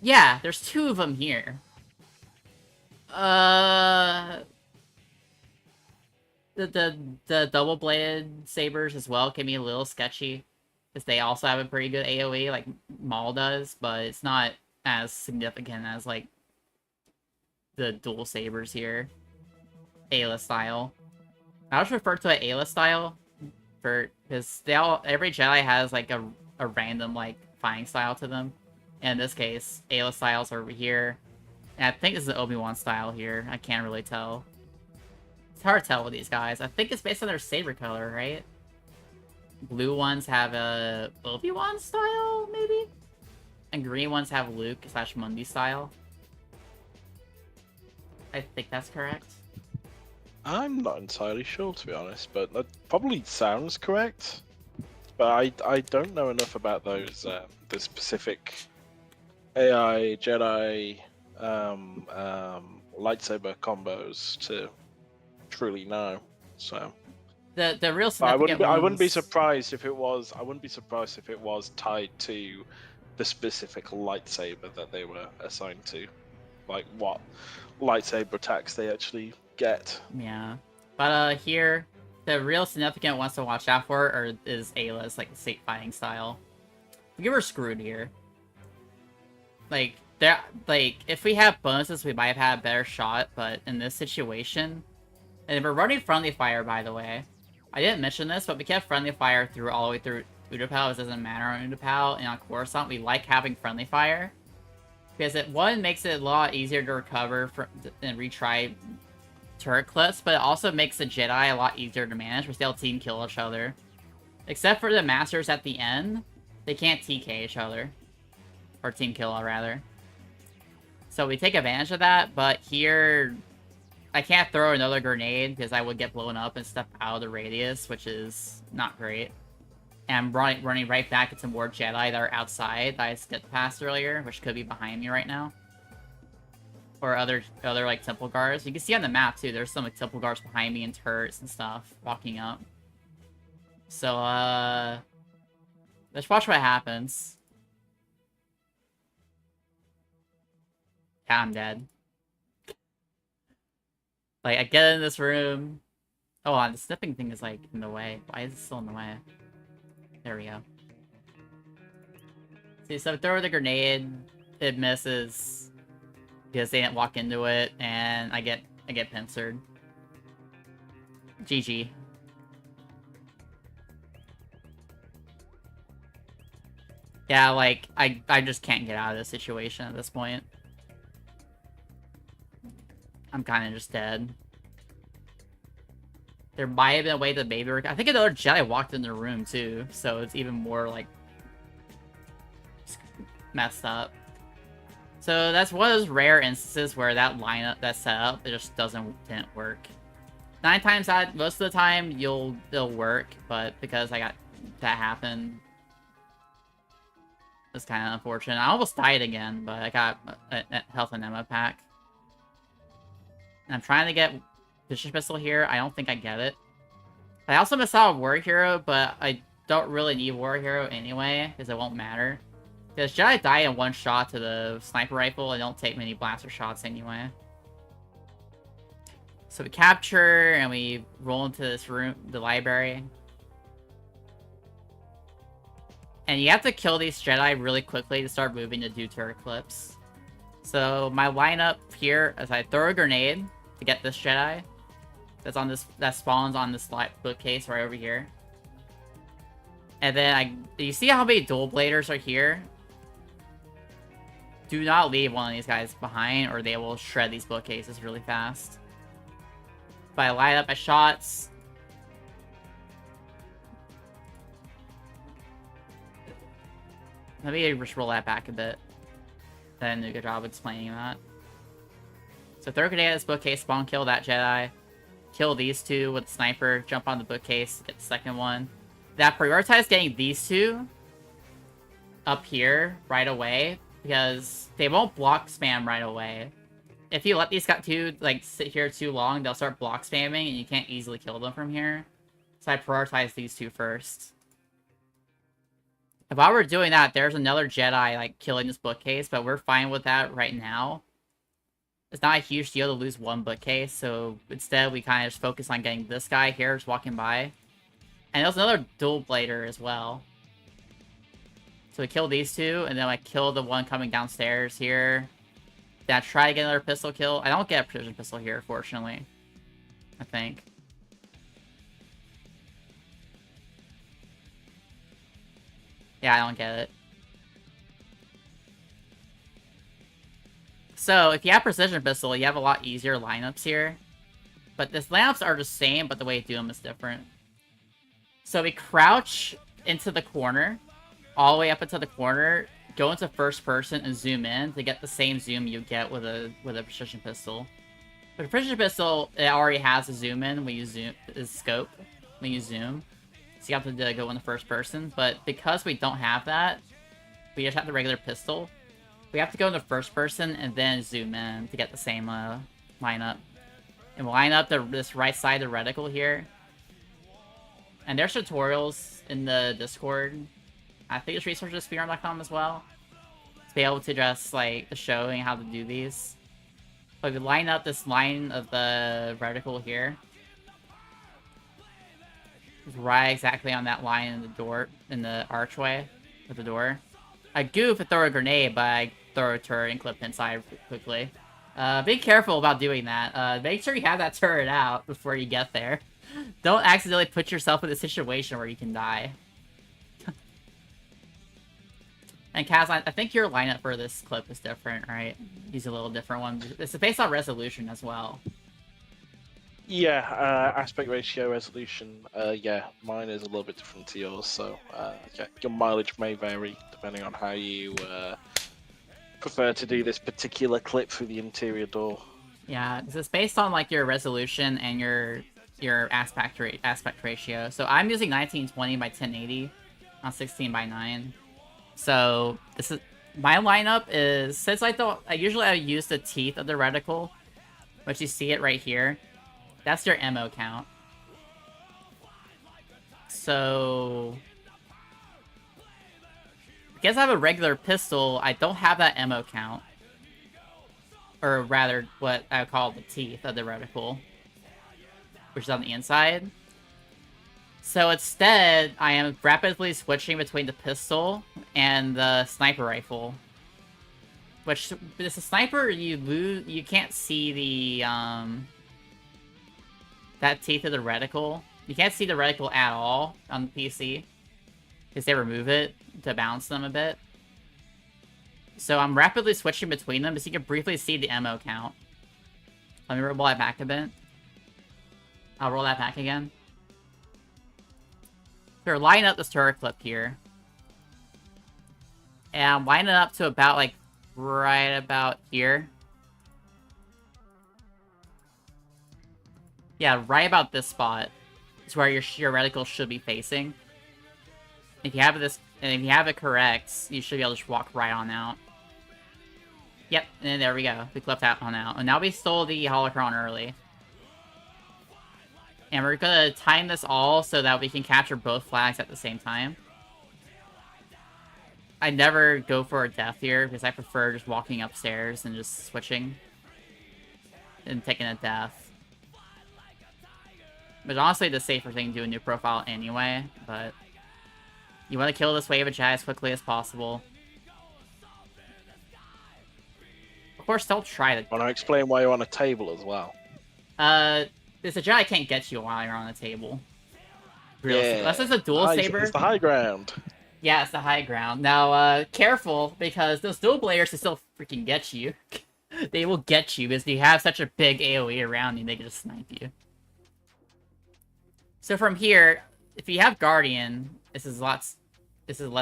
Yeah, there's 2 of them here. The double-bladed sabers as well can be a little sketchy, because they also have a pretty good AoE, like Maul does, but it's not as significant as, like, the dual sabers here. Ayla style. I always refer to it Ayla style, because every Jedi has, like, a random, like, fighting style to them. And in this case, Ayla styles are over here. And I think this is an Obi-Wan style here. I can't really tell. It's hard to tell with these guys. I think it's based on their saber color, right? Blue ones have a Obi-Wan style, maybe? And green ones have Luke/Mundi style. I think that's correct. I'm not entirely sure, to be honest, but that probably sounds correct. But I don't know enough about those the specific AI Jedi lightsaber combos to truly know. So the real significant I wouldn't be ones... surprised if it was. I wouldn't be surprised if it was tied to the specific lightsaber that they were assigned to, like what lightsaber attacks they actually get. Yeah, but here the real significant ones to watch out for is Ayla's like fighting style. We were screwed here. Like if we have bonuses, we might have had a better shot, but in this situation, and we're running friendly fire, by the way. I didn't mention this, but we kept friendly fire all the way through Utapau. It doesn't matter on Utapau, and on Coruscant, we like having friendly fire. Because one, makes it a lot easier to recover and retry turret clips, but it also makes the Jedi a lot easier to manage, because they'll team kill each other. Except for the Masters at the end, they can't TK each other. Or team kill, rather. So we take advantage of that, but here, I can't throw another grenade because I would get blown up and step out of the radius, which is not great. And I'm running right back into more Jedi that are outside that I skipped past earlier, which could be behind me right now. or other like temple guards. You can see on the map too. There's some like temple guards behind me and turrets and stuff walking up. So let's watch what happens. Yeah, I'm dead. Like I get in this room. Oh, the snipping thing is like in the way. Why is it still in the way? There we go. See, so I throw the grenade, it misses because they didn't walk into it, and I get pincered. GG. Yeah, like I just can't get out of this situation at this point. I'm kind of just dead. There might have been a way to maybe... I think another Jedi walked in the room, too. So it's even more, like... messed up. So that's one of those rare instances where that lineup, that setup, it just didn't work. 9 times out, most of the time, it'll work. But because I got that happen... it's kind of unfortunate. I almost died again, but I got a health and ammo pack. And I'm trying to get Precision Pistol here. I don't think I get it. I also missed out on War Hero, but I don't really need War Hero anyway, because it won't matter. Because Jedi die in one shot to the sniper rifle, and don't take many blaster shots anyway. So we capture, and we roll into this room, the library. And you have to kill these Jedi really quickly to start moving to do turret clips. So my lineup here is I throw a grenade to get this Jedi. That spawns on this bookcase right over here. And then you see how many dual bladers are here? Do not leave one of these guys behind, or they will shred these bookcases really fast. But I light up my shots. Let me just roll that back a bit. Then do a good job explaining that. So throw a grenade at this bookcase, spawn kill that Jedi. Kill these two with the sniper, jump on the bookcase, get the second one. That prioritize getting these two up here right away, because they won't block spam right away. If you let these two like sit here too long, they'll start block spamming, and you can't easily kill them from here. So I prioritize these two first. If I were doing that, there's another Jedi like killing this bookcase, but we're fine with that right now. It's not a huge deal to lose one bookcase, so instead we kind of just focus on getting this guy here just walking by. And there's another dual blader as well. So we kill these two, and then I kill the one coming downstairs here. Then I try to get another pistol kill. I don't get a precision pistol here, fortunately. I think. Yeah, I don't get it. So, if you have Precision Pistol, you have a lot easier lineups here. But these lineups are the same, but the way you do them is different. So we crouch into the corner, all the way up into the corner, go into first person and zoom in to get the same zoom you get with a Precision Pistol. But a Precision Pistol, it already has a zoom in when you zoom, is scope when you zoom. So you have to go into first person, but because we don't have that, we just have the regular pistol. We have to go into first person and then zoom in to get the same lineup. And we'll line up this right side of the reticle here. And there's tutorials in the Discord. I think it's resources at speedrun.com as well. To be able to just like showing how to do these. But we line up this line of the reticle here. Right exactly on that line in the door, in the archway of the door. I goof and throw a grenade, but I throw a turret and clip inside quickly. Be careful about doing that. Make sure you have that turret out before you get there. Don't accidentally put yourself in a situation where you can die. And Kaz, I think your lineup for this clip is different, right? Use a little different one. It's based on resolution as well. Yeah, aspect ratio, resolution. Yeah, mine is a little bit different to yours, so yeah, your mileage may vary depending on how you prefer to do this particular clip through the interior door. Yeah, it's based on like your resolution and your aspect ratio. So I'm using 1920 by 1080 on 16 by 9. So this is my lineup is, since I use the teeth of the reticle, which you see it right here. That's your ammo count. So, because I have a regular pistol, I don't have that ammo count. Or rather, what I would call the teeth of the reticle, which is on the inside. So instead, I am rapidly switching between the pistol and the sniper rifle. Which, with the sniper, you can't see the, that teeth of the reticle. You can't see the reticle at all on the PC. Because they remove it to balance them a bit. So I'm rapidly switching between them, so you can briefly see the ammo count. Let me roll that back a bit. I'll roll that back again. So line up this turret clip here. And line it up to about, like, right about here. Yeah, right about this spot is where your reticle should be facing. If you have this, and if you have it correct, you should be able to just walk right on out. Yep, and there we go. We clipped that one out. And now we stole the holocron early. And we're gonna time this all so that we can capture both flags at the same time. I never go for a death here, because I prefer just walking upstairs and just switching. And taking a death. But honestly, the safer thing to do a new profile anyway, but... You want to kill this wave of Jedi as quickly as possible. Of course, don't try to... Want to explain why you're on a table as well? This a Jedi can't get you while you're on a table. Yeah. Unless it's a dual saber. It's the high ground. Yeah, it's the high ground. Now, careful, because those dual bladers can still freaking get you. They will get you, because you have such a big AoE around you, they can just snipe you. So from here, if you have Guardian, this is less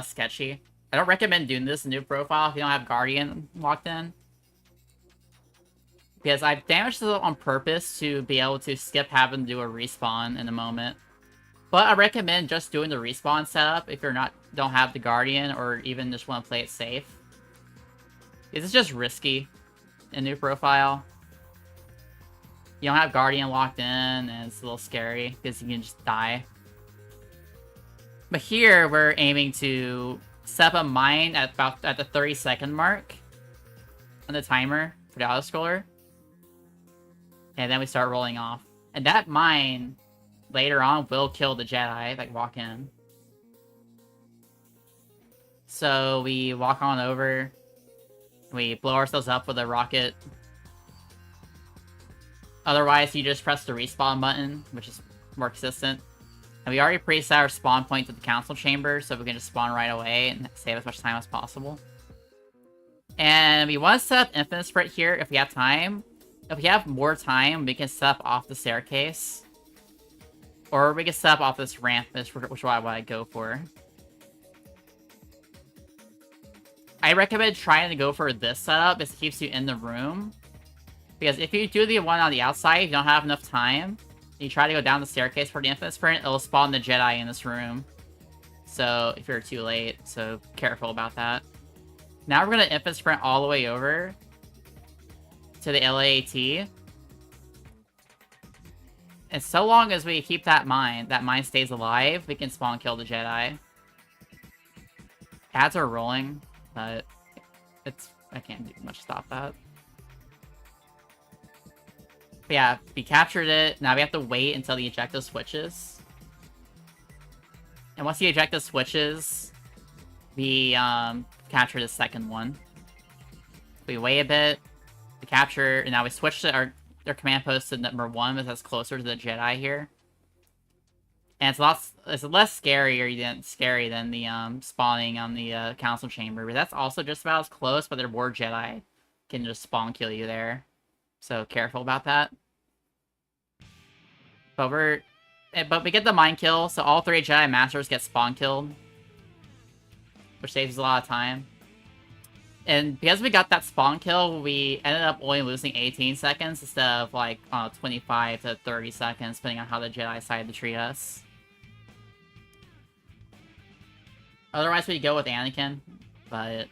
sketchy. I don't recommend doing this in new profile if you don't have Guardian locked in. Because I've damaged it on purpose to be able to skip having to do a respawn in a moment. But I recommend just doing the respawn setup if you're don't have the Guardian or even just want to play it safe. It's just risky in new profile. You don't have Guardian locked in, and it's a little scary because you can just die. But here we're aiming to set up a mine at the 30-second mark on the timer for the autoscroller. And then we start rolling off. And that mine later on will kill the Jedi that walk in. So we walk on over. We blow ourselves up with a rocket. Otherwise, you just press the respawn button, which is more consistent. And we already preset our spawn point to the council chamber, so we can just spawn right away and save as much time as possible. And we want to set up infinite sprint here if we have time. If we have more time, we can set up off the staircase. Or we can set up off this ramp, which is what I go for. I recommend trying to go for this setup, because it keeps you in the room. Because if you do the one on the outside, you don't have enough time. You try to go down the staircase for the infinite sprint, it'll spawn the Jedi in this room. So, if you're too late, so careful about that. Now we're gonna infinite sprint all the way over to the LAAT. And so long as we keep that mine stays alive, we can spawn kill the Jedi. Ads are rolling, but I can't do much to stop that. But yeah, we captured it. Now we have to wait until the ejector switches. And once the ejector switches, we capture the second one. We wait a bit, we capture, and now we switch to their command post to number 1, because that's closer to the Jedi here. And it's less scary than the spawning on the council chamber, but that's also just about as close, but their more Jedi can just spawn kill you there. So careful about that. But we get the mine kill, so all 3 Jedi Masters get spawn killed, which saves a lot of time. And because we got that spawn kill, we ended up only losing 18 seconds instead of like 25 to 30 seconds, depending on how the Jedi decided to treat us. Otherwise, we go with Anakin, but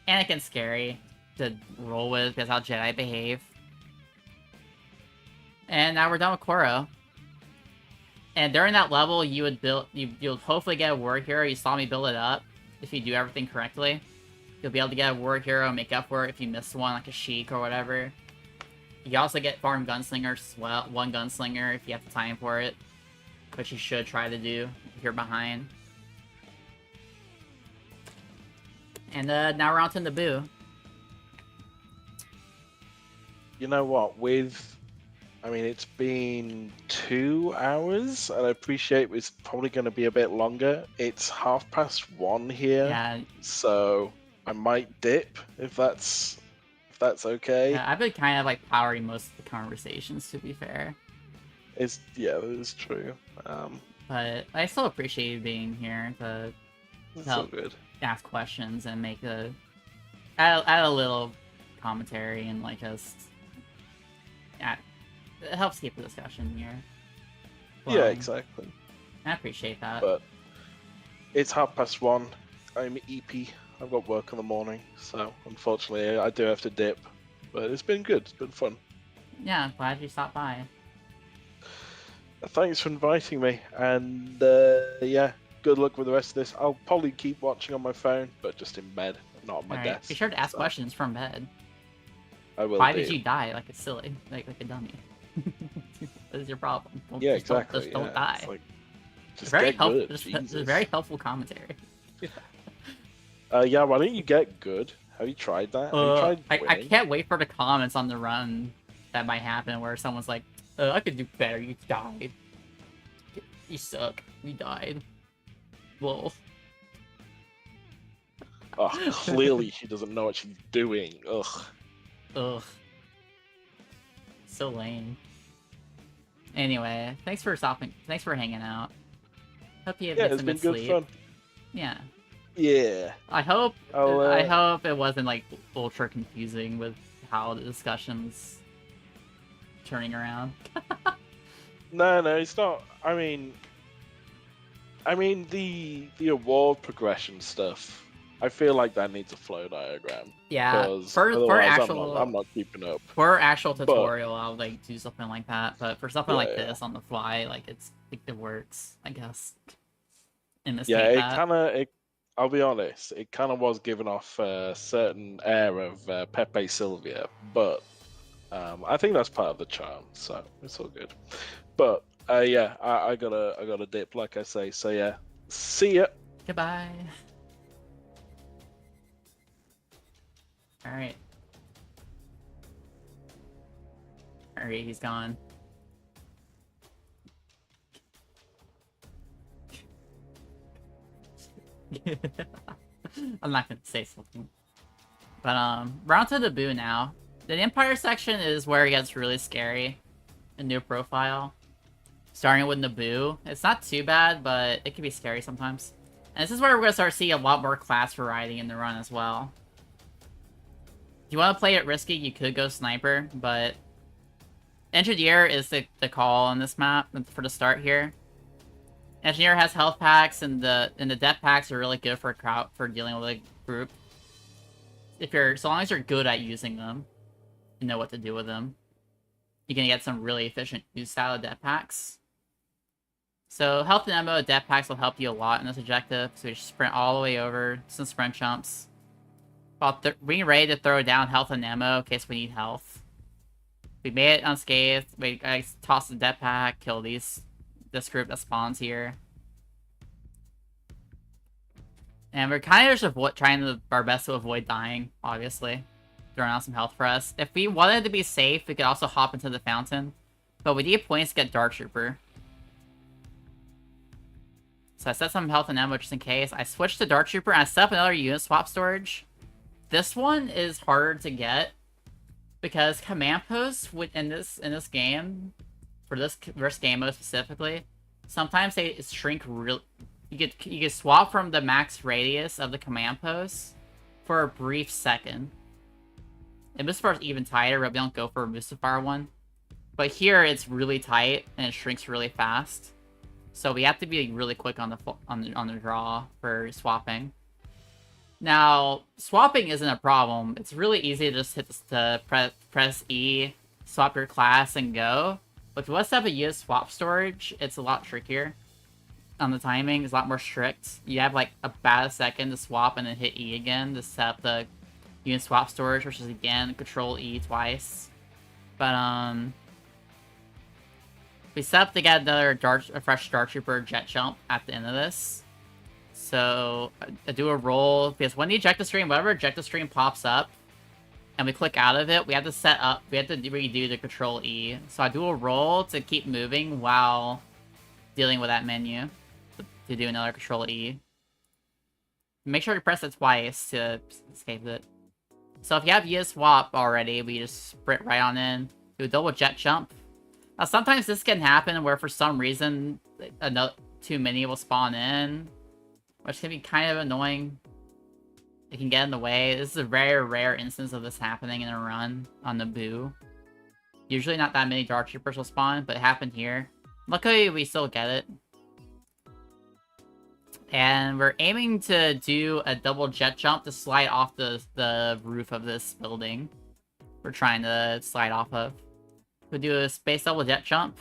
Anakin's scary to roll with because how Jedi behave. And now we're done with Koro. And during that level, you would build, you'll hopefully get a war hero. You saw me build it up. If you do everything correctly, you'll be able to get a war hero, make up for it if you miss one, like a Sheik or whatever. You can also get farm gunslinger as well, one gunslinger if you have the time for it, which you should try to do if you're behind. And now we're on to Naboo. You know what? I mean, it's been 2 hours, and I appreciate it's probably going to be a bit longer. It's 1:30 here, Yeah, so I might dip if that's okay. yeah, I've been kind of like powering most of the conversations, to be fair. Yeah, that is true. But I still appreciate you being here to It's all help good. ask questions and make add a little commentary and like just it helps keep the discussion here. Yeah, flowing. exactly. I appreciate that. But it's 1:30. I'm EP. I've got work in the morning, so unfortunately I do have to dip. But it's been good. It's been fun. Yeah, I'm glad you stopped by. Thanks for inviting me, and yeah, good luck with the rest of this. I'll probably keep watching on my phone, but just in bed, not on my Alright, desk. be sure to ask so questions from bed. I will. Why do. did you die? Like it's silly, like a dummy. What is your problem? Yeah, just don't- exactly. Just don't yeah. die. It's like, just very get helpful. good. Just Jesus. very helpful commentary. Yeah, why don't you get good? Have you tried that? Have you tried I winning? can't wait for the comments on the run that might happen where someone's like, I could do better, you died. You suck, you died. Lol. Oh, clearly she doesn't know what she's doing. Ugh. Ugh. So lame. Anyway, thanks for stopping. Thanks for hanging out. Hope you Yeah, get it's some been good good sleep. fun. Yeah. Yeah. I hope I'll, I hope it wasn't like ultra confusing with how the discussion's turning around. No, it's not. I mean, the award progression stuff. I feel like that needs a flow diagram. Yeah, 'Cause for otherwise actual I'm not keeping up. for actual tutorial, I'll like do something like that. But for something like Yeah. this on the fly, like it works, I guess. In this Yeah, game, I'll be honest, it kind of was giving off a certain air of Pepe Sylvia, but I think that's part of the charm, so it's all good. But yeah, I gotta dip, like I say. So yeah, see ya. Goodbye. Alright. Alright, he's gone. I'm not gonna say something. But we're on to Naboo now. The Empire section is where it gets really scary. A new profile. Starting with Naboo. It's not too bad, but it can be scary sometimes. And this is where we're gonna start seeing a lot more class variety in the run as well. If you want to play it risky, you could go sniper, but Engineer is the call on this map for the start here. Engineer has health packs, and the death packs are really good for dealing with a group. So long as you're good at using them, you know what to do with them, you can get some really efficient use out of death packs. So health and ammo death packs will help you a lot in this objective. So you sprint all the way over, some sprint jumps. While being ready to throw down health and ammo in case we need health. We made it unscathed. We toss the death pack, kill this group that spawns here. And we're kind of just trying our best to avoid dying, obviously. Throwing out some health for us. If we wanted to be safe, we could also hop into the fountain. But we need points to get Dark Trooper. So I set some health and ammo just in case. I switched to Dark Trooper and I set up another unit swap storage. This one is harder to get because command posts in this game, for this game mode specifically, sometimes they shrink real. You can swap from the max radius of the command post for a brief second. And Mustafar is even tighter, but we don't go for a Mustafar one. But here it's really tight and it shrinks really fast, so we have to be really quick on the draw for swapping. Now, swapping isn't a problem. It's really easy to just press E, swap your class, and go. But once you have a US swap storage, it's a lot trickier. On the timing, it's a lot more strict. You have like about a second to swap and then hit E again to set up the unit swap storage, which is again Control E twice. But we set up to get another a fresh Star Trooper jet jump at the end of this. So I do a roll because when the ejecta stream, whatever ejecta stream pops up, and we click out of it, we have to redo the Control E. So I do a roll to keep moving while dealing with that menu to do another Control E. Make sure to press it twice to escape it. So if you have US swap already, we just sprint right on in, do a double jet jump. Now sometimes this can happen where for some reason too many will spawn in, which can be kind of annoying. It can get in the way. This is a very rare instance of this happening in a run on Naboo. Usually not that many Dark Troopers will spawn, but it happened here. Luckily, we still get it. And we're aiming to do a double jet jump to slide off the roof of this building we're trying to slide off of. We do a space double jet jump,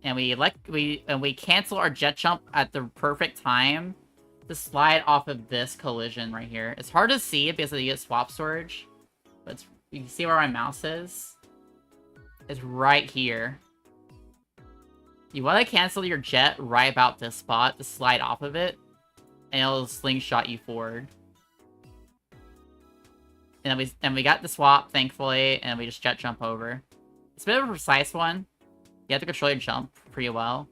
and we cancel our jet jump at the perfect time to slide off of this collision right here. It's hard to see because you get swap storage, but you can see where my mouse is. It's right here. You want to cancel your jet right about this spot to slide off of it, and it'll slingshot you forward. And we got the swap, thankfully, and we just jet jump over. It's a bit of a precise one. You have to control your jump pretty well.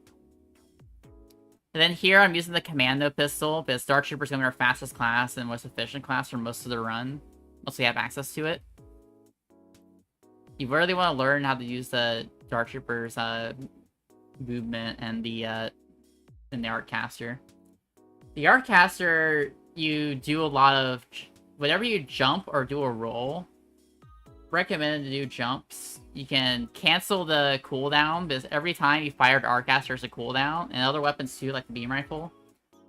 And then here I'm using the Commando pistol, because Star Trooper's going to be our fastest class and most efficient class for most of the run, once we have access to it. You really want to learn how to use the Dark Trooper's movement and the Artcaster. The Artcaster, you do a lot of... Whenever you jump or do a roll, recommended to do jumps. You can cancel the cooldown, because every time you fire the Artcaster, there's a cooldown. And other weapons too, like the beam rifle,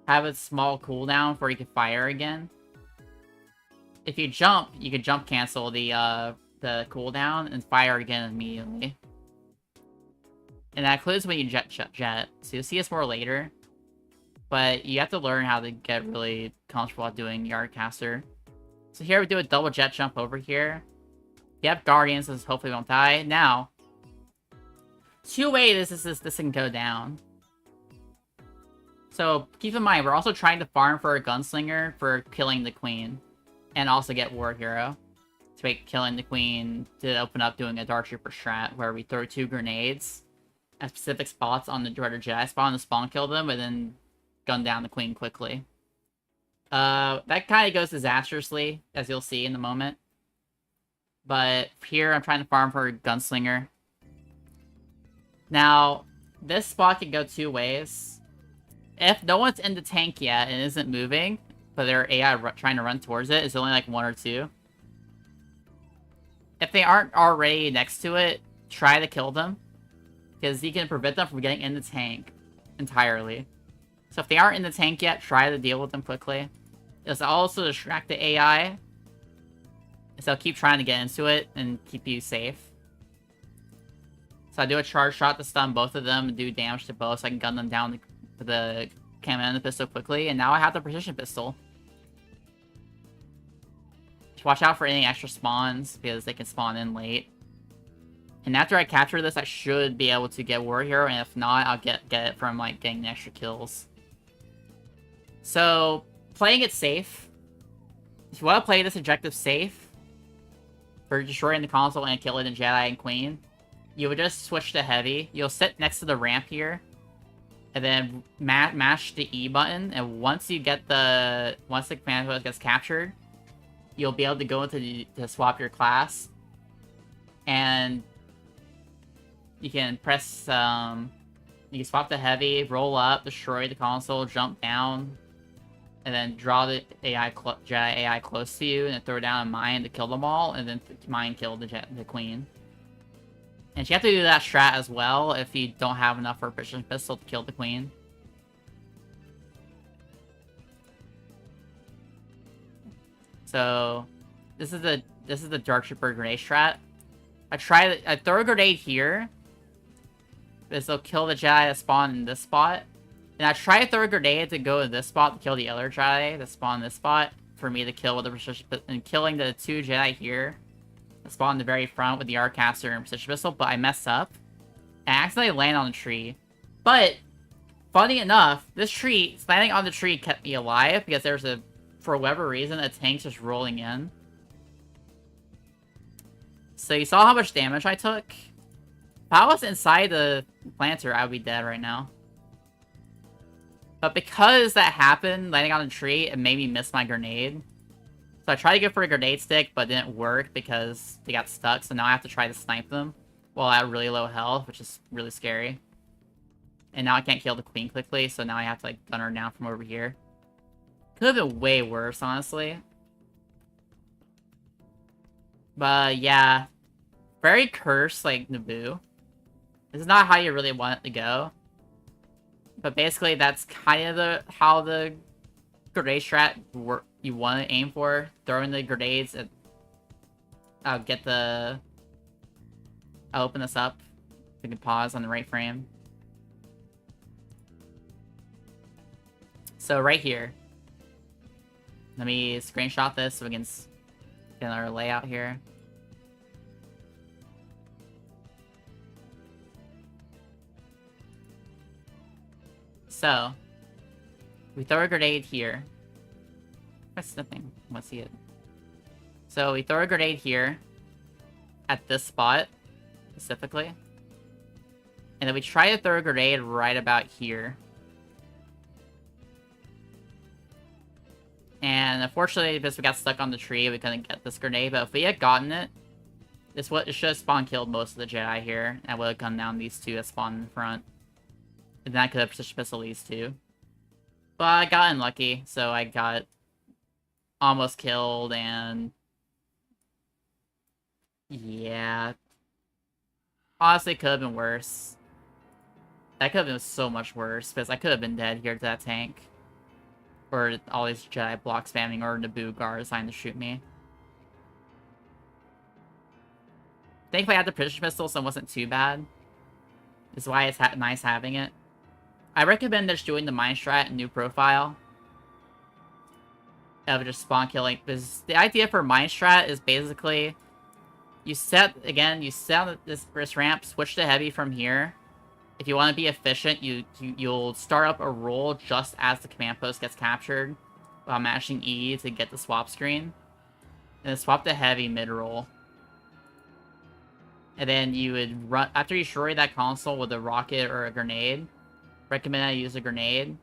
have a small cooldown before you can fire again. If you jump, you can jump cancel the cooldown and fire again immediately. And that includes when you jet. So you'll see us more later. But you have to learn how to get really comfortable at doing the Artcaster. So here we do a double jet jump over here. You have Guardians, so hopefully we won't die. Now, two ways this can go down. So keep in mind, we're also trying to farm for a Gunslinger for killing the Queen. And also get War Hero to make killing the Queen to open up doing a Dark Trooper strat where we throw 2 grenades at specific spots on the Dreader Jedi spawn to spawn kill them and then gun down the Queen quickly. That kind of goes disastrously, as you'll see in a moment. But here I'm trying to farm for a Gunslinger. Now, this spot can go 2 ways. If no one's in the tank yet and isn't moving, but their AI trying to run towards it, it's only like 1 or 2. If they aren't already next to it, try to kill them, because you can prevent them from getting in the tank entirely. So if they aren't in the tank yet, try to deal with them quickly. It'll also distract the AI, so keep trying to get into it and keep you safe. So I do a charge shot to stun both of them and do damage to both, so I can gun them down with the Commando pistol quickly. And now I have the precision pistol. Just watch out for any extra spawns, because they can spawn in late. And after I capture this, I should be able to get War Hero, and if not, I'll get it from like getting the extra kills. So, playing it safe. If you want to play this objective safe, for destroying the console and killing the Jedi and Queen, you would just switch to heavy. You'll sit next to the ramp here, and then mash the E button, and once the command post gets captured, you'll be able to go into to swap your class, and you can press you can swap to heavy, roll up, destroy the console, jump down, and then draw the Jedi AI close to you, and then throw down a mine to kill them all, and then mine kill the Queen. And you have to do that strat as well if you don't have enough for a precision pistol to kill the Queen. So, this is the Dark Trooper grenade strat. I throw a grenade here. This will kill the Jedi that spawn in this spot. And I try to throw a grenade to go to this spot to kill the other Jedi that spawn in this spot. For me to kill with the precision, and killing the 2 Jedi here. That spawn in the very front with the Arcaster and precision missile, but I mess up. And I accidentally land on the tree. But, funny enough, this tree, landing on the tree kept me alive because there's for whatever reason, a tank's just rolling in. So you saw how much damage I took? If I was inside the planter, I would be dead right now. But because that happened, landing on the tree, it made me miss my grenade. So I tried to go for a grenade stick, but it didn't work because they got stuck. So now I have to try to snipe them while at really low health, which is really scary. And now I can't kill the queen quickly, so now I have to like gun her down from over here. Could have been way worse, honestly. But yeah, very cursed, like Naboo. This is not how you really want it to go. But basically, that's kind of how the grenade strat you want to aim for. Throwing the grenades at... I'll open this up. We can pause on the right frame. So right here. Let me screenshot this so we can get our layout here. So, we throw a grenade here. That's nothing. Let's see it. So, we throw a grenade here. At this spot. Specifically. And then we try to throw a grenade right about here. And unfortunately, because we got stuck on the tree, we couldn't get this grenade. But if we had gotten it, it should have spawn killed most of the Jedi here. And I would have gunned down these 2 that spawned in front. And then I could have precision pistol these 2. But I got unlucky, so I got almost killed, and... yeah. Honestly, it could have been worse. That could have been so much worse, because I could have been dead here to that tank. Or all these Jedi block spamming, or Naboo guards trying to shoot me. Thankfully I had the precision pistol, so it wasn't too bad. This is why it's nice having it. I recommend just doing the mine strat and new profile. Of just spawn killing. Because the idea for mine strat is basically... You set this ramp, switch to heavy from here. If you want to be efficient, you'll start up a roll just as the command post gets captured. While mashing E to get the swap screen. And then swap to heavy mid-roll. And then you would run... After you destroy that console with a rocket or a grenade... Recommend I use a grenade.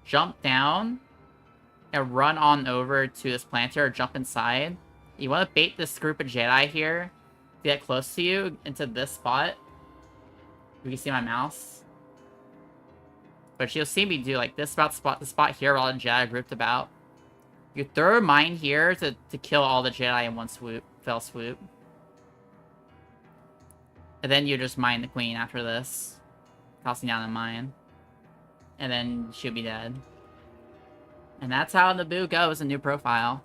Jump down. And run on over to this planter or jump inside. You want to bait this group of Jedi here. To get close to you into this spot. You can see my mouse. But you'll see me do like this the spot here where all the Jedi are grouped about. You throw a mine here to kill all the Jedi in one fell swoop. And then you just mine the queen after this. Tossing down a mine. And then she'll be dead. And that's how Naboo goes in new profile.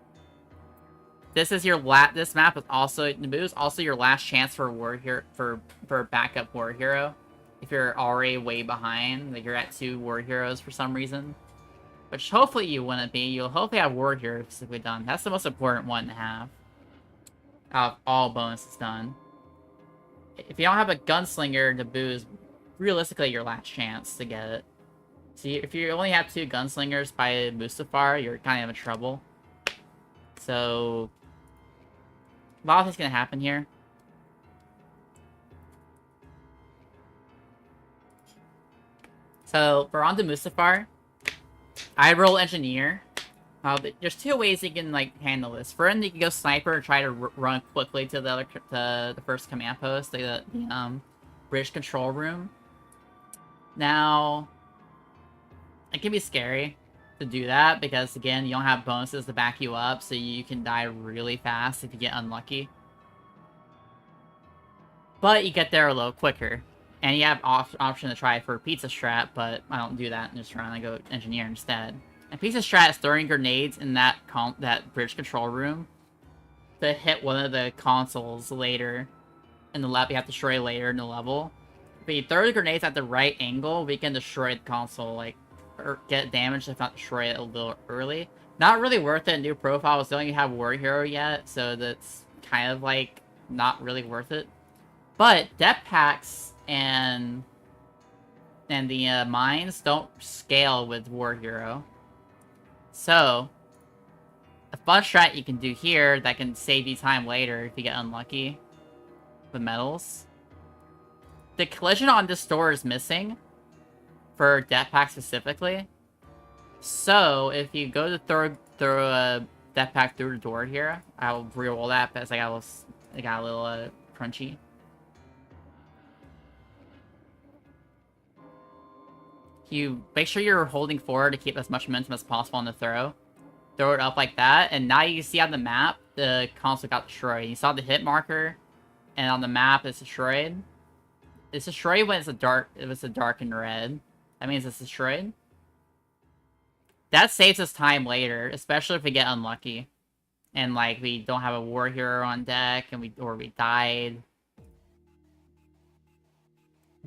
This is your this map is also Naboo is also your last chance for for backup war hero. If you're already way behind, like you're at 2 war heroes for some reason. Which hopefully you wouldn't be. You'll hopefully have war heroes specifically done. That's the most important one to have. Out of all bonuses done. If you don't have a gunslinger, Naboo is realistically your last chance to get it. See, if you only have 2 gunslingers by Mustafar, you're kind of in trouble. So, a lot of things gonna happen here. So, for on to Mustafar, I roll engineer. There's 2 ways you can like handle this. First, you can go sniper and try to run quickly to the first command post, the bridge control room. Now, it can be scary to do that because again, you don't have bonuses to back you up, so you can die really fast if you get unlucky. But you get there a little quicker, and you have option to try for pizza strat, but I don't do that. I'm just trying to go engineer instead. And piece of strat is throwing grenades in that bridge control room to hit one of the consoles later in the level. You have to destroy later in the level. If you throw the grenades at the right angle, we can destroy the console, like, or get damaged if not destroy it a little early. Not really worth it. New profiles don't even have War Hero yet, so that's kind of like not really worth it. But depth packs and the mines don't scale with War Hero. So, a fun strat you can do here that can save you time later if you get unlucky with medals. The collision on this door is missing for depth pack specifically. So, if you go to throw a depth pack through the door here, I'll re-roll that because I got a little crunchy. You make sure you're holding forward to keep as much momentum as possible on the throw. Throw it up like that, and now you see on the map, the console got destroyed. You saw the hit marker, and on the map it's destroyed. It's destroyed when it's a dark and red. That means it's destroyed. That saves us time later, especially if we get unlucky. And like we don't have a war hero on deck and we died.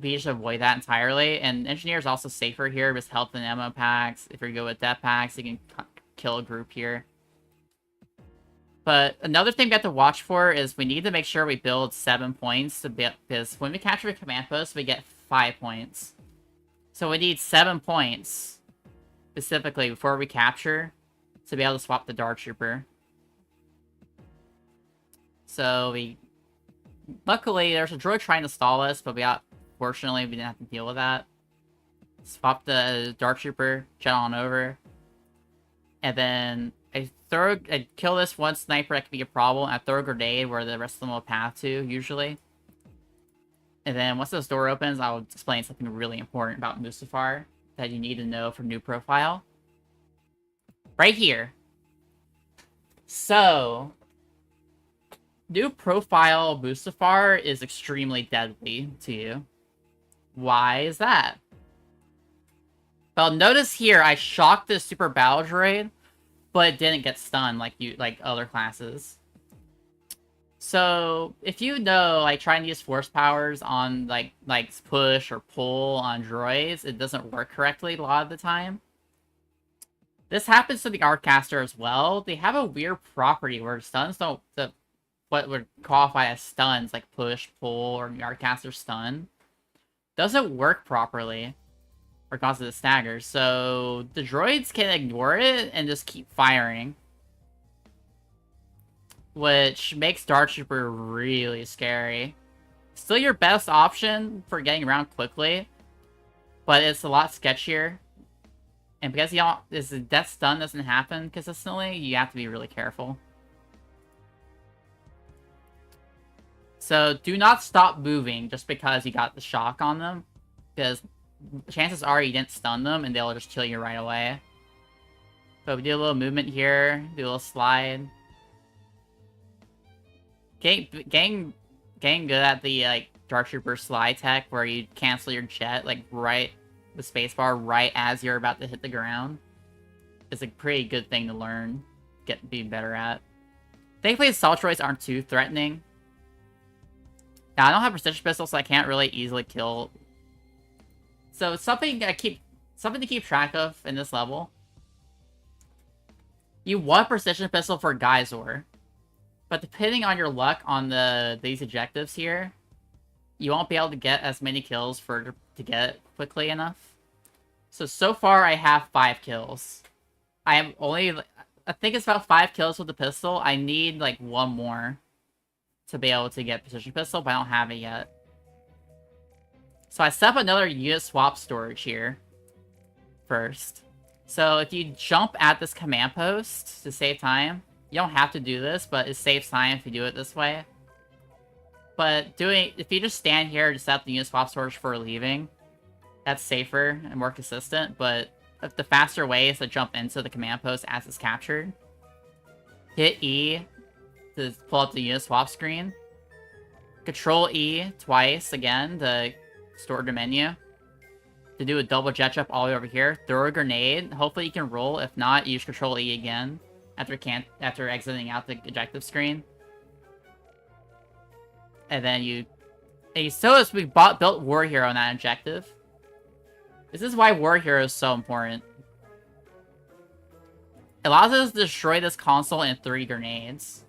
We just avoid that entirely. And engineer is also safer here with health and ammo packs. If you go with death packs, you can kill a group here. But another thing we have to watch for is we need to make sure we build 7 points because when we capture a command post, we get 5 points. So we need 7 points specifically before we capture to be able to swap the Dart Trooper. So luckily there's a droid trying to stall us, but fortunately we didn't have to deal with that. Swap the Dart Trooper, jet on over. And then I kill this one sniper that could be a problem. I throw a grenade where the rest of them will path to, usually. And then once this door opens, I'll explain something really important about Mustafar that you need to know for new profile. Right here. So, new profile Mustafar is extremely deadly to you. Why is that? Well, notice here, I shocked this super battle droid, but it didn't get stunned like other classes. So, if you know, like, trying to use force powers on, like push or pull on droids, it doesn't work correctly a lot of the time. This happens to the Artcaster as well. They have a weird property where stuns don't... what would qualify as stuns, like push, pull, or the Artcaster stun, doesn't work properly. Or causes the staggers, so the droids can ignore it and just keep firing. Which makes Dart Trooper really scary. Still your best option for getting around quickly, but it's a lot sketchier. And because the death stun doesn't happen consistently, you have to be really careful. So do not stop moving just because you got the shock on them, because chances are you didn't stun them and they'll just kill you right away. So we do a little movement here, do a little slide. Getting good at the like Dark Trooper slide tech where you cancel your jet like right the spacebar right as you're about to hit the ground is a pretty good thing to learn, be better at. Thankfully assault droids aren't too threatening. Now I don't have precision pistol, so I can't really easily kill. So it's something to keep track of in this level. You want precision pistol for Geysor, but depending on your luck on these objectives here, you won't be able to get as many kills to get it quickly enough. So far I have 5 kills. I think it's about 5 kills with the pistol. I need like 1 more to be able to get precision pistol, but I don't have it yet. So I set up another unit swap storage here first. So if you jump at this command post to save time, you don't have to do this, but it saves time if you do it this way. But if you just stand here to set up the unit swap storage for leaving, that's safer and more consistent, but if the faster way is to jump into the command post as it's captured. Hit E to pull up the unit swap screen. Control E twice again to store the menu. to do a double jet jump all the way over here. Throw a grenade. Hopefully you can roll. If not, use Control E again after exiting out the objective screen. And then you notice we built War Hero on that objective. This is why War Hero is so important. It allows us to destroy this console in 3 grenades.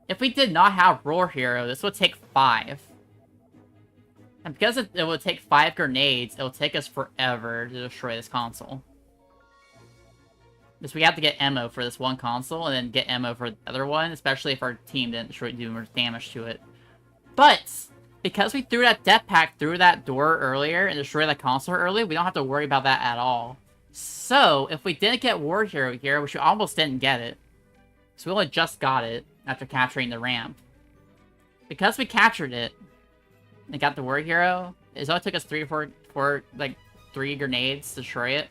If we did not have War Hero, this would take 5. And because it would take 5 grenades, it will take us forever to destroy this console. Because we have to get ammo for this one console, and then get ammo for the other one, especially if our team didn't do much damage to it. But, because we threw that death pack through that door earlier and destroyed that console early, we don't have to worry about that at all. So, if we didn't get War Hero here, which we almost didn't get it, so we only just got it after capturing the ramp. Because we captured it, and got the War Hero, it only took us 3 grenades to destroy it.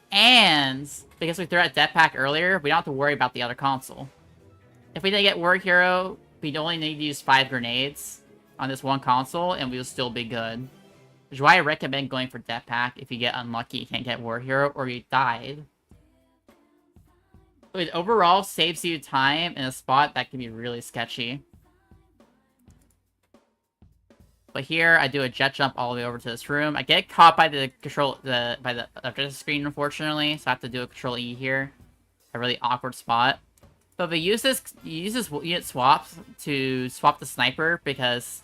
And, because we threw that death pack earlier, we don't have to worry about the other console. If we didn't get War Hero, we'd only need to use 5 grenades on this one console, and we would still be good. Which is why I recommend going for death pack if you get unlucky, you can't get War Hero, or you died. It overall saves you time in a spot that can be really sketchy. But here, I do a jet jump all the way over to this room. I get caught by the objective screen, unfortunately, so I have to do a Control E here. A really awkward spot. But we use this unit swaps to swap the sniper, because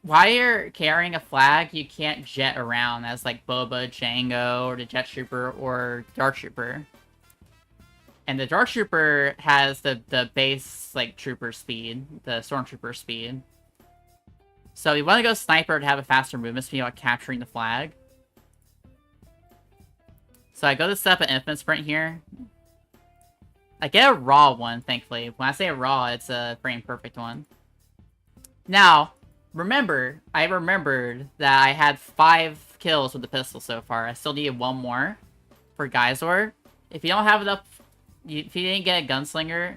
while you're carrying a flag, you can't jet around as like Boba, Django, or the Jet Trooper, or Dark Trooper. And the Dark Trooper has the base like trooper speed, the Stormtrooper speed. So we want to go Sniper to have a faster movement speed while capturing the flag. So I go to set up an infinite sprint here. I get a raw one, thankfully. When I say a raw, it's a frame perfect one. Now, I remembered that I had 5 kills with the pistol so far. I still needed 1 more for Geysor. If you don't have enough, if you didn't get a gunslinger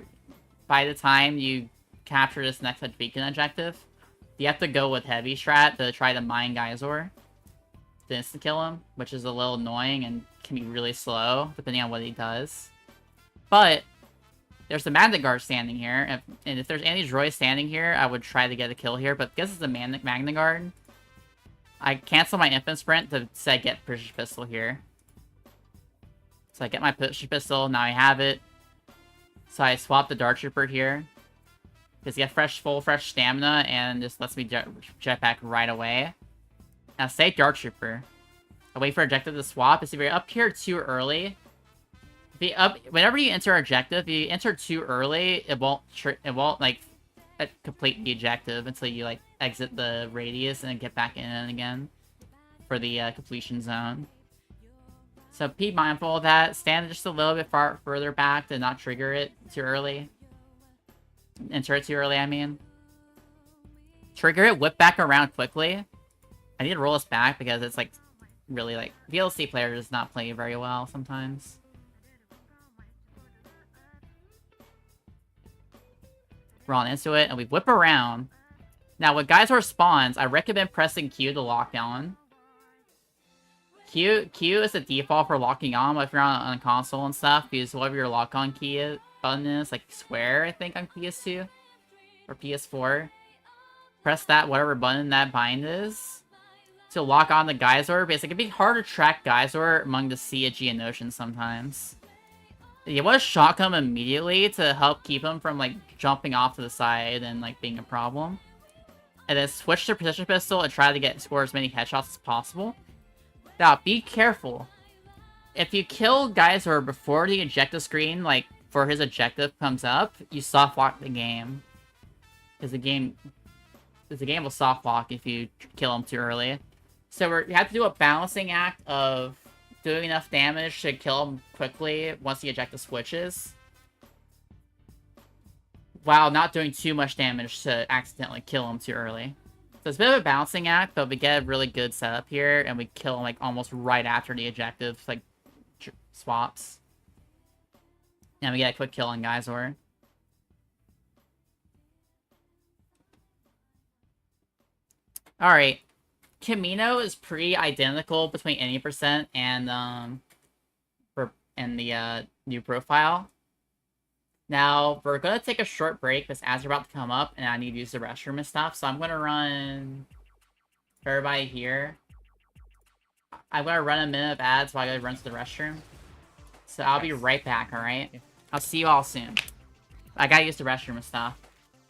by the time you capture this next beacon objective, you have to go with heavy strat to try to mine Geysor to insta-kill him, which is a little annoying and can be really slow, depending on what he does. But there's a Magna Guard standing here, and if there's any droid standing here, I would try to get a kill here, but because it's a Magna Guard, I cancel my infinite sprint to say get Precision Pistol here. So I get my Precision Pistol, now I have it. So I swap the Dark Trooper here. Because he has full fresh stamina, and just lets me jetpack right away. Now say Dark Trooper. I wait for objective to swap. If you're up here too early, whenever you enter objective, if you enter too early, it won't like complete the objective until you like exit the radius and then get back in again for the completion zone. So be mindful of that. Stand just a little bit further back to not trigger it too early. Enter it too early, I mean. Trigger it, whip back around quickly. I need to roll this back because it's like really like VLC player does not play very well sometimes. We're on into it and we whip around. Now when Geysor spawns, I recommend pressing Q to lock on. Q is the default for locking on, but if you're on a console and stuff, use whatever your lock on key button is, like square, I think, on PS2 or PS4. Press that, whatever button that bind is, to lock on the Geysor, because it can be hard to track Geysor among the sea, Aegean Ocean sometimes. You want to shock him immediately to help keep him from like jumping off to the side and like being a problem. And then switch to Precision Pistol and try to score as many headshots as possible. Now, be careful. If you kill Geysor before the objective screen, like, for his objective comes up, you soft lock the game. Because the game will soft lock if you kill him too early. So we have to do a balancing act of doing enough damage to kill him quickly once the objective switches, while not doing too much damage to accidentally kill him too early. So it's a bit of a balancing act, but we get a really good setup here, and we kill him like almost right after the objective like swaps. And we get a quick kill on Geysor. Alright. Camino is pretty identical between any percent and the new profile. Now we're gonna take a short break because ads are about to come up and I need to use the restroom and stuff. So I'm gonna run for everybody here. I'm gonna run a minute of ads while I go run to the restroom. So I'll be right back, alright? I'll see you all soon. I gotta use the restroom and stuff.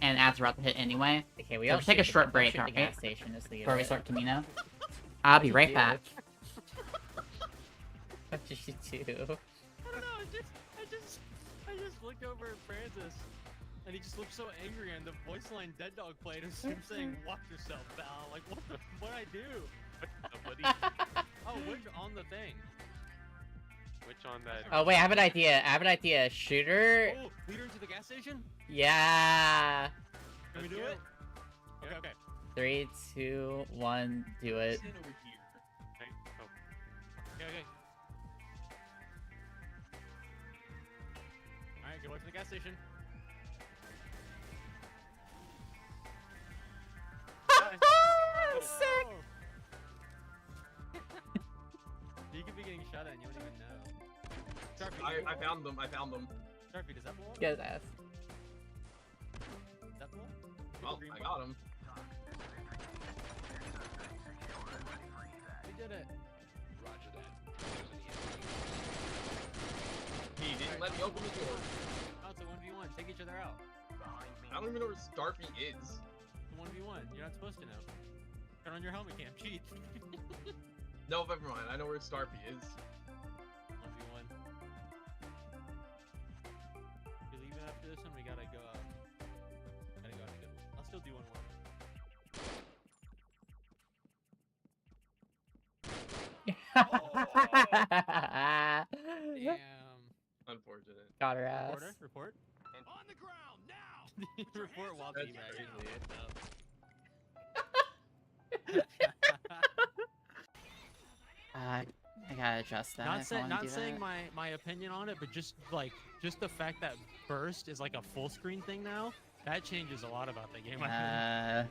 And ads are about to hit anyway. Okay, we So all take a short break, the alright? gas station just leave Before we it. start Camino. I'll be right back. What did you do? I don't know. I just looked over at Francis, and he just looked so angry, and the voice line Dead Dog played was him saying, "Watch yourself, pal." Like, what I do? Buddy. Oh, which on the thing? Which on that? Oh wait, I have an idea. Shooter. Oh, leader into the gas station? Yeah. Can we Let's do go. it? Okay, okay. 3, 2, 1, do it. Stand over here. Okay, so Okay, okay. Alright, go away from the gas station. Sick. You could be getting shot at and you don't even know. Starfy, I found them. Starfy, does that belong? Yes, ass. Does that belong? Well, I got them. We did it. Roger that. He didn't let me open the door. Oh, it's a 1v1. Take each other out. I don't even know where Starfy is. It's a 1v1. You're not supposed to know. Turn on your helmet cam. Cheat. No, never mind. I know where Starfy is. 1v1. We leave it after this one. We gotta go out. Gotta go. I'll still do one more. Damn. Unfortunate. Got her ass. Reporter, report. On the ground now. Report while That's teabagging. I gotta adjust that. Not, if I wanna not do saying that. my opinion on it, but just the fact that burst is like a full screen thing now, that changes a lot about the game. I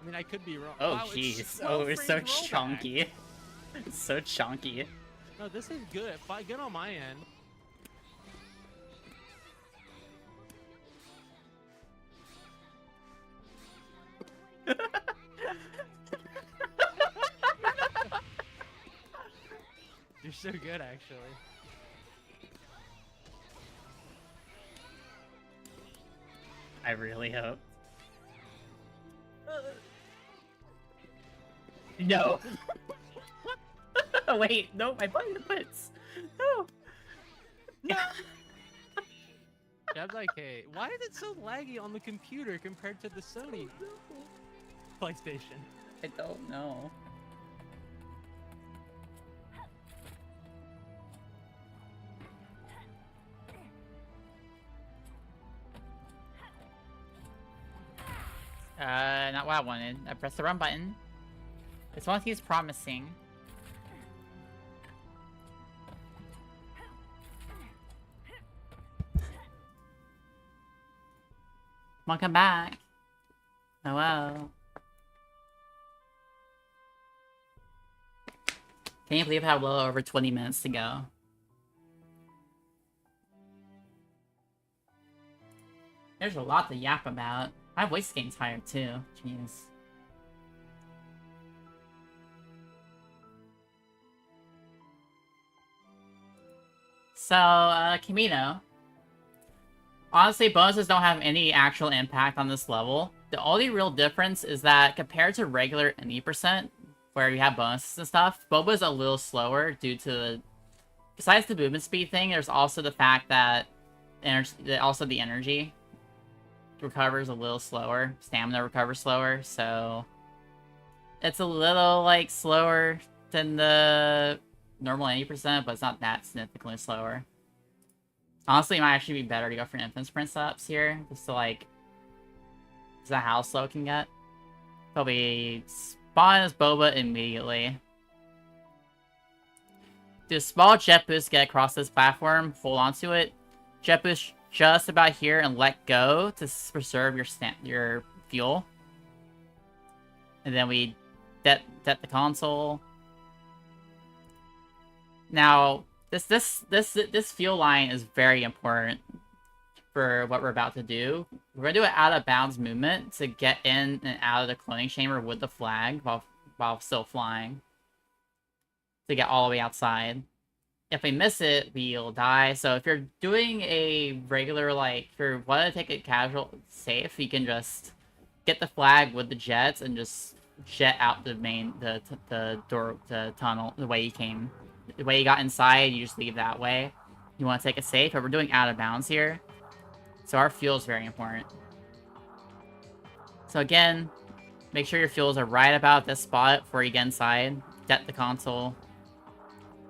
mean, I could be wrong. Oh Wow, it's jeez. 12 Oh, we're so frames rollback. chunky. It's so chunky. No, this is good. Good on my end. You're so good, actually. I really hope. No. Wait, no, my button puts. No. Jab's like, hey, why is it so laggy on the computer compared to the Sony PlayStation? I don't know. Not what I wanted. I pressed the wrong button. This one seems promising. Come on, come back. Oh well. Can you believe how well over 20 minutes to go? There's a lot to yap about. My voice is getting tired too. Jeez. So, Camino. Honestly, bonuses don't have any actual impact on this level. The only real difference is that compared to regular any percent, where you have bonuses and stuff, Boba's a little slower due to besides the movement speed thing, there's also the fact that the energy recovers a little slower, stamina recovers slower, so it's a little like slower than the normal 80%, but it's not that significantly slower. Honestly, it might actually be better to go for infinite sprint setups here, just to like, is that how slow it can get? Probably spawn as Boba immediately. Do a small jet boost get across this platform, hold on to it, jet boost just about here and let go to preserve your fuel. And then we det the console. Now, this fuel line is very important for what we're about to do. We're gonna do an out of bounds movement to get in and out of the cloning chamber with the flag while still flying. To get all the way outside. If we miss it, we'll die. So if you're doing a regular, like, if you want to take it casual, safe, you can just get the flag with the jets and just jet out the door, the tunnel, the way you came. The way you got inside, you just leave that way. You want to take it safe, but we're doing out of bounds here. So our fuel is very important. So again, make sure your fuels are right about this spot before you get inside. Det the console.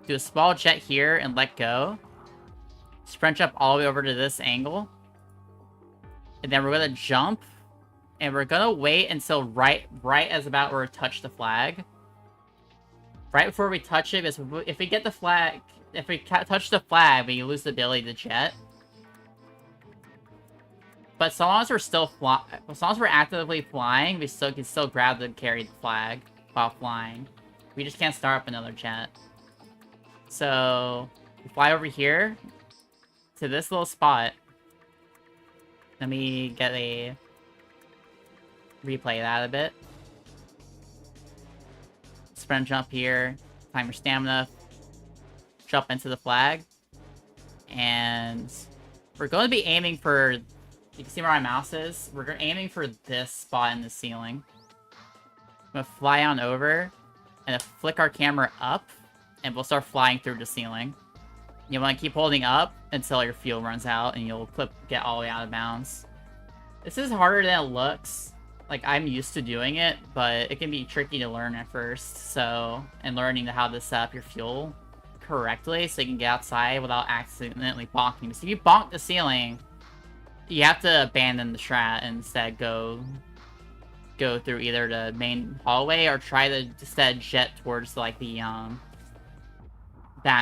Do a small jet here and let go. Sprint up all the way over to this angle. And then we're going to jump. And we're going to wait until right as about where we touch the flag. Right before we touch it, because if we get the flag, if we touch the flag, we lose the ability to jet. But so long as we're still as long as we're actively flying, we can still grab the carried flag while flying. We just can't start up another jet. So we fly over here to this little spot. Let me get a replay that a bit. Sprint jump here, time your stamina, jump into the flag, and we're going to be aiming for, you can see where my mouse is, we're aiming for this spot in the ceiling. I'm going to fly on over, and flick our camera up, and we'll start flying through the ceiling. You want to keep holding up until your fuel runs out, and you'll get all the way out of bounds. This is harder than it looks. Like, I'm used to doing it, but it can be tricky to learn at first, so... And learning how to set up your fuel correctly so you can get outside without accidentally bonking. So if you bonk the ceiling, you have to abandon the strat and instead go through either the main hallway or try to instead jet towards, like, the,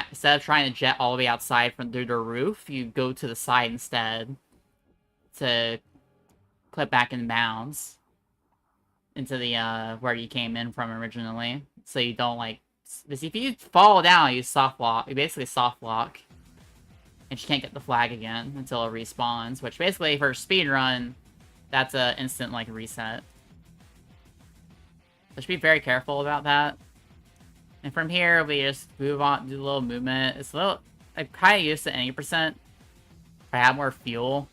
instead of trying to jet all the way outside from through the roof, you go to the side instead to clip back in bounds into the, where you came in from originally. So you don't, like... Because if you fall down, you soft lock. You basically soft lock. And you can't get the flag again until it respawns. Which basically, for a speedrun, that's an instant, like, reset. So just be very careful about that. And from here, we just move on, do a little movement. It's a little... I'm kind of used to any percent. If I have more fuel.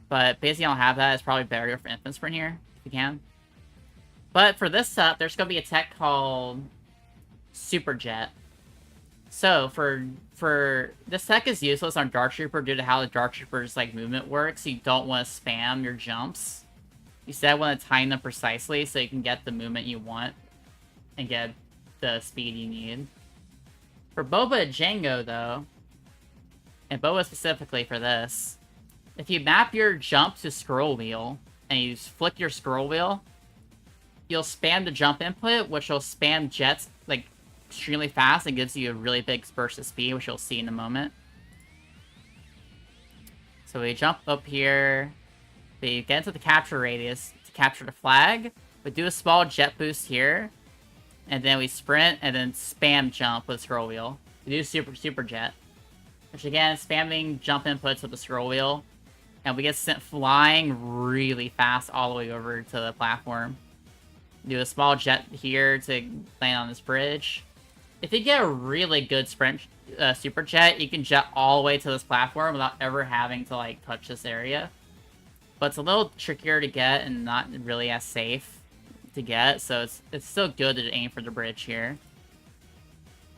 But basically, I don't have that. It's probably better for infant sprint here, if you can. But for this setup, there's going to be a tech called Super Jet. So, for this tech is useless on Dark Trooper due to how the Dark Trooper's, like, movement works. You don't want to spam your jumps. You instead want to time them precisely so you can get the movement you want and get the speed you need. For Boba and Django, though, and Boba specifically for this, if you map your jump to scroll wheel and you flick your scroll wheel, you'll spam the jump input, which will spam jets like extremely fast and gives you a really big burst of speed, which you'll see in a moment. So we jump up here, we get into the capture radius to capture the flag, we do a small jet boost here, and then we sprint and then spam jump with scroll wheel. We do super jet, which again, spamming jump inputs with the scroll wheel, and we get sent flying really fast all the way over to the platform. Do a small jet here to land on this bridge. If you get a really good sprint super jet, you can jet all the way to this platform without ever having to like touch this area. But it's a little trickier to get and not really as safe to get, so it's still good to aim for the bridge here.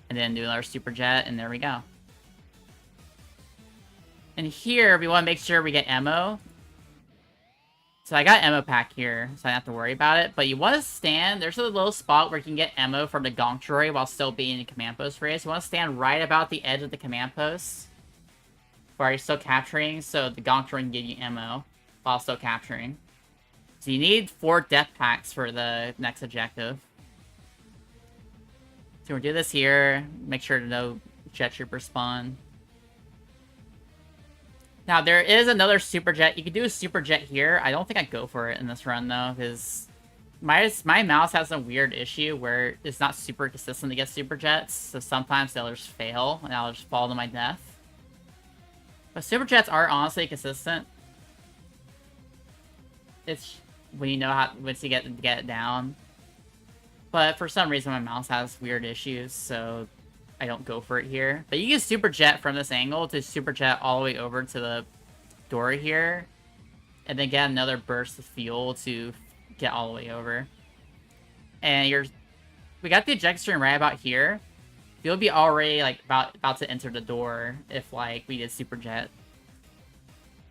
And then do another super jet, and there we go. And here, we want to make sure we get ammo. So I got ammo pack here, so I don't have to worry about it. But you want to stand, there's a little spot where you can get ammo from the Gonk droid while still being in command post race. You want to stand right about the edge of the command post while you're still capturing, so the Gonk droid can give you ammo while still capturing. So you need 4 death packs for the next objective. So we'll do this here, make sure to no jet trooper spawn. Now, there is another super jet. You can do a super jet here. I don't think I'd go for it in this run, though, because my mouse has a weird issue where it's not super consistent to get super jets, so sometimes they'll just fail and I'll just fall to my death. But super jets are honestly consistent. It's when you know how once you get it down. But for some reason my mouse has weird issues, so I don't go for it here. But you can super jet from this angle to super jet all the way over to the door here, and then get another burst of fuel to get all the way over. And we got the eject stream right about here. You'll be already like about to enter the door if like we did super jet.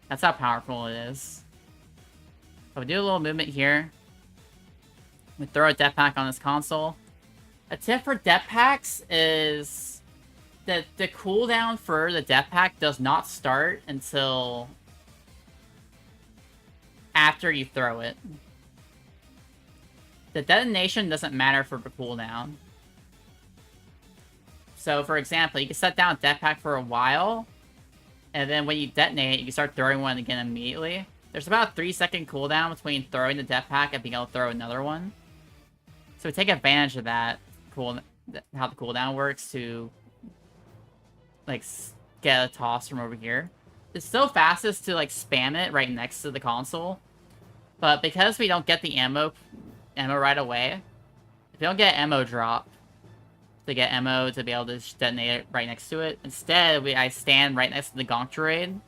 That's how powerful it is. So we do a little movement here. We throw a death pack on this console. A tip for death packs is that the cooldown for the death pack does not start until after you throw it. The detonation doesn't matter for the cooldown. So, for example, you can set down a death pack for a while, and then when you detonate, you can start throwing one again immediately. There's about a 3-second cooldown between throwing the death pack and being able to throw another one. So we take advantage of that, how the cooldown works to, like, get a toss from over here. It's still fastest to, like, spam it right next to the console, but because we don't get the ammo right away, if we don't get ammo drop to get ammo to be able to detonate it right next to it, instead I stand right next to the gonk droid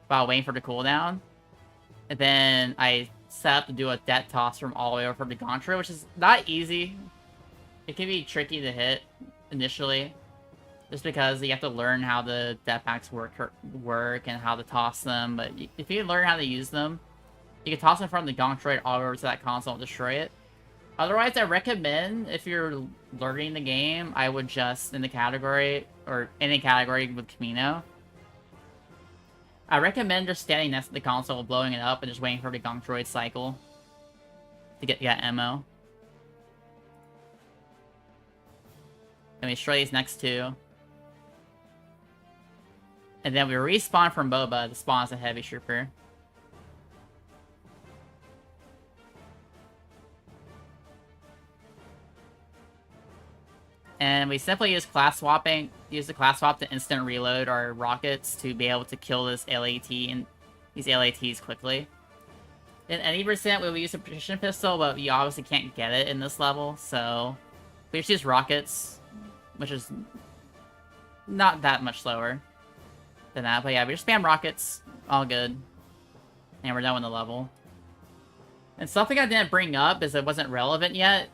while waiting for the cooldown, and then I set up to do a death toss from all the way over from the gonk droid, which is not easy. It can be tricky to hit initially, just because you have to learn how the death packs work and how to toss them. But if you learn how to use them, you can toss them from the gonk droid all over to that console and destroy it. Otherwise, I recommend, if you're learning the game, I would just, in the category, or any category with Camino, I recommend just standing next to the console, blowing it up, and just waiting for the gonk droid cycle to get ammo. And we destroy these next two. And then we respawn from Boba to spawn as a heavy trooper. And we simply use the class swap to instant reload our rockets to be able to kill this LAT and these LATs quickly. In any percent, we will use a precision pistol, but you obviously can't get it in this level, so we just use rockets, which is not that much slower than that. But yeah, we just spam rockets, all good, and we're done with the level. And something I didn't bring up is it wasn't relevant yet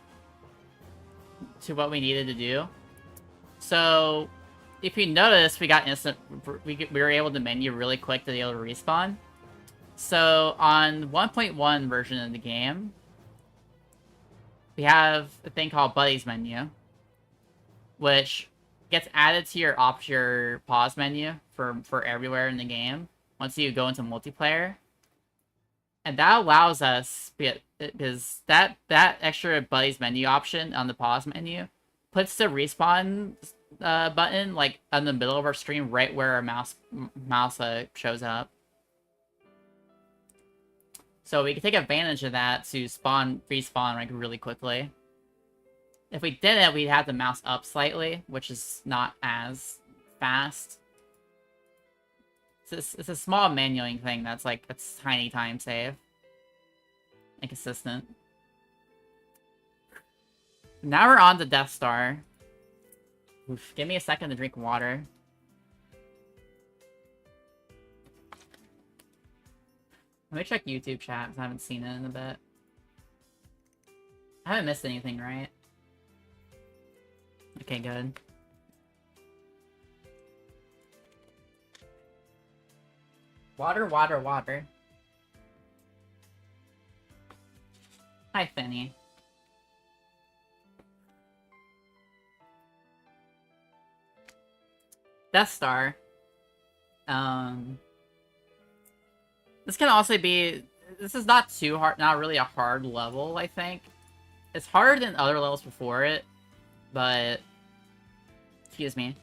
to what we needed to do. So, if you notice, we got we were able to menu really quick to be able to respawn. So, on 1.1 version of the game, we have a thing called Buddies menu, which gets added to your pause menu for everywhere in the game once you go into multiplayer. And that allows us, because that extra Buddies menu option on the pause menu puts the respawn button like in the middle of our screen, right where our mouse shows up. So we can take advantage of that to respawn like really quickly. If we didn't, we'd have the mouse up slightly, which is not as fast. It's a small manualing thing that's like a tiny time save. And consistent. Now we're on the Death Star. Oof, give me a second to drink water. Let me check YouTube chat, because I haven't seen it in a bit. I haven't missed anything, right? Okay, good. Water, water, water. Hi, Finny. Death Star. This can also be... This is not too hard, not really a hard level, I think. It's harder than other levels before it, but... Excuse me.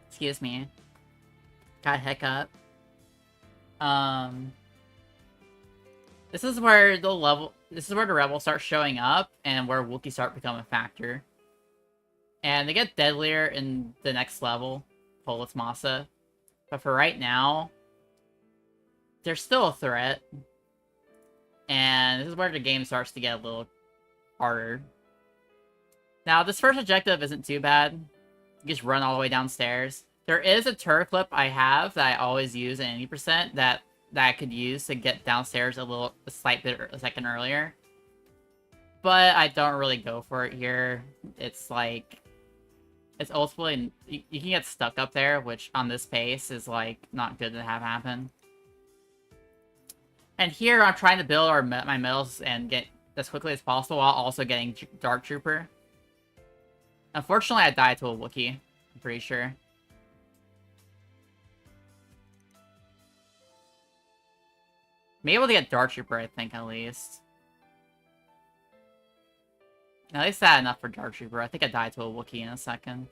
Excuse me. Got a hiccup. This is where the rebels start showing up, and where Wookiees start becoming a factor. And they get deadlier in the next level, Polis Masa. But for right now, they're still a threat. And this is where the game starts to get a little harder. Now, this first objective isn't too bad. You just run all the way downstairs. There is a turret clip I have that I always use at 80% that I could use to get downstairs a slight bit a second earlier. But I don't really go for it here. It's like, it's ultimately, you can get stuck up there, which on this pace is like not good to have happen. And here I'm trying to build my medals and get as quickly as possible while also getting Dark Trooper. Unfortunately, I died to a Wookiee, I'm pretty sure. Be able to get Dark Trooper, I think, at least. At least that enough for Dark Trooper. I think I died to a Wookiee in a second.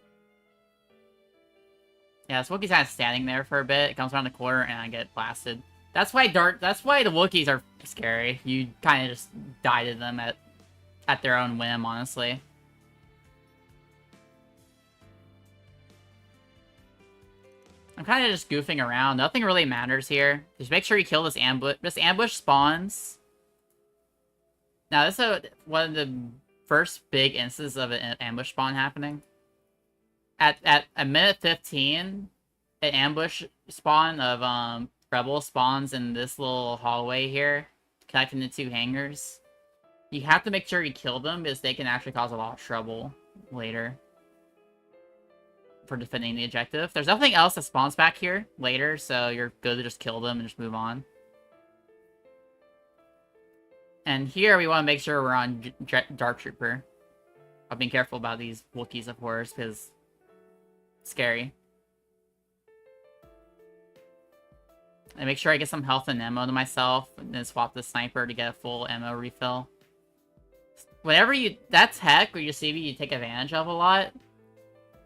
Yeah, this Wookiee's kind of standing there for a bit. It comes around the corner and I get blasted. That's why the Wookiees are scary. You kind of just die to them at their own whim, honestly. I'm kind of just goofing around. Nothing really matters here. Just make sure you kill this ambush. This ambush spawns. Now, this is one of the first big instances of an ambush spawn happening. At a minute 15, an ambush spawn of rebel spawns in this little hallway here, connecting the two hangars. You have to make sure you kill them because they can actually cause a lot of trouble later for defending the objective. There's nothing else that spawns back here later, so you're good to just kill them and just move on. And here we want to make sure we're on Dark Trooper. I'm being careful about these Wookiees, of course, because it's scary. And make sure I get some health and ammo to myself, and then swap the sniper to get a full ammo refill. Whenever that's heck, or you see you take advantage of a lot.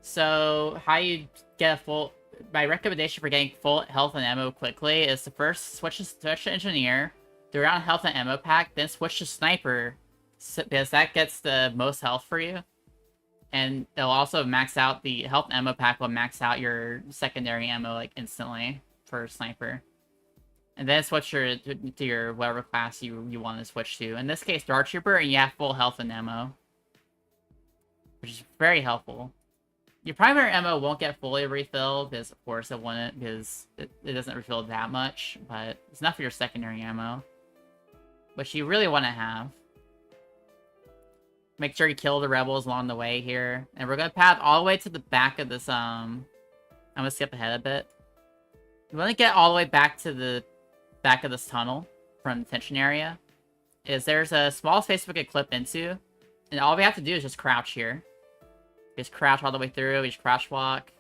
So, how you get a full... My recommendation for getting full health and ammo quickly is to first switch to Engineer, do around health and ammo pack, then switch to Sniper, because that gets the most health for you. And it'll also max out the health and ammo pack will max out your secondary ammo, like, instantly for Sniper. And then switch to your whatever class you want to switch to. In this case, Dark Trooper, and you have full health and ammo. Which is very helpful. Your primary ammo won't get fully refilled, because of course it wouldn't, because it doesn't refill that much, but it's enough for your secondary ammo. Which you really want to have. Make sure you kill the rebels along the way here. And we're going to path all the way to the back of this, I'm going to skip ahead a bit. You want to get all the way back to the back of this tunnel from the detention area. There's a small space we could clip into, and all we have to do is just crouch here. Just crouch all the way through, we just crouch walk.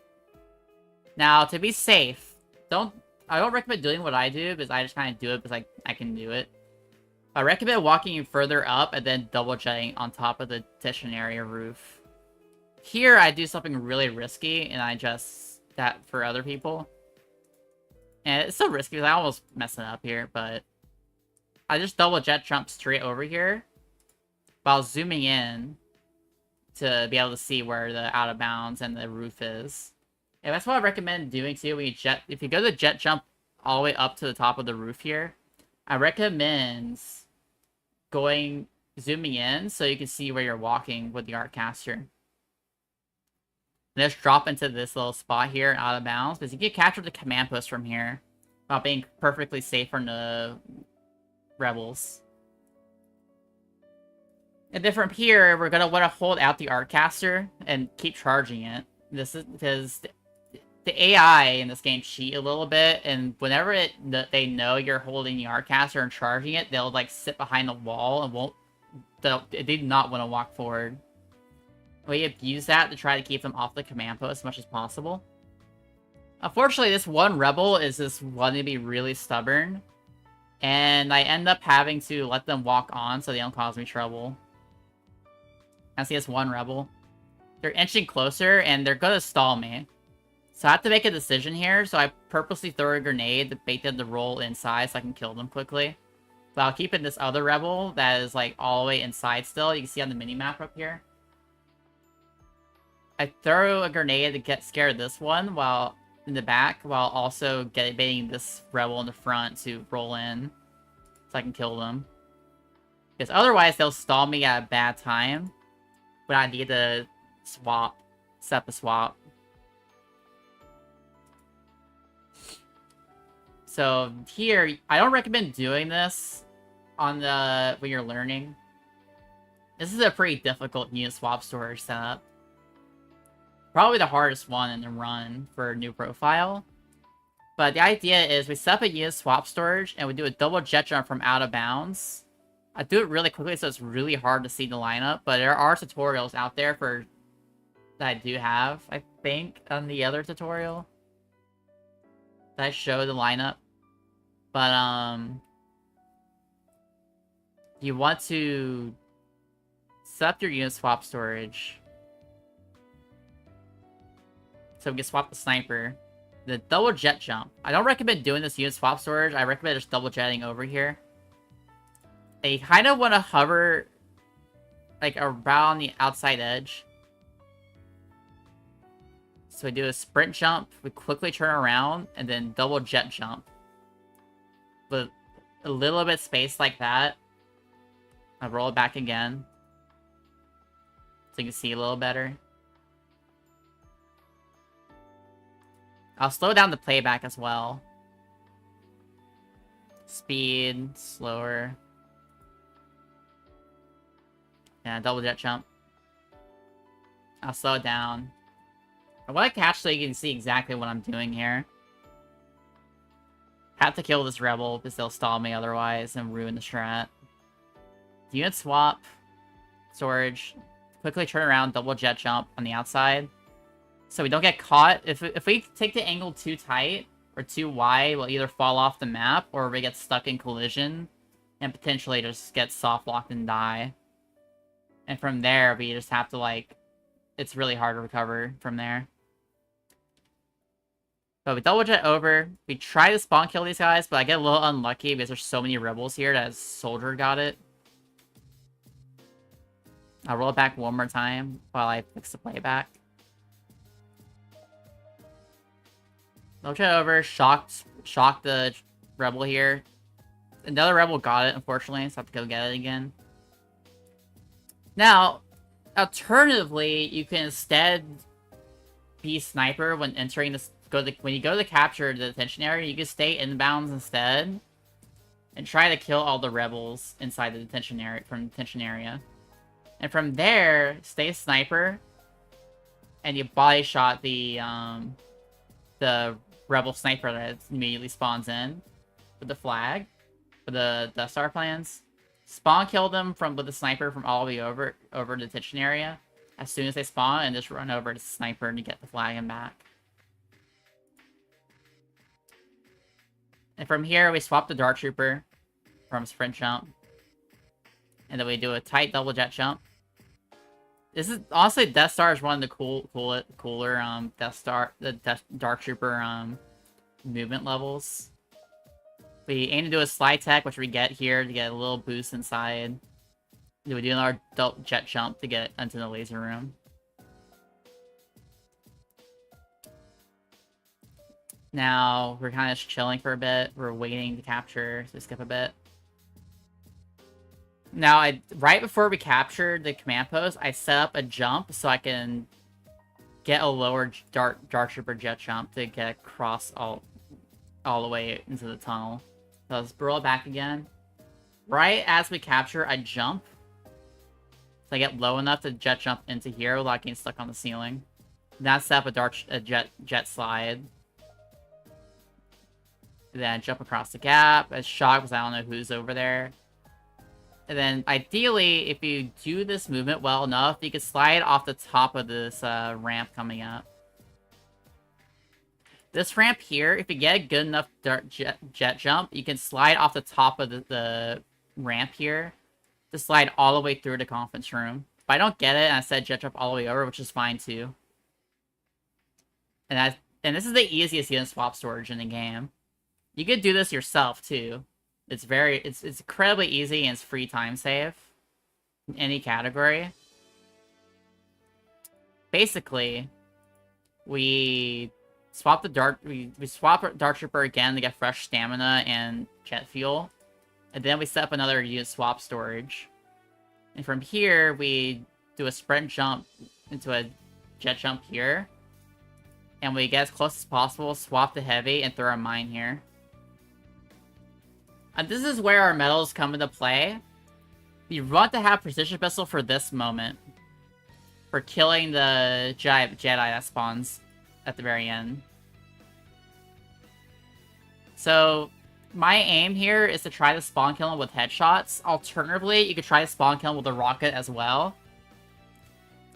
Now, to be safe, I don't recommend doing what I do, because I just kind of do it because I can do it. I recommend walking further up and then double jetting on top of the detention area roof. Here, I do something really risky, and I adjust that for other people. And it's still risky, because I almost mess it up here, but I just double jet jump straight over here while zooming in to be able to see where the out of bounds and the roof is. And that's what I recommend doing too when if you go to jet jump all the way up to the top of the roof here, I recommend zooming in so you can see where you're walking with the Artcaster. And just drop into this little spot here out of bounds, because you can capture the command post from here while being perfectly safe from the rebels. And then from here, we're going to want to hold out the Artcaster and keep charging it. This is because the AI in this game cheat a little bit, and whenever they know you're holding the Artcaster and charging it, they'll like sit behind the wall and they do not want to walk forward. We abuse that to try to keep them off the command post as much as possible. Unfortunately, this one rebel is just wanting to be really stubborn, and I end up having to let them walk on so they don't cause me trouble. I see this one rebel. They're inching closer, and they're gonna stall me. So I have to make a decision here, so I purposely throw a grenade to bait them to roll inside so I can kill them quickly. While keeping this other rebel that is like all the way inside still. You can see on the mini-map up here. I throw a grenade to get scared of this one while in the back, while also baiting this rebel in the front to roll in so I can kill them. Because otherwise they'll stall me at a bad time when I need to swap, set up a swap. So here, I don't recommend doing this on the when you're learning. This is a pretty difficult unit swap storage setup. Probably the hardest one in the run for new profile. But the idea is we set up a unit swap storage and we do a double jet jump from out of bounds. I do it really quickly so it's really hard to see the lineup, but there are tutorials out there for that I do have, I think, on the other tutorial that show the lineup. But you want to set up your unit swap storage so we can swap the sniper. The double jet jump. I don't recommend doing this unit swap storage. I recommend just double jetting over here. They kind of want to hover like around the outside edge. So we do a sprint jump, we quickly turn around, and then double jet jump. With a little bit space like that. I roll it back again. So you can see a little better. I'll slow down the playback as well. Speed, slower. Yeah, double jet jump. I'll slow it down. I want to catch so you can see exactly what I'm doing here. Have to kill this rebel because they'll stall me otherwise and ruin the strat. Unit swap. Storage. Quickly turn around, double jet jump on the outside. So we don't get caught. If we take the angle too tight or too wide, we'll either fall off the map or we get stuck in collision and potentially just get soft locked and die. And from there, we just have to like, it's really hard to recover from there. But we double jet over. We try to spawn kill these guys, but I get a little unlucky because there's so many rebels here that a soldier got it. I'll roll it back one more time while I fix the playback. Double jet over, shock the rebel here. Another rebel got it, unfortunately, so I have to go get it again. Now, alternatively, you can instead be sniper when entering this. When you go to capture the detention area, you can stay inbounds instead, and try to kill all the rebels inside the detention area And from there, stay sniper, and you body shot the rebel sniper that immediately spawns in with the flag, with the Death Star plans. Spawn kill them with the sniper from all the way over the detention area as soon as they spawn, and just run over to the sniper and get the flag and back. And from here, we swap the Dark Trooper from sprint jump. And then we do a tight double jet jump. This is, honestly, Death Star is one of the cooler Dark Trooper movement levels. We aim to do a slide tech, which we get here to get a little boost inside. Then we do another double jet jump to get into the laser room. Now, we're kind of just chilling for a bit. We're waiting to capture, so skip a bit. Now, right before we captured the command post, I set up a jump so I can get a lower Dark Trooper jet jump to get across all the way into the tunnel. So let's roll it back again. Right as we capture, I jump. So I get low enough to jet jump into here without getting stuck on the ceiling. Then set up a jet slide. Then jump across the gap. It's shocked because I don't know who's over there. And then, ideally, if you do this movement well enough, you can slide off the top of this ramp coming up. This ramp here, if you get a good enough jet jump, you can slide off the top of the ramp here to slide all the way through the conference room. If I don't get it, and I said jet jump all the way over, which is fine too. And this is the easiest unit swap storage in the game. You could do this yourself too, It's incredibly easy and it's free time save in any category. Basically, we swap we swap Dark Trooper again to get fresh stamina and jet fuel. And then we set up another unit swap storage. And from here, we do a sprint jump into a jet jump here. And we get as close as possible, swap the heavy, and throw a mine here. And this is where our medals come into play. You want to have Precision Pistol for this moment. For killing the Jedi that spawns at the very end. So, my aim here is to try to spawn kill him with headshots. Alternatively, you could try to spawn kill him with a rocket as well.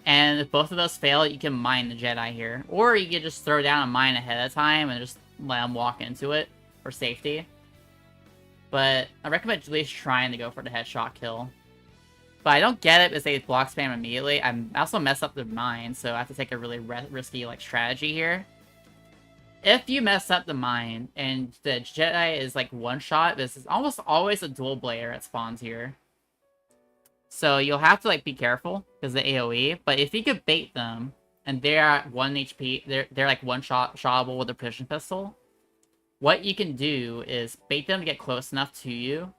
And if both of those fail, you can mine the Jedi here. Or you could just throw down a mine ahead of time and just let him walk into it for safety. But I recommend at least trying to go for the headshot kill. But I don't get it because they block spam immediately. I also mess up the mine, so I have to take a really risky like strategy here. If you mess up the mine and the Jedi is like one shot, this is almost always a dual blader that spawns here. So you'll have to like be careful because of the AoE. But if you could bait them and they're at 1 HP, they're like one shotable with a precision pistol. What you can do is bait them to get close enough to you,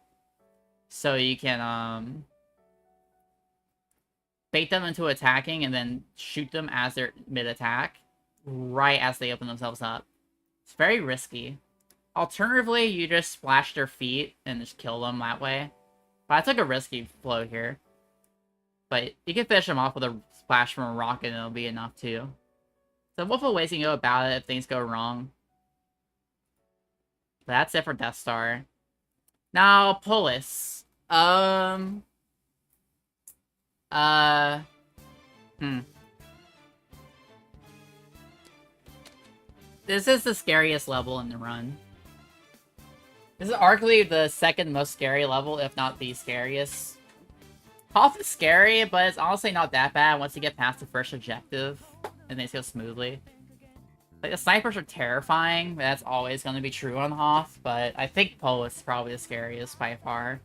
so you can bait them into attacking and then shoot them as they're mid-attack, right as they open themselves up. It's very risky. Alternatively, you just splash their feet and just kill them that way. But I took a risky flow here. But you can finish them off with a splash from a rocket and it'll be enough too. So multiple ways you can go about it if things go wrong. But that's it for Death Star. Now, Polis. This is the scariest level in the run. This is arguably the second most scary level, if not the scariest. Hoth is scary, but it's honestly not that bad once you get past the first objective, and things go smoothly. Like, the snipers are terrifying, that's always going to be true on Hoth, but I think Polis is probably the scariest by far,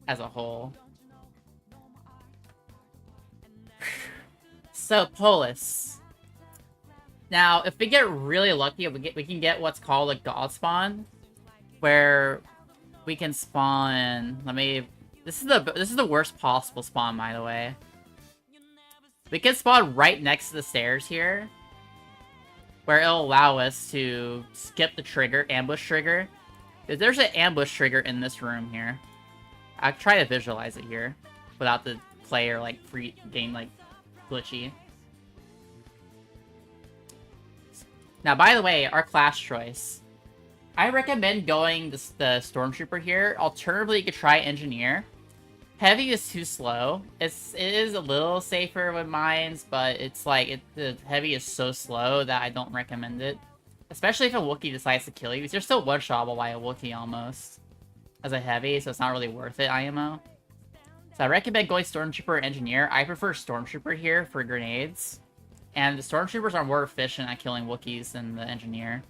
as a whole. So, Polis. Now, if we get really lucky, we can get what's called a God Spawn, where we can spawn. This is the worst possible spawn, by the way. We can spawn right next to the stairs here, where it'll allow us to skip the trigger, ambush trigger. There's an ambush trigger in this room here. I'll try to visualize it here, without the player like getting like glitchy. Now, by the way, our class choice. I recommend going the Stormtrooper here. Alternatively, you could try Engineer. Heavy is too slow. It is a little safer with mines, but it's like the Heavy is so slow that I don't recommend it. Especially if a Wookiee decides to kill you, because you're still one-shotable by a Wookiee almost. As a Heavy, so it's not really worth it, IMO. So I recommend going Stormtrooper or Engineer. I prefer Stormtrooper here for grenades. And the Stormtroopers are more efficient at killing Wookiees than the Engineer.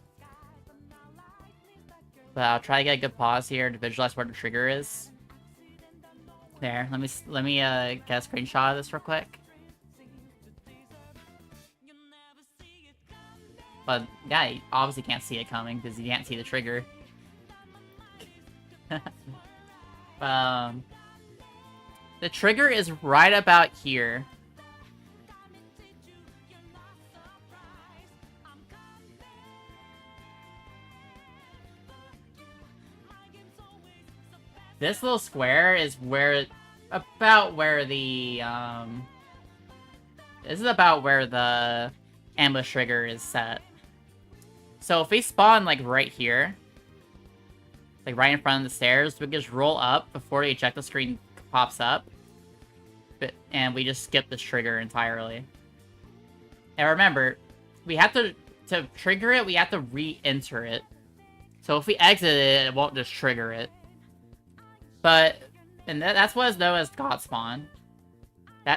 But I'll try to get a good pause here to visualize where the trigger is. There, let me get a screenshot of this real quick. But yeah, you obviously can't see it coming because you can't see the trigger. The trigger is right about here. This little square is about where the ambush trigger is set. So if we spawn like right here, like right in front of the stairs, we can just roll up before the ejecta screen pops up, and we just skip this trigger entirely. And remember, we have to trigger it, we have to re-enter it. So if we exit it, it won't just trigger it. And that's what is known as God Spawn.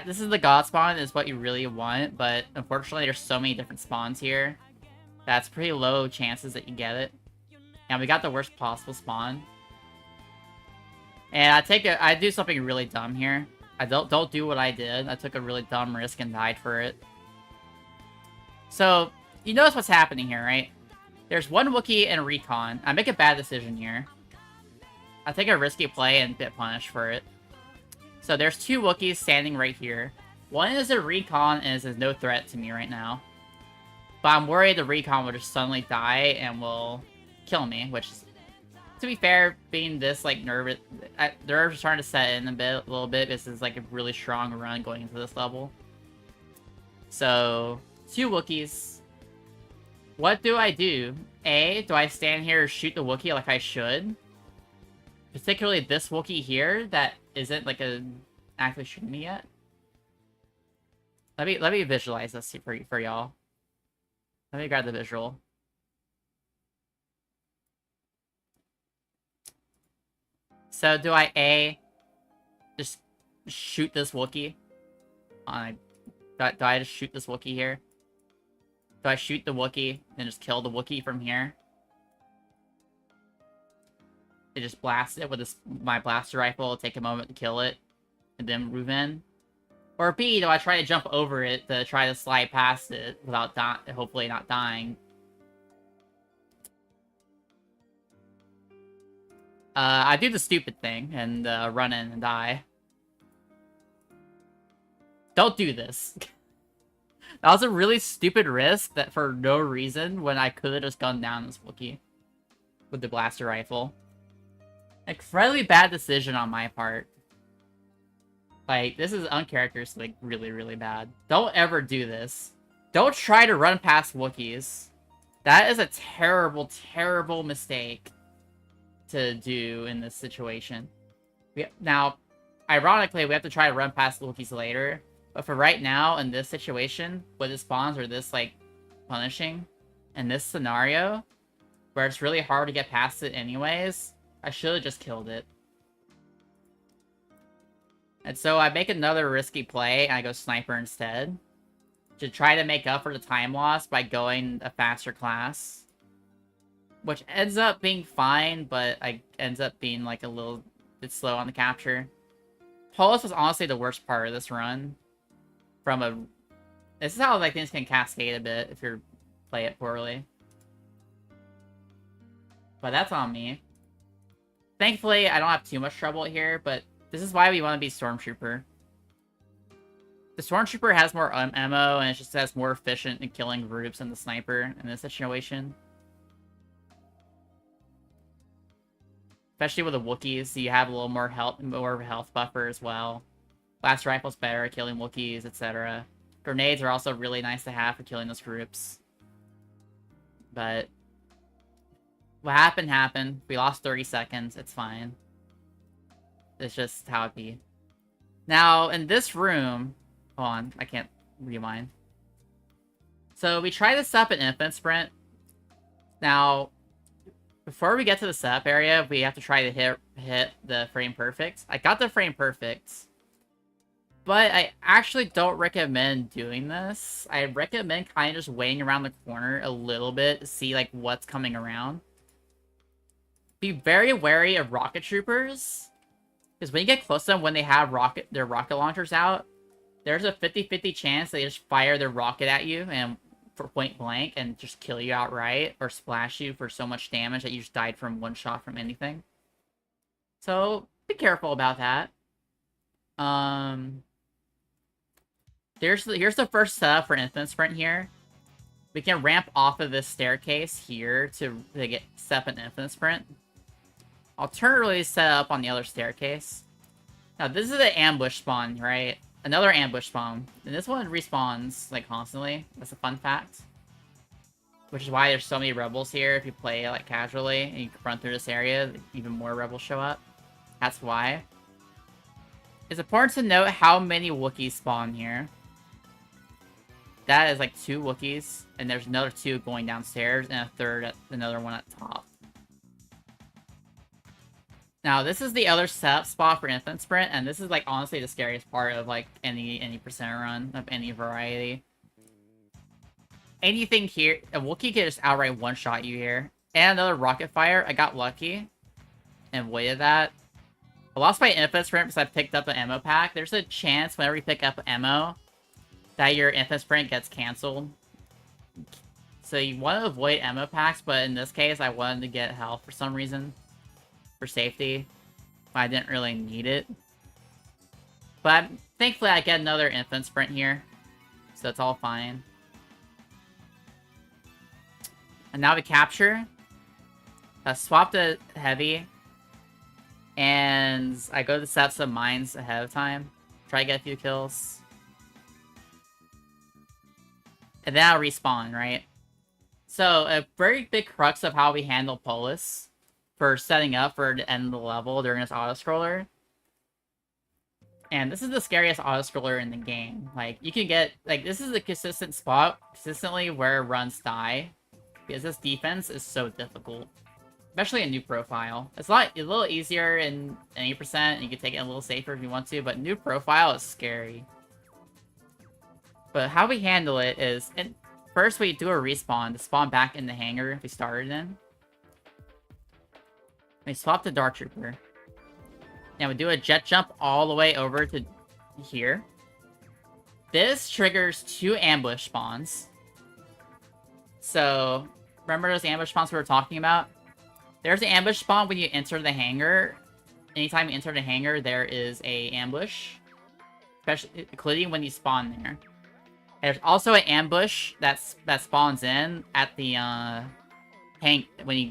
This is the God Spawn is what you really want, but unfortunately there's so many different spawns here. That's pretty low chances that you get it. And we got the worst possible spawn. And I do something really dumb here. I don't do what I did. I took a really dumb risk and died for it. So, you notice what's happening here, right? There's one Wookiee and Recon. I make a bad decision here. I take a risky play and get punished for it. So there's two Wookiees standing right here. One is a Recon and is no threat to me right now. But I'm worried the Recon will just suddenly die and will kill me, which is, to be fair, being this, like, nervous... the nerves are starting to set in a little bit. This is, like, a really strong run going into this level. So, two Wookiees. What do I do? A, do I stand here and shoot the Wookiee like I should? Particularly this Wookiee here that isn't, like, actually shooting me yet. Let me visualize this for y'all. Let me grab the visual. So, do I, A, just shoot this Wookiee? Do I just shoot this Wookiee here? Do I shoot the Wookiee and just kill the Wookiee from here? I just blast it with my blaster rifle, take a moment to kill it, and then move in? Or B, do I try to jump over it to try to slide past it without hopefully not dying? I do the stupid thing and run in and die. Don't do this. That was a really stupid risk that for no reason when I could have just gunned down this Wookiee with the blaster rifle. Incredibly bad decision on my part. Like, this is uncharacteristic, really, really bad. Don't ever do this. Don't try to run past Wookiees. That is a terrible, terrible mistake to do in this situation. Now, ironically, we have to try to run past the Wookiees later. But for right now, in this situation, with the spawns or this, like, punishing, in this scenario, where it's really hard to get past it anyways, I should have just killed it. And so I make another risky play, and I go Sniper instead. To try to make up for the time loss by going a faster class. Which ends up being fine, but ends up being, like, a little bit slow on the capture. Pulse was honestly the worst part of this run. This is how, like, things can cascade a bit if you play it poorly. But that's on me. Thankfully, I don't have too much trouble here, but this is why we want to be Stormtrooper. The Stormtrooper has more ammo, and it just has more efficient in killing groups than the Sniper in this situation. Especially with the Wookiees, so you have a little more health buffer as well. Blast rifle's better at killing Wookiees, etc. Grenades are also really nice to have for killing those groups. But what happened, happened. We lost 30 seconds. It's fine. It's just how it be. Now, in this room... Hold on, I can't rewind. So, we try to set up an infinite sprint. Now, before we get to the setup area, we have to try to hit the frame perfect. I got the frame perfect. But I actually don't recommend doing this. I recommend kind of just waiting around the corner a little bit to see, like, what's coming around. Be very wary of rocket troopers. Because when you get close to them, when they have their rocket launchers out, there's a 50-50 chance they just fire their rocket at you and for point blank and just kill you outright or splash you for so much damage that you just died from one shot from anything. So be careful about that. Here's the first setup for an infinite sprint here. We can ramp off of this staircase here to set up an infinite sprint. Alternatively, set up on the other staircase. Now, this is an ambush spawn, right? Another ambush spawn. And this one respawns, like, constantly. That's a fun fact. Which is why there's so many rebels here. If you play, like, casually and you run through this area, even more rebels show up. That's why. It's important to note how many Wookiees spawn here. That is, like, 2 Wookiees. And there's another 2 going downstairs and another one at the top. Now, this is the other setup spot for Infinite Sprint, and this is, like, honestly the scariest part of, like, any percent run of any variety. Anything here, a Wookiee could just outright one-shot you here. And another rocket fire. I got lucky and avoided that. I lost my infinite sprint because I picked up an ammo pack. There's a chance whenever you pick up ammo that your infinite sprint gets canceled. So you want to avoid ammo packs, but in this case, I wanted to get health for some reason. For safety. But I didn't really need it. But thankfully, I get another infinite sprint here. So it's all fine. And now we capture. I swap to heavy. And I go to set some mines ahead of time. Try to get a few kills. And then I'll respawn, right? So, a very big crux of how we handle Polis for setting up for the end of the level during this auto-scroller. And this is the scariest auto-scroller in the game. Like, you can get... Like, this is a consistent spot, consistently where runs die. Because this defense is so difficult. Especially a new profile. It's a little easier in 80%, and you can take it a little safer if you want to, but new profile is scary. But how we handle it is... First, we do a respawn to spawn back in the hangar we started in. We swap the Dart Trooper. Now we do a jet jump all the way over to here. This triggers 2 ambush spawns. So, remember those ambush spawns we were talking about? There's an ambush spawn when you enter the hangar. Anytime you enter the hangar, there is a ambush. Especially, including when you spawn there. There's also an ambush that spawns in at the tank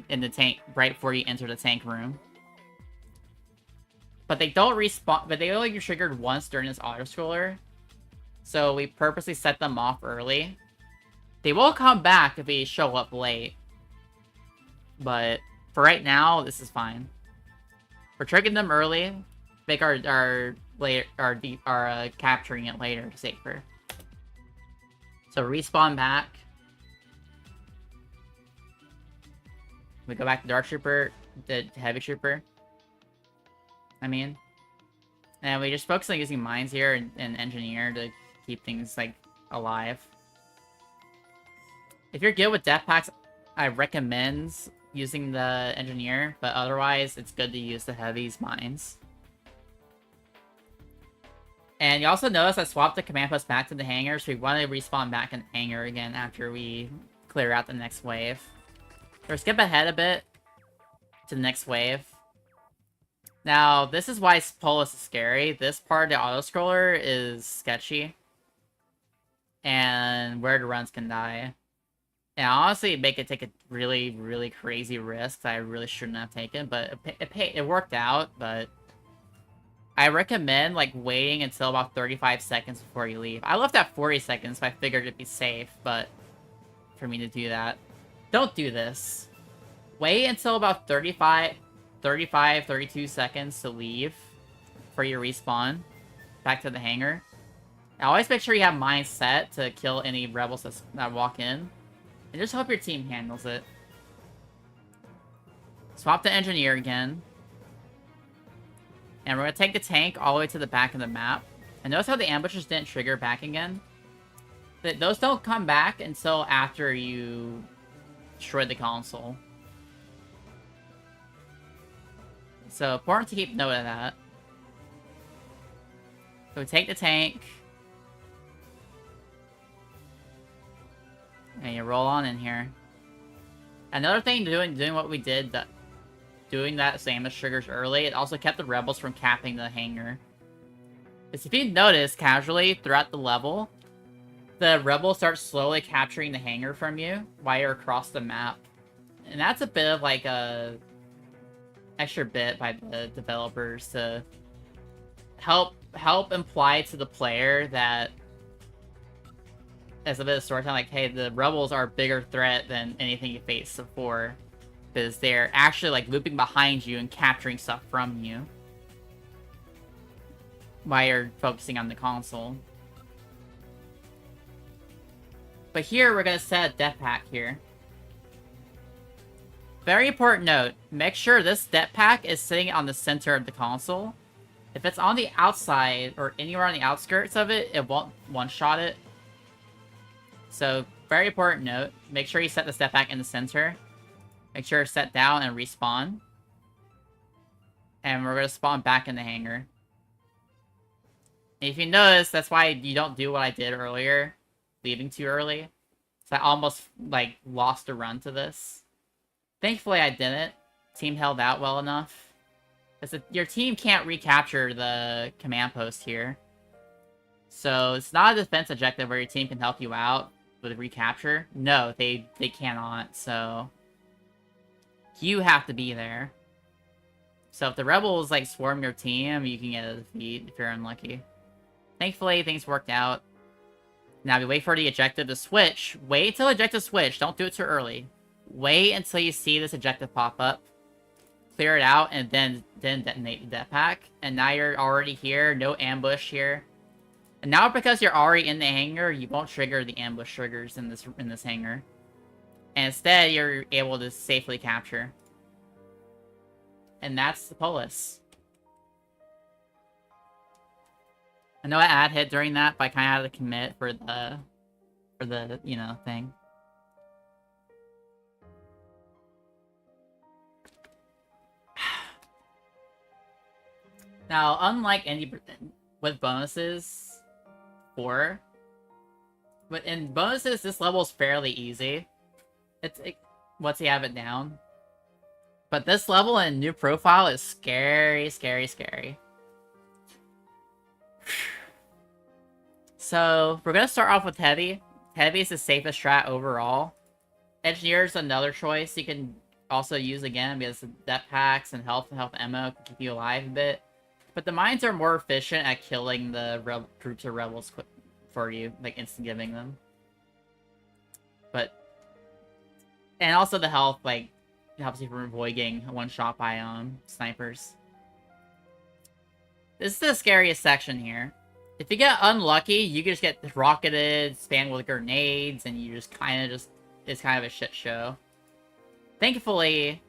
in the tank right before you enter the tank room. But they don't respawn. But they only get triggered once during this auto scroller, so we purposely set them off early. They will come back if we show up late, but for right now, this is fine. We're triggering them early, make our capturing it later safer. So respawn back. We go back to Dark Trooper, the Heavy Trooper. And we just focus on using mines here and Engineer to keep things, like, alive. If you're good with death packs, I recommend using the Engineer, but otherwise, it's good to use the Heavy's mines. And you also notice I swapped the command post back to the hangar, so we want to respawn back in the hangar again after we clear out the next wave. Or skip ahead a bit to the next wave. Now, this is why Polis is scary. This part of the auto-scroller is sketchy. And where the runs can die. And honestly, make it take a really, really crazy risk that I really shouldn't have taken, but it worked out, but... I recommend, like, waiting until about 35 seconds before you leave. I left at 40 seconds, so I figured it'd be safe, but... For me to do that. Don't do this. Wait until about 32 seconds to leave for your respawn. Back to the hangar. Now, always make sure you have mines set to kill any rebels that walk in. And just hope your team handles it. Swap to Engineer again. And we're going to take the tank all the way to the back of the map. And notice how the ambushes didn't trigger back again? Those don't come back until after you destroy the console. So, important to keep note of that. So we take the tank. And you roll on in here. Another thing doing what we did, doing that same as triggers early, it also kept the rebels from capping the hangar. Because if you notice, casually, throughout the level, the rebels start slowly capturing the hangar from you while you're across the map. And that's a bit of, like, a extra bit by the developers to help imply to the player that, as a bit of storytelling, like, hey, the rebels are a bigger threat than anything you faced before. Because they're actually, like, looping behind you and capturing stuff from you while you're focusing on the console. But here, we're going to set a death pack here. Very important note, make sure this death pack is sitting on the center of the console. If it's on the outside, or anywhere on the outskirts of it, it won't one-shot it. So, very important note, make sure you set this death pack in the center. Make sure it's set down and respawn. And we're gonna spawn back in the hangar. And if you notice, that's why you don't do what I did earlier, leaving too early. So I almost, like, lost a run to this. Thankfully, I didn't. Team held out well enough. Because your team can't recapture the command post here. So it's not a defense objective where your team can help you out with recapture. No, they cannot, so... You have to be there. So if the rebels, like, swarm your team, you can get a defeat if you're unlucky. Thankfully, things worked out. Now we wait for the objective to switch. Wait until the objective switch. Don't do it too early. Wait until you see this objective pop up. Clear it out, and then detonate the death pack. And now you're already here. No ambush here. And now because you're already in the hangar, you won't trigger the ambush triggers in this hangar. And instead, you're able to safely capture. And that's the Polis. I know I ad hit during that, but I kind of had to commit for the you know, thing. Now, unlike any with bonuses, but in bonuses, this level is fairly easy. Once you have it down. But this level in new profile is scary, scary, scary. So, we're gonna start off with Heavy. Heavy is the safest strat overall. Engineer is another choice you can also use again because death packs and health ammo can keep you alive a bit. But the mines are more efficient at killing the troops or rebels for you, like instant giving them. And also the health, like, helps you from avoiding one shot by snipers. This is the scariest section here. If you get unlucky, you can just get rocketed, spammed with grenades, and you just it's kind of a shit show. Thankfully,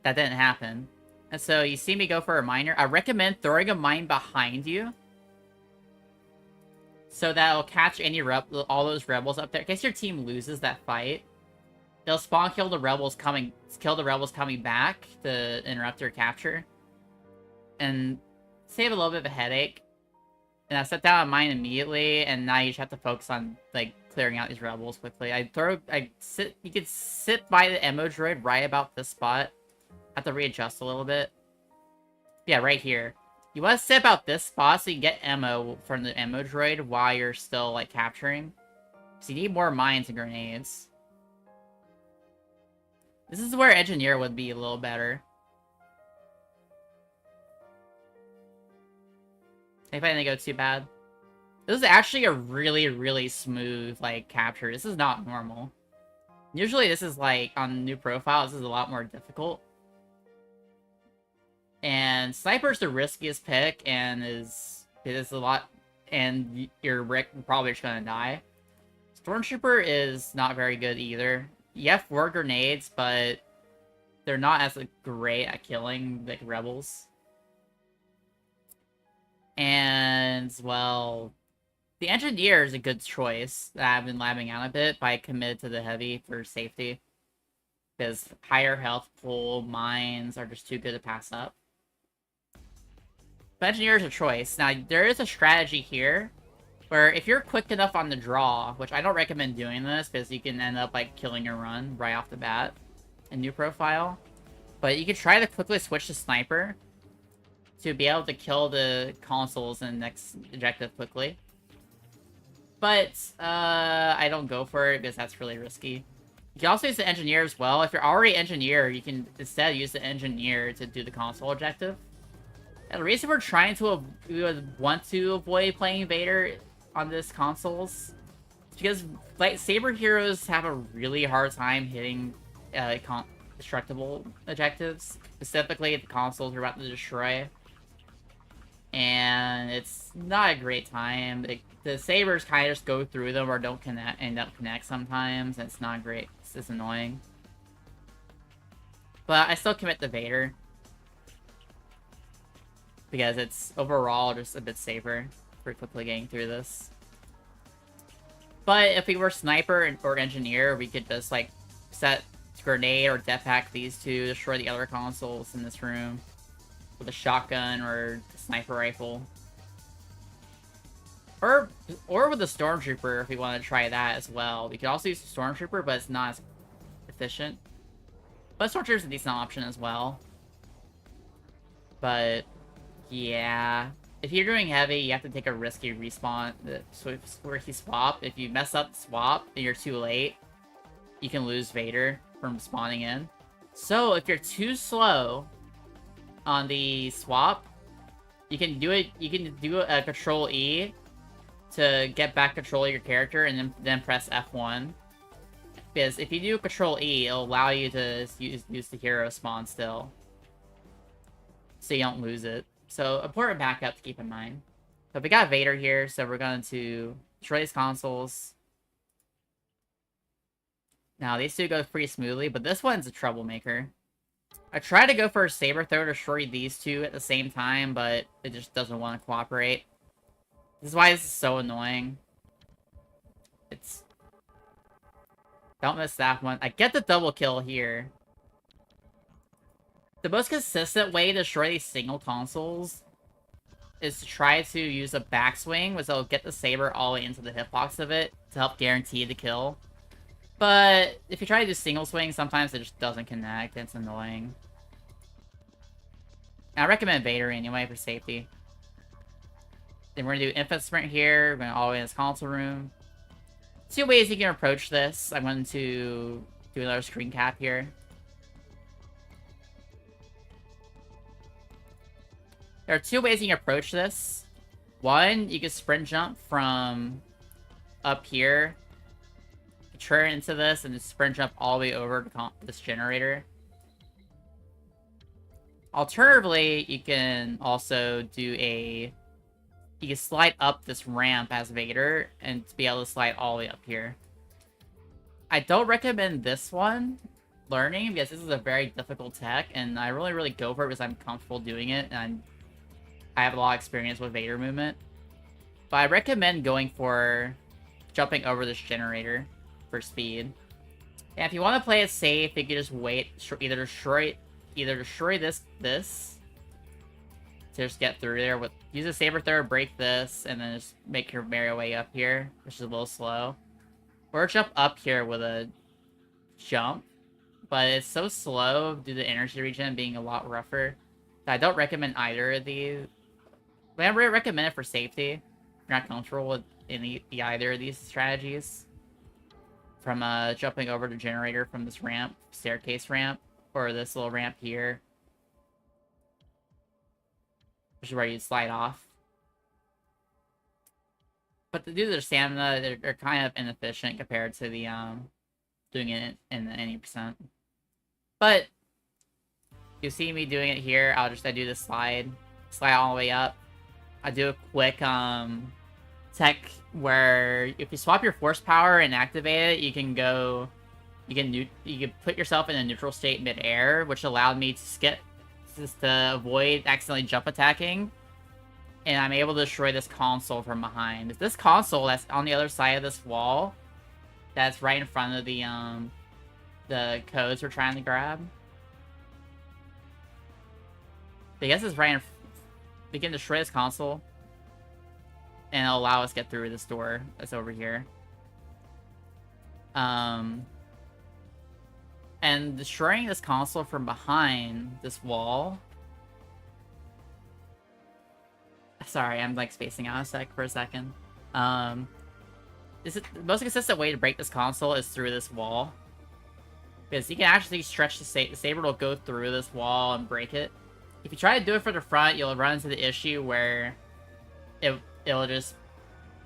that didn't happen. And so you see me go for a miner. I recommend throwing a mine behind you, so that it'll catch all those rebels up there. In case your team loses that fight, they'll spawn kill the rebels coming back to interrupt your capture, and save a little bit of a headache. And I set down a mine immediately, and now you just have to focus on, like, clearing out these rebels quickly. You could sit by the ammo droid right about this spot. Have to readjust a little bit. Yeah, right here. You want to sit about this spot so you can get ammo from the ammo droid while you're still, like, capturing. So you need more mines and grenades. This is where Engineer would be a little better. If I didn't go too bad. This is actually a really, really smooth, like, capture. This is not normal. Usually this is, like, on new profile, this is a lot more difficult. And Sniper's the riskiest pick, and is a lot, and you're probably just gonna die. Stormtrooper is not very good either. You have 4 grenades, but they're not as great at killing, like, rebels. And, well, the Engineer is a good choice that I've been labbing out a bit, but I committed to the Heavy for safety. Because higher health pool, mines are just too good to pass up. But Engineer is a choice. Now, there is a strategy here, where if you're quick enough on the draw, which I don't recommend doing this, because you can end up, like, killing your run right off the bat in new profile. But you can try to quickly switch to Sniper to be able to kill the consoles in the next objective quickly. But, I don't go for it because that's really risky. You can also use the Engineer as well. If you're already Engineer, you can instead use the Engineer to do the console objective. And the reason we would want to avoid playing Vader on this consoles is because lightsaber heroes have a really hard time hitting destructible objectives. Specifically, the consoles we're about to destroy. And it's not a great time. The sabers kind of just go through them or don't end up connect sometimes. And it's not great. It's annoying. But I still commit to Vader. Because it's overall just a bit safer for quickly getting through this. But if we were Sniper or Engineer, we could just, like, set grenade or death pack these two, destroy the other consoles in this room. with a shotgun or a sniper rifle. Or with a stormtrooper if you want to try that as well. You could also use a stormtrooper, but it's not as efficient. But stormtrooper is a decent option as well. But yeah, if you're doing heavy, you have to take a risky respawn. Where he swap. If you mess up the swap and you're too late, you can lose Vader from spawning in. So if you're too slow on the swap, you can do it. You can do a Control E to get back control of your character, and then press F1. Because if you do Control E, it'll allow you to use the hero spawn still, so you don't lose it. So important backup to keep in mind. So we got Vader here, so we're going to destroy these consoles. Now these two go pretty smoothly, but this one's a troublemaker. I tried to go for a saber throw to destroy these two at the same time, but it just doesn't want to cooperate. This is why this is so annoying. It's... Don't miss that one. I get the double kill here. The most consistent way to destroy these single consoles is to try to use a backswing, which will get the saber all the way into the hitbox of it to help guarantee the kill. But if you try to do single swing, sometimes it just doesn't connect, and it's annoying. I recommend Vader anyway for safety. Then we're going to do infinite sprint here. We're going all the way in this console room. Two ways you can approach this. I'm going to do another screen cap here. There are two ways you can approach this. One, you can sprint jump from up here, turn into this, and just sprint jump all the way over to this generator. Alternatively, you can also do a... You can slide up this ramp as Vader and be able to slide all the way up here. I don't recommend this one learning because this is a very difficult tech, and I really go for it because I'm comfortable doing it, and I have a lot of experience with Vader movement. But I recommend going for jumping over this generator for speed. And if you want to play it safe, you can just wait, either destroy this to just get through there with use a saber thrower, break this, and then just make your merry way up here, which is a little slow. Or jump up here with a jump, but it's so slow due to energy regen being a lot rougher. I don't recommend either of these. But I recommend it for safety. If you're not comfortable with either of these strategies. From jumping over the generator from this ramp, staircase ramp, or this little ramp here. Which is where you slide off. But due to their stamina, they're kind of inefficient compared to the doing it in the 80%. But you see me doing it here. I do the slide all the way up. I do a quick tech where if you swap your force power and activate it, you can put yourself in a neutral state mid-air, which allowed me to skip just to avoid accidentally jump attacking, and I'm able to destroy this console from behind. This console that's on the other side of this wall, that's right in front of the codes we're trying to grab. I guess it's right in. We can destroy this console, and it'll allow us to get through this door that's over here. And destroying this console from behind this wall... Sorry, I'm like spacing out for a second. The most consistent way to break this console is through this wall. Because you can actually stretch the saber will go through this wall and break it. If you try to do it from the front, you'll run into the issue where it'll just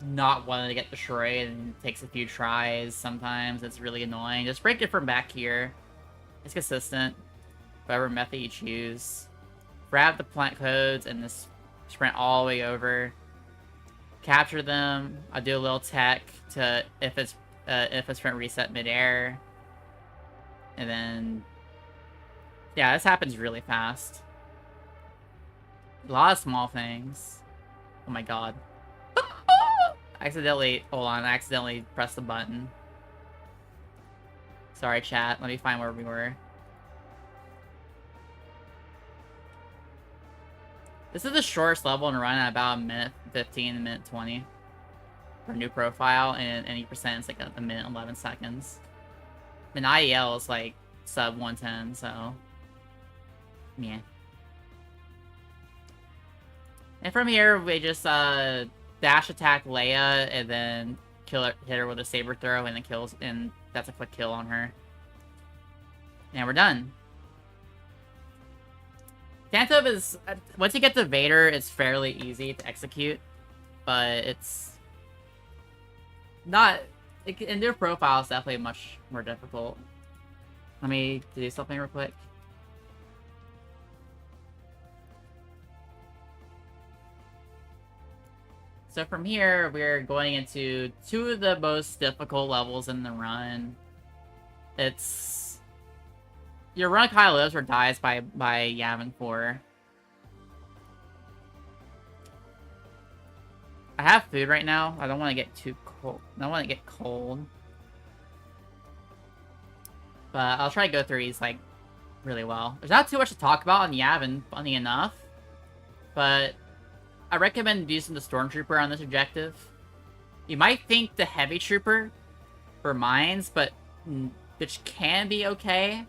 not want to get destroyed, and it takes a few tries sometimes. It's really annoying. Just break it from back here. It's consistent. Whatever method you choose. Grab the plant codes and just sprint all the way over. Capture them. I'll do a little tech to if it's sprint reset midair. And then yeah, this happens really fast. A lot of small things. Oh my god. Hold on, I accidentally pressed the button. Sorry, chat. Let me find where we were. This is the shortest level in a run at about a minute 15, a minute 20 for new profile, and any percent is like a minute 11 seconds. And IEL is like sub 110, so yeah. And from here, we just dash attack Leia and then hit her with a saber throw, and then kills, and that's a quick kill on her. And we're done. Tantive is, once you get to Vader, it's fairly easy to execute, but it's not, in their profile, it's definitely much more difficult. Let me do something real quick. So from here, we're going into two of the most difficult levels in the run. It's... your run kind of lives or dies by Yavin 4. I have food right now. I don't want to get too cold. I don't want to get cold. But I'll try to go through these, like, really well. There's not too much to talk about on Yavin, funny enough. But I recommend using the Stormtrooper on this objective. You might think the Heavy Trooper for mines, but which can be okay.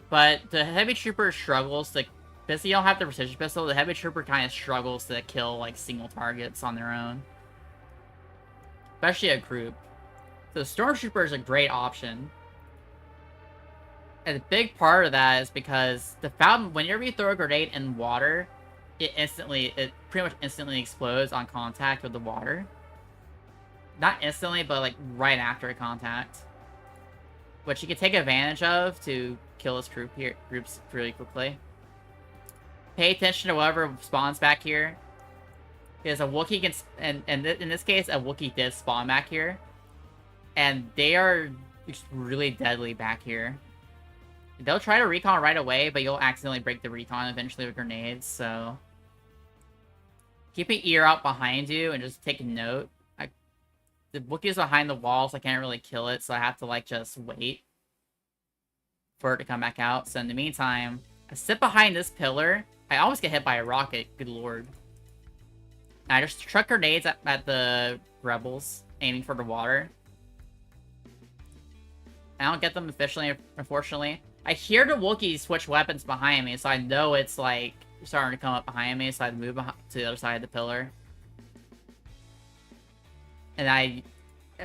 But the Heavy Trooper struggles to, because you don't have the Precision Pistol, the Heavy Trooper kind of struggles to kill, like, single targets on their own. Especially a group. So the Stormtrooper is a great option. And a big part of that is because the fountain, whenever you throw a grenade in water, it pretty much instantly explodes on contact with the water. Not instantly, but like right after contact. Which you can take advantage of to kill this groups really quickly. Pay attention to whatever spawns back here. Because a Wookiee can, and in this case, a Wookiee did spawn back here. And they are really deadly back here. They'll try to recon right away, but you'll accidentally break the recon eventually with grenades, so... keep an ear out behind you and just take a note. The Wookiee's behind the walls, I can't really kill it, so I have to, like, just wait for it to come back out. So in the meantime, I sit behind this pillar. I almost get hit by a rocket, good lord. And I just chuck grenades at the rebels, aiming for the water. I don't get them efficiently, unfortunately. I hear the Wookiees switch weapons behind me, so I know it's, like, starting to come up behind me, so I move to the other side of the pillar. And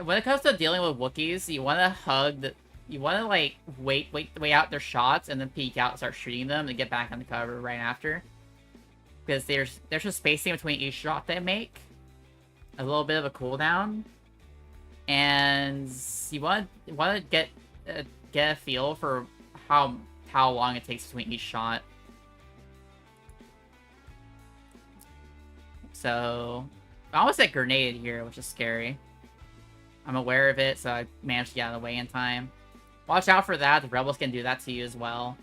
when it comes to dealing with Wookiees, you want to like, wait out their shots, and then peek out and start shooting them, and get back on the cover right after. Because there's just spacing between each shot they make. A little bit of a cooldown. And you want to get a feel for how long it takes between each shot. So I almost got grenaded here, which is scary. I'm aware of it, so I managed to get out of the way in time. Watch out for that. The rebels can do that to you as well.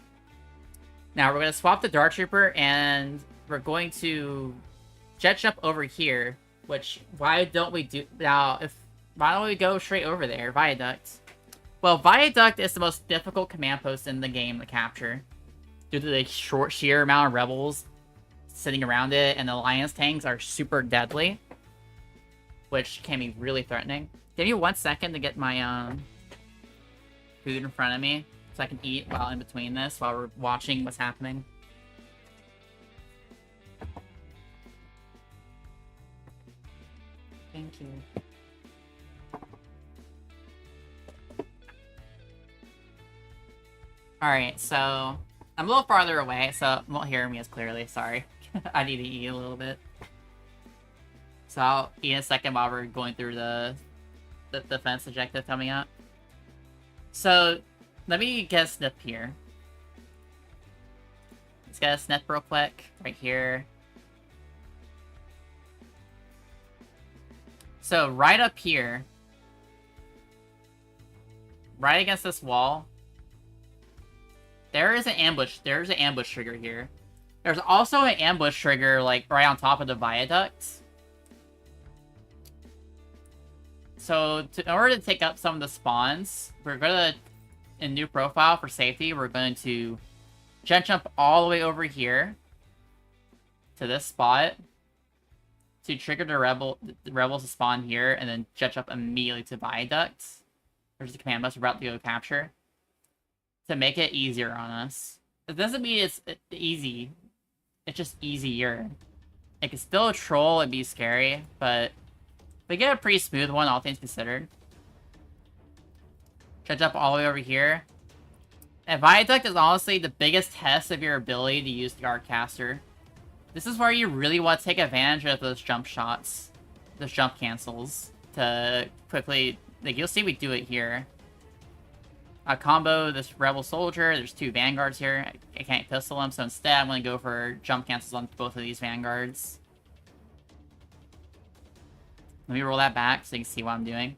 Now we're going to swap the Dart Trooper, and we're going to jet jump over here. Which, why don't we do now? Why don't we go straight over there? Viaduct. Well, Viaduct is the most difficult command post in the game to capture, due to the sheer amount of rebels sitting around it, and the Alliance tanks are super deadly, which can be really threatening. Give me 1 second to get my food in front of me, so I can eat while in between this, while we're watching what's happening. Thank you. Alright, so I'm a little farther away, so you won't hear me as clearly, sorry. I need to eat a little bit. So I'll eat in a second while we're going through the defense objective coming up. So, let me get a snip here. Let's get a snip real quick, right here. So, right up here, right against this wall, there's an ambush trigger here. There's also an ambush trigger, like, right on top of the viaduct. So, in order to take up some of the spawns, we're gonna, in new profile for safety, we're going to jet jump all the way over here. to this spot to trigger the rebels to spawn here, and then jet up immediately to Viaduct. There's the command bus we're about to go capture. To make it easier on us. It doesn't mean it's easy. It's just easier. It can still troll and be scary, but we get a pretty smooth one, all things considered. Jet up all the way over here. And Viaduct is honestly the biggest test of your ability to use the Arccaster. This is where you really want to take advantage of those jump shots. Those jump cancels. To quickly... Like, you'll see we do it here. I combo this Rebel Soldier. There's 2 Vanguards here. I can't pistol them, so instead I'm going to go for jump cancels on both of these Vanguards. Let me roll that back so you can see what I'm doing.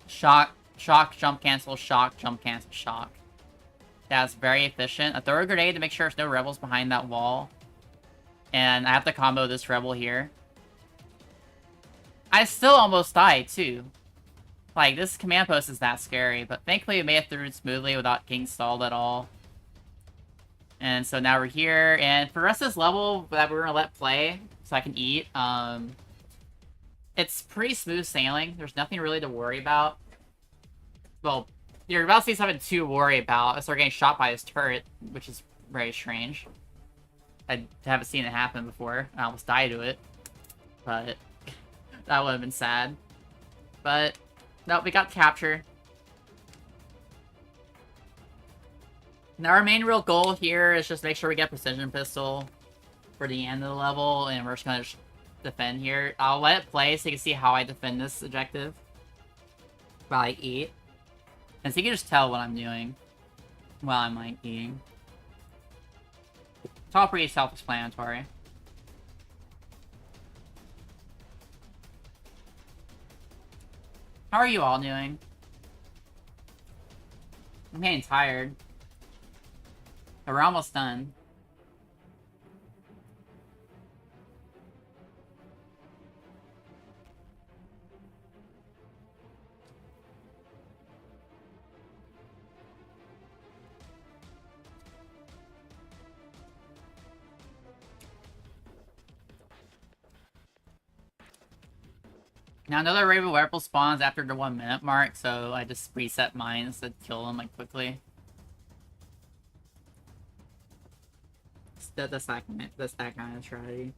Shock, shock, jump cancel, shock, jump cancel, shock. That's very efficient. A throw grenade to make sure there's no rebels behind that wall. And I have to combo this rebel here. I still almost died, too. Like, this command post is that scary, but thankfully we made it through smoothly without getting stalled at all. And so now we're here, and for the rest of this level that we're gonna let play, so I can eat, it's pretty smooth sailing. There's nothing really to worry about. Well, you're about to see something to worry about. I start getting shot by this turret, which is very strange. I haven't seen it happen before. I almost died to it. But that would have been sad. But, no, we got capture. Now our main real goal here is just make sure we get Precision Pistol for the end of the level, and we're just gonna defend here. I'll let it play so you can see how I defend this objective while I eat. And so you can just tell what I'm doing while I'm, like, eating. It's all pretty self-explanatory. How are you all doing? I'm getting tired. But we're almost done. Now another Raven Wearable spawns after the 1 minute mark, so I just reset mines to kill them like quickly. That's that kind of strategy.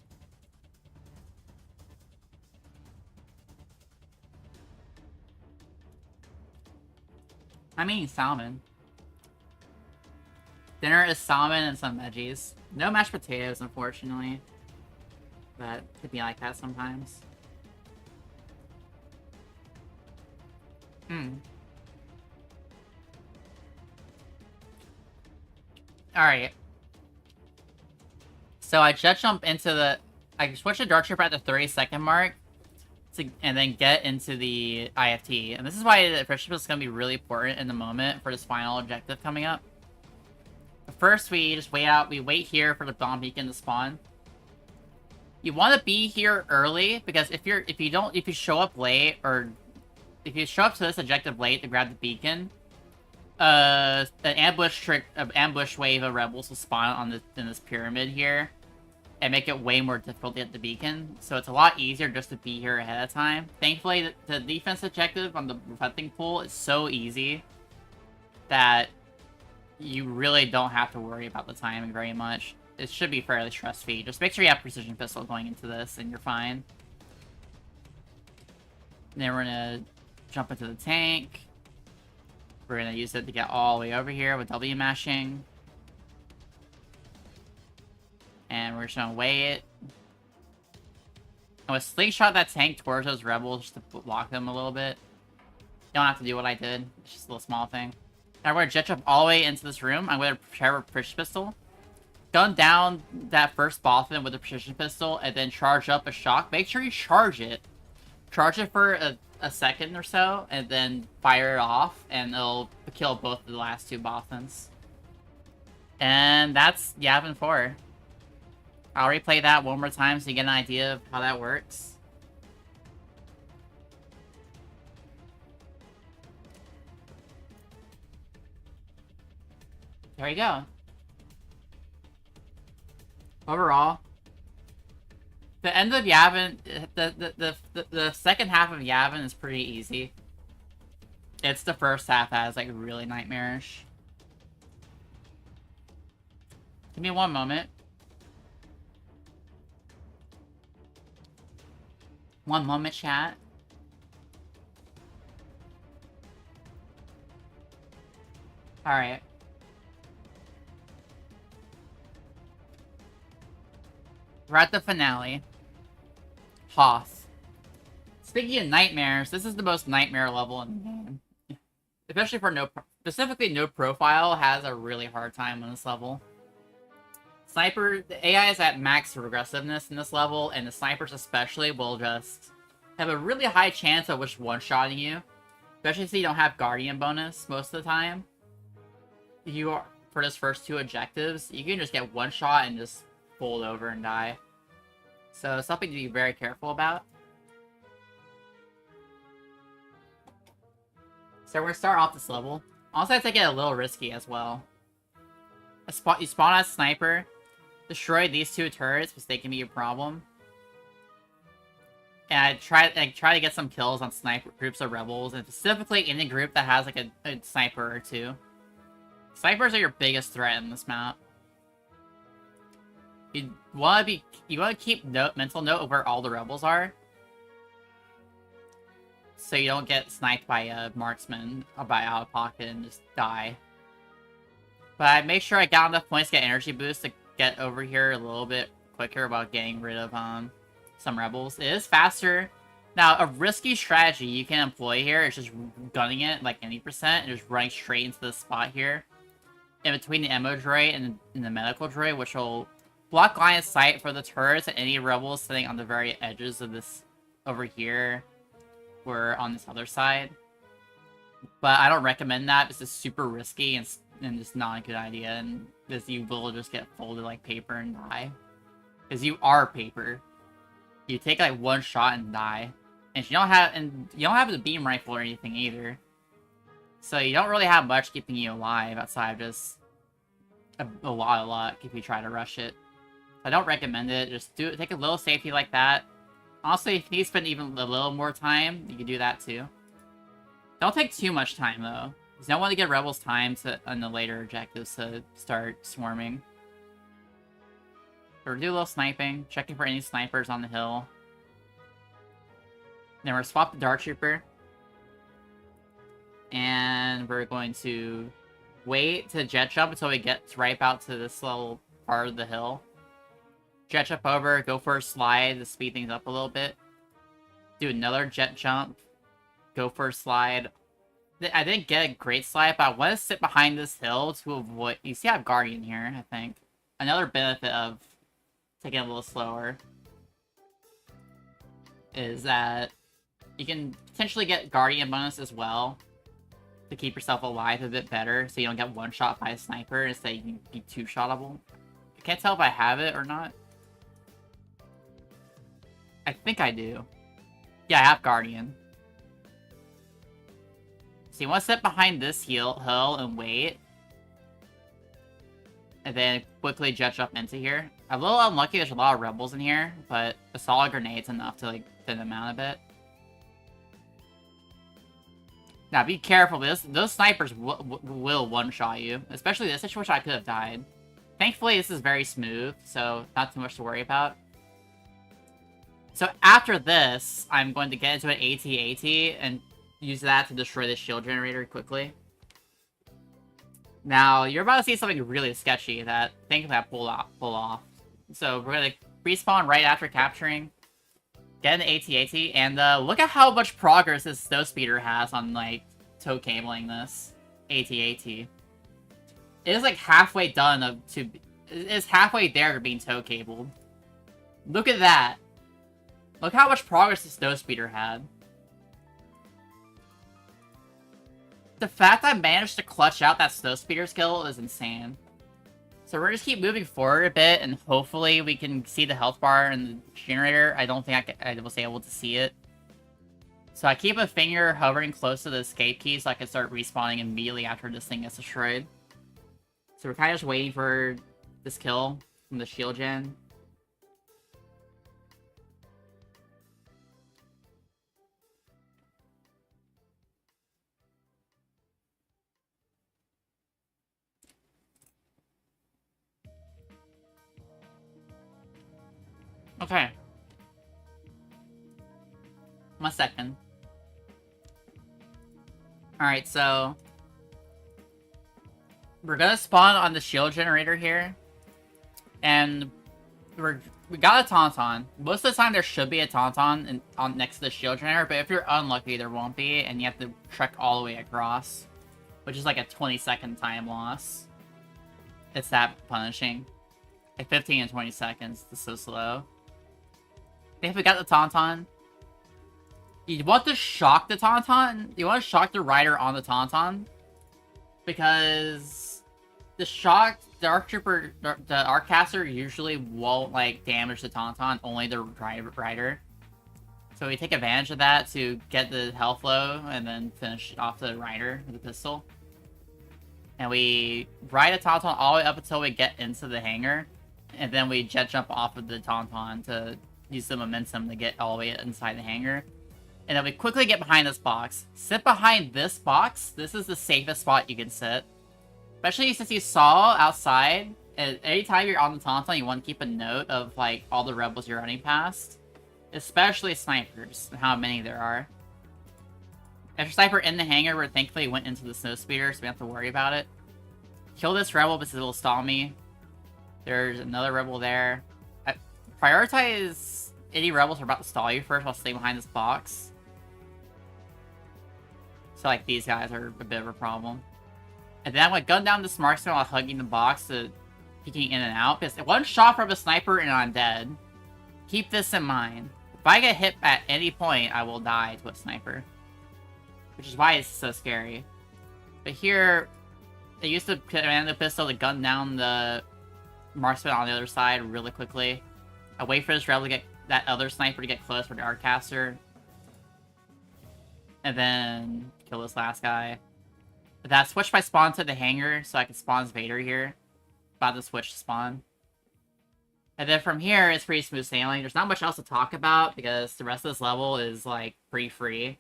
I'm eating salmon. Dinner is salmon and some veggies. No mashed potatoes, unfortunately. But it could be like that sometimes. Alright. So I jet jump into the... I switch to Dark Trooper at the 30-second mark. And then get into the IFT. And this is why the Precision is going to be really important in the moment for this final objective coming up. But first, we just wait out. We wait here for the bomb beacon to spawn. You want to be here early, because if you show up late, or if you show up to this objective late to grab the beacon, an ambush wave of rebels will spawn in this pyramid here, and make it way more difficult to get the beacon. So it's a lot easier just to be here ahead of time. Thankfully, the defense objective on the hunting pool is so easy that you really don't have to worry about the timing very much. It should be fairly stress-free. Just make sure you have Precision Pistol going into this, and you're fine. And then we're gonna jump into the tank. We're gonna use it to get all the way over here with W mashing. And we're just gonna weigh it. I'm gonna slingshot that tank towards those rebels just to block them a little bit. You don't have to do what I did. It's just a little small thing. Now we're gonna jet jump all the way into this room. I'm gonna prepare a Precision Pistol. Gun down that first Bothan with a Precision Pistol, and then charge up a shock. Make sure you charge it. Charge it for a second or so, and then fire it off, and it'll kill both of the last 2 Bothans. And that's Yavin 4. I'll replay that one more time so you get an idea of how that works. There you go. Overall, the end of Yavin, the second half of Yavin is pretty easy. It's the first half that is like really nightmarish. Give me one moment. One moment, chat. Alright. We're at the finale. Hoth. Speaking of nightmares, this is the most nightmare level in the game. Especially for specifically no profile has a really hard time on this level. Sniper, the AI is at max regressiveness in this level, and the snipers especially will just have a really high chance of just one-shotting you. Especially if you don't have Guardian bonus most of the time. You are, for this first two objectives, you can just get one shot and just fold over and die. So something to be very careful about. So we're gonna start off this level. Also, I take it a little risky as well. You spawn as sniper, destroy these two turrets, because they can be a problem. And I try to get some kills on sniper groups of rebels, and specifically in a group that has like a sniper or two. Snipers are your biggest threat in this map. You want to keep mental note of where all the rebels are, so you don't get sniped by a marksman or by out of pocket and just die. But I make sure I got enough points to get energy boost to get over here a little bit quicker about getting rid of some rebels. It is faster. Now, a risky strategy you can employ here is just gunning it like any percent and just running straight into the spot here in between the ammo droid and the medical droid, which will block line of sight for the turrets and any rebels sitting on the very edges of this over here or on this other side. But I don't recommend that. It's just super risky and just not a good idea, and this you will just get folded like paper and die. Because you are paper. You take like one shot and die. And you don't have the beam rifle or anything either. So you don't really have much keeping you alive outside of just a lot of luck if you try to rush it. I don't recommend it. Just take a little safety like that. Also, if you need to spend even a little more time, you can do that too. Don't take too much time though. Because you don't want to get rebels time on the later objectives to start swarming. So we're do a little sniping, checking for any snipers on the hill. Then we're swap the Dart Trooper. And we're going to wait to jet jump until we get right out to this little part of the hill. Jet jump over, go for a slide to speed things up a little bit. Do another jet jump. Go for a slide. I didn't get a great slide, but I want to sit behind this hill to avoid... You see I have Guardian here, I think. Another benefit of taking it a little slower is that you can potentially get Guardian bonus as well to keep yourself alive a bit better, so you don't get one shot by a sniper instead you can be two-shottable. I can't tell if I have it or not. I think I do. Yeah, I have Guardian. So you want to sit behind this hill and wait. And then quickly jet jump into here. I'm a little unlucky, there's a lot of rebels in here, but a solid grenade's enough to like thin them out a bit. Now be careful, those snipers will one-shot you. Especially this situation, I could have died. Thankfully, this is very smooth, so not too much to worry about. So after this, I'm going to get into an AT-AT and use that to destroy the shield generator quickly. Now, you're about to see something really sketchy that thankfully I pull off. So we're going to respawn right after capturing, get an AT-AT, and look at how much progress this snowspeeder has on, like, tow cabling this AT-AT. It is, like, halfway done it's halfway there to being tow cabled. Look at that. Look how much progress the snowspeeder had. The fact I managed to clutch out that snowspeeder skill is insane. So we're just keep moving forward a bit, and hopefully we can see the health bar and the generator. I don't think I was able to see it. So I keep a finger hovering close to the escape key so I can start respawning immediately after this thing gets destroyed. So we're kind of just waiting for this kill from the shield gen. Okay. 1 second. Alright, so... we're gonna spawn on the shield generator here. And we got a Tauntaun. Most of the time there should be a Tauntaun on next to the shield generator, but if you're unlucky there won't be, and you have to trek all the way across. Which is like a 20-second time loss. It's that punishing. Like 15 and 20 seconds, it's so slow. If we got the Tauntaun, you want to shock the Tauntaun. You want to shock the rider on the Tauntaun. Because the Arc Trooper, the Arc Caster usually won't like damage the Tauntaun, only the rider. So we take advantage of that to get the health low and then finish off the rider with the pistol. And we ride a Tauntaun all the way up until we get into the hangar. And then we jet jump off of the Tauntaun to use the momentum to get all the way inside the hangar. And then we quickly get behind this box. Sit behind this box. This is the safest spot you can sit. Especially since you saw outside. And anytime you're on the Tauntaun, you want to keep a note of like all the rebels you're running past. Especially snipers, and how many there are. There's a sniper in the hangar where thankfully went into the snowspeeder, so we don't have to worry about it. Kill this rebel because it will stall me. There's another rebel there. Prioritize any rebels who are about to stall you first while staying behind this box. So like these guys are a bit of a problem. And then I'm going to gun down this marksman while hugging the box to peeking in and out. Because one shot from a sniper and I'm dead. Keep this in mind. If I get hit at any point, I will die to a sniper. Which is why it's so scary. But here, I used to command the pistol to gun down the marksman on the other side really quickly. I wait for this rebel to get that other sniper to get close for the Arc Caster. And then kill this last guy. But then I switched my spawn to the hangar so I can spawn as Vader here. About to switch to spawn. And then from here, it's pretty smooth sailing. There's not much else to talk about because the rest of this level is like pretty free.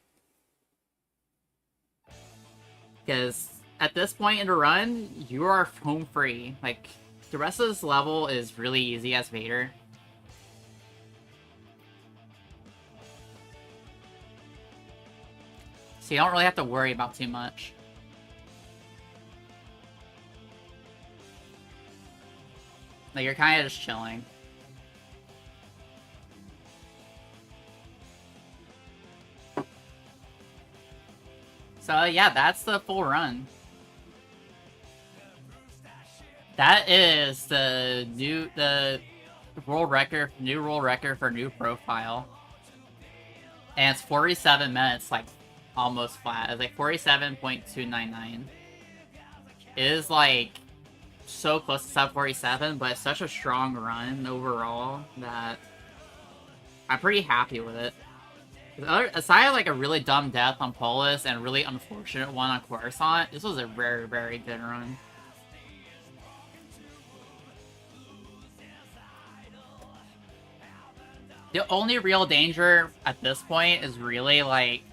Because at this point in the run, you are home free. Like, the rest of this level is really easy as Vader. So you don't really have to worry about too much. Like, you're kind of just chilling. So yeah, that's the full run. That is the new world record for new profile. And it's 47 minutes, like almost flat. It's like 47.299. It is like so close to sub 47, but it's such a strong run overall that I'm pretty happy with it. Aside like a really dumb death on Polis and a really unfortunate one on Coruscant, this was a very, very good run. The only real danger at this point is really like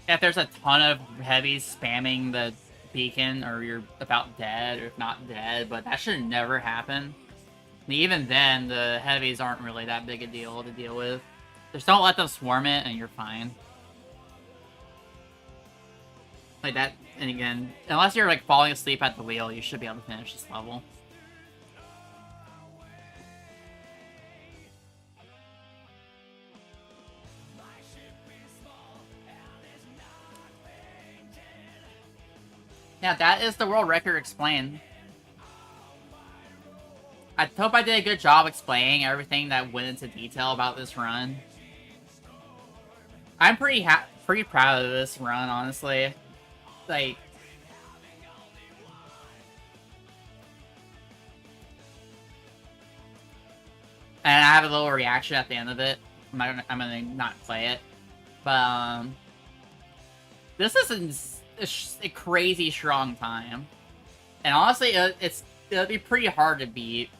if there's a ton of heavies spamming the beacon or you're about dead or if not dead, but that should never happen. And even then, the heavies aren't really that big a deal to deal with. Just don't let them swarm it and you're fine. Like that, and again, unless you're like falling asleep at the wheel, you should be able to finish this level. Yeah, that is the world record explained. I hope I did a good job explaining everything that went into detail about this run. I'm pretty proud of this run, honestly. Like, and I have a little reaction at the end of it. I'm gonna not play it, but this is a crazy strong time. And honestly, it'll be pretty hard to beat.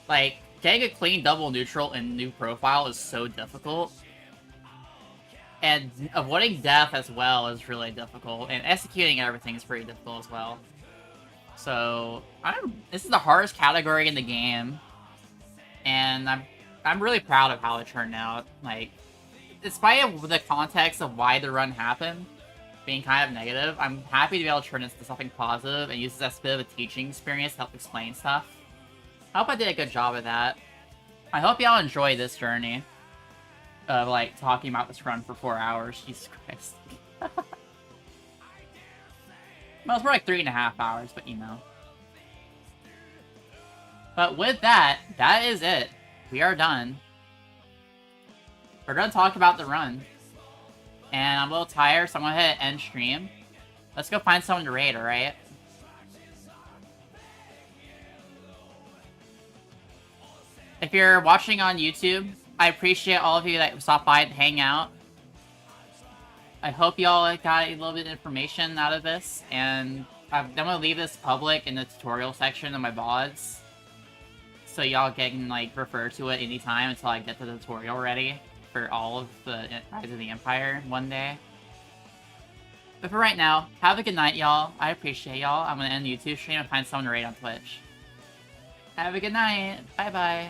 Like, getting a clean double neutral in new profile is so difficult. And avoiding death as well is really difficult. And executing everything is pretty difficult as well. So, this is the hardest category in the game. And I'm really proud of how it turned out. Like, despite the context of why the run happened being kind of negative, I'm happy to be able to turn this into something positive and use this as a bit of a teaching experience to help explain stuff. I hope I did a good job of that. I hope y'all enjoy this journey of, like, talking about this run for 4 hours. Jesus Christ. Well, it's more like 3.5 hours, but you know. But with that, that is it. We are done. We're done talking about the run. And I'm a little tired, so I'm gonna hit end stream. Let's go find someone to raid, alright? If you're watching on YouTube, I appreciate all of you that stopped by to hang out. I hope y'all got a little bit of information out of this, and I'm gonna leave this public in the tutorial section of my VODs. So y'all can, like, refer to it anytime until I get the tutorial ready for all of the Rise of the Empire one day. But for right now, have a good night, y'all. I appreciate y'all. I'm gonna end the YouTube stream and find someone to raid on Twitch. Have a good night. Bye-bye.